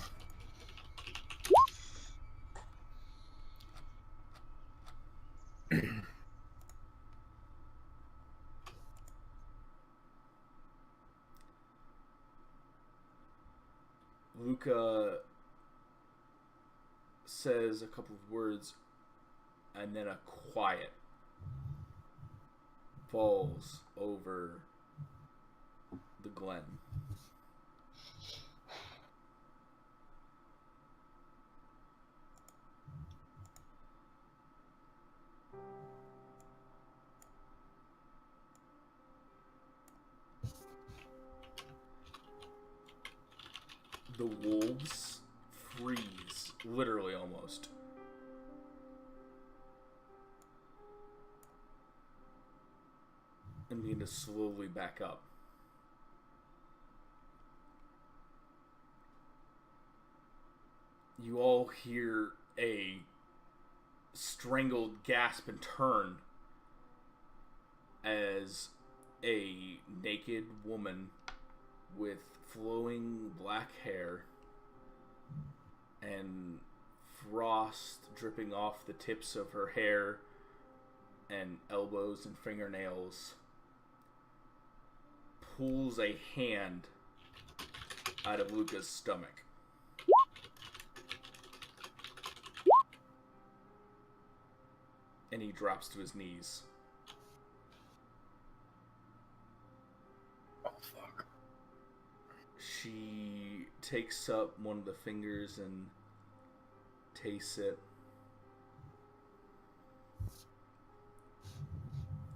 S4: Luca says a couple of words, and then a quiet falls over the glen. The wolves freeze, literally almost. And begin to slowly back up. You all hear a strangled gasp and turn as a naked woman with flowing black hair and frost dripping off the tips of her hair and elbows and fingernails pulls a hand out of Luca's stomach. And he drops to his knees.
S1: Oh fuck.
S4: She takes up one of the fingers and tastes it.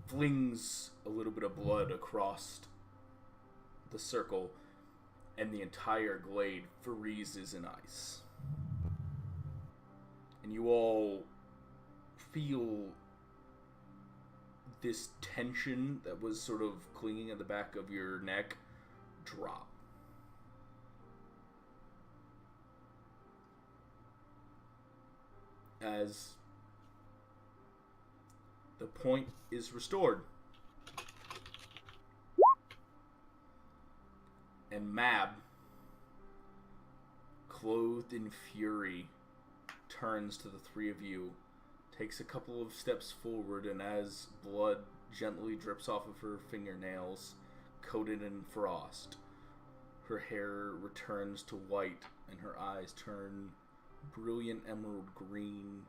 S4: Flings a little bit of blood across the circle, and the entire glade freezes in ice. And you all feel this tension that was sort of clinging at the back of your neck drop. As The point is restored. And Mab, clothed in fury, turns to the three of you, takes a couple of steps forward, and as blood gently drips off of her fingernails, coated in frost, her hair returns to white, and her eyes turn brilliant emerald green,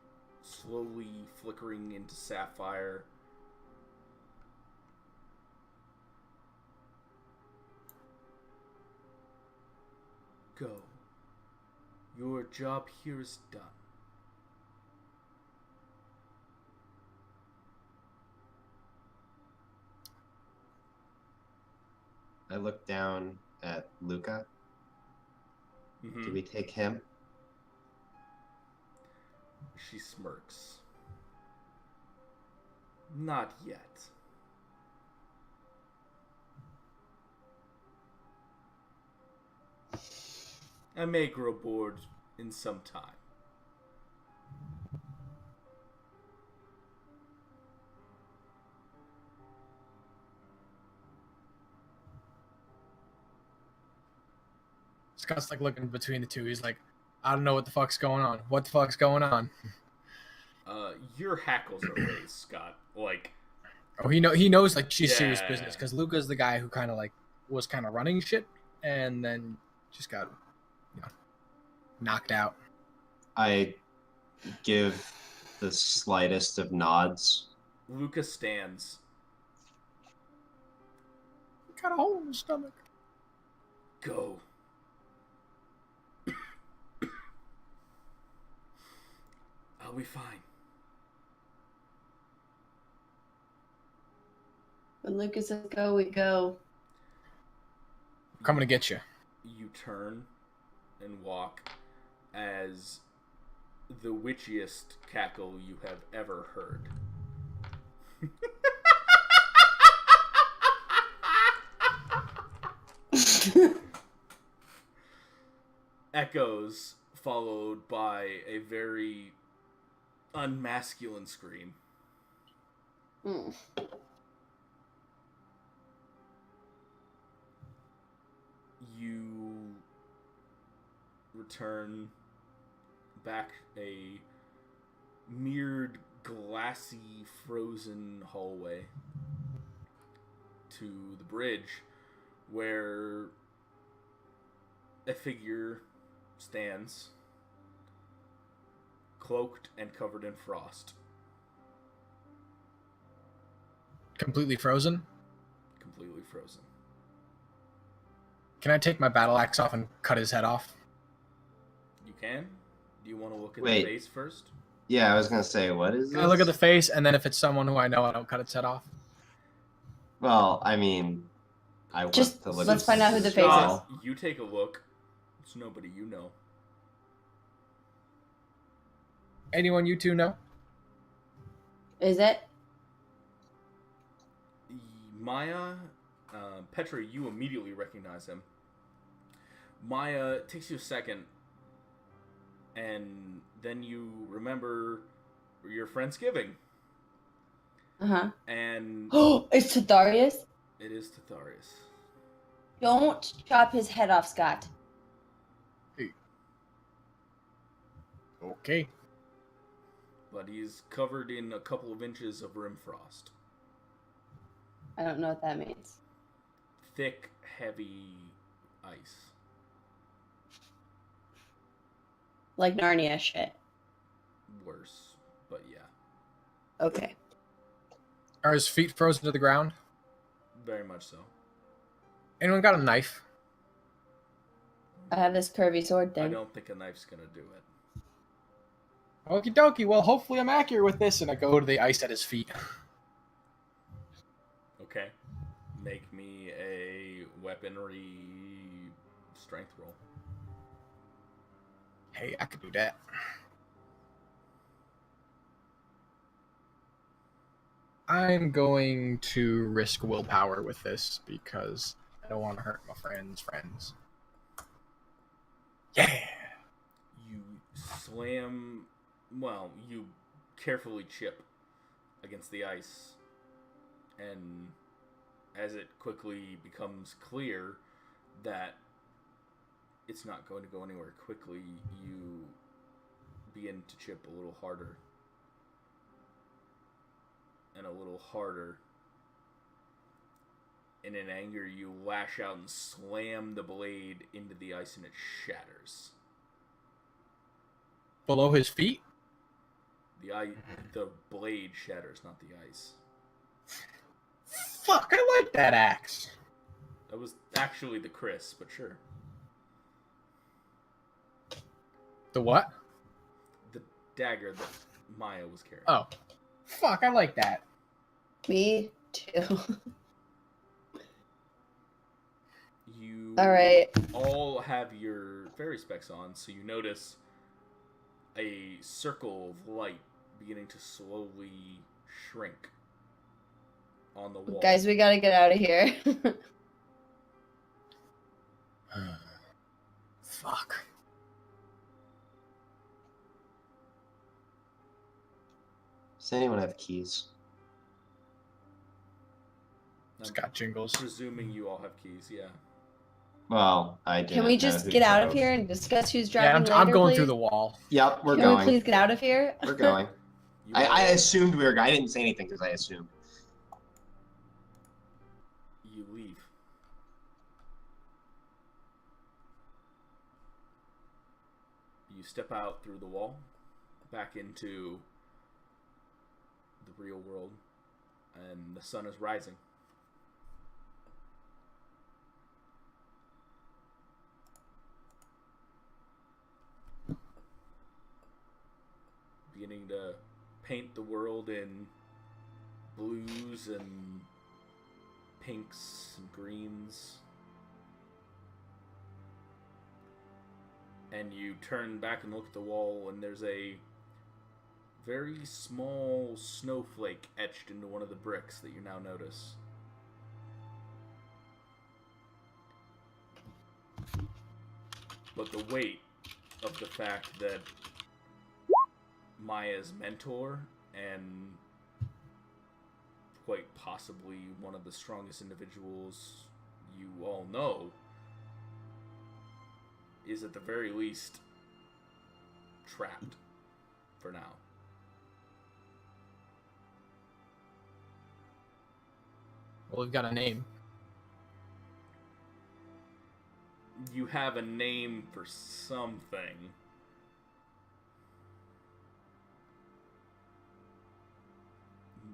S4: slowly flickering into sapphire. Go. Your job here is done.
S3: I look down at Luca. Do we take him?
S4: She smirks. Not yet. I may grow bored in some time.
S1: Scott's like looking between the two. He's like, I don't know what the fuck's going on. What the fuck's going on?
S4: Your hackles are raised, Scott. Like,
S1: oh, he knows like she's
S4: Yeah.
S1: serious business because Luca's the guy who kind of like was kind of running shit and then just got knocked out.
S3: I give the slightest of nods.
S4: Luca stands.
S1: Got a hole in his stomach.
S4: Go. I'll be fine.
S2: When Lucas says go, we go.
S1: I'm coming to get you.
S4: You turn and walk as the witchiest cackle you have ever heard. Echoes followed by a very unmasculine scream. You return back a mirrored, glassy, frozen hallway to the bridge where a figure stands, cloaked and covered in frost.
S1: Completely frozen.
S4: Completely frozen.
S1: Can I take my battle axe off and cut his head off?
S4: You can? Do you want to look at
S3: Wait.
S4: the face first?
S3: Yeah, I was gonna say, what is this?
S1: Can I look at the face, and then if it's someone who I know, I don't cut its head off?
S3: Well, I mean, I want
S2: Just
S3: to look
S2: let's
S3: at
S2: find out who the face
S3: Scott.
S4: You take a look. It's nobody you know.
S1: Anyone you two know?
S2: Is it?
S4: Maia, Petra, you immediately recognize him. Maia, it takes you a second, and then you remember your Friendsgiving. And
S2: Oh, it's Titharius?
S4: it is Titharius.
S2: Don't chop his head off, Scott.
S1: Okay.
S4: But he's covered in a couple of inches of rim frost.
S2: I don't know what that means.
S4: Thick, heavy ice.
S2: Like Narnia shit.
S4: Worse, but yeah.
S2: Okay.
S1: Are his feet frozen to the ground?
S4: Very much so.
S1: Anyone got a knife?
S2: I have this curvy sword
S4: I
S2: thing.
S4: don't think a knife's gonna do it.
S1: Okie dokie. Well, hopefully I'm accurate with this, and I go to the ice at his feet.
S4: Okay. Make me a weaponry strength roll.
S1: Hey, I could do that. I'm going to risk willpower with this because I don't want to hurt my friends. Yeah.
S4: You slam, well, you carefully chip against the ice, and as it quickly becomes clear that it's not going to go anywhere quickly, you begin to chip a little harder and a little harder. And in anger, you lash out and slam the blade into the ice, and it shatters.
S1: Below his feet?
S4: The blade shatters, not the ice.
S1: Fuck, I like that axe.
S4: That was actually the Chris, but sure.
S1: The what?
S4: The dagger that Maia was carrying.
S1: Oh. Fuck, I like that.
S2: Me too.
S4: You
S2: All right.
S4: all have your fairy specs on, so you notice a circle of light beginning to slowly shrink on the wall.
S2: Guys, we gotta get out of here.
S1: Fuck.
S3: Does anyone have keys?
S1: It's got jingles.
S4: Presuming you all have keys, yeah.
S3: Well, I didn't.
S2: Can we
S3: know
S2: just
S3: who
S2: get out of
S3: drove.
S2: here and discuss who's
S1: Yeah,
S2: driving
S1: I'm
S2: later,
S1: going
S2: please?
S1: through the wall.
S3: Yep, we're
S2: Can
S3: going.
S2: we please get out of here?
S3: We're going.
S4: You
S3: I
S4: all-
S3: assumed we were going. I didn't say anything because I assumed.
S4: You leave. You step out through the wall, back into the real world, and the sun is rising. Beginning to paint the world in blues and pinks and greens. And you turn back and look at the wall, and there's a very small snowflake etched into one of the bricks that you now notice. But the weight of the fact that Maia's mentor and quite possibly one of the strongest individuals you all know is at the very least trapped for now.
S1: Well, we've got a name.
S4: You have a name for something.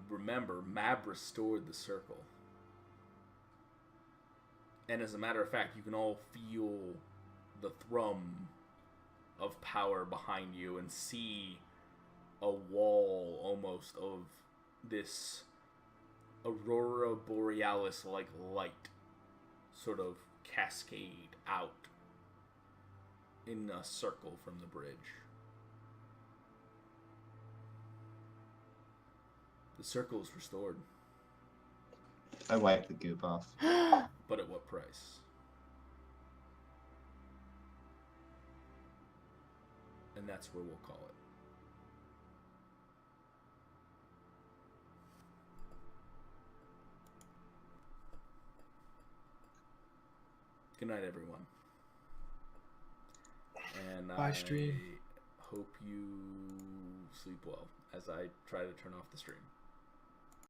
S4: Remember, Mab restored the circle. And as a matter of fact, you can all feel the thrum of power behind you and see a wall almost of this Aurora Borealis-like light sort of cascade out in a circle from the bridge. The circle is restored.
S3: I wiped the goop off.
S4: But at what price? And that's where we'll call it. Good night, everyone. And
S1: Bye,
S4: I
S1: stream.
S4: hope you sleep well as I try to turn off the stream.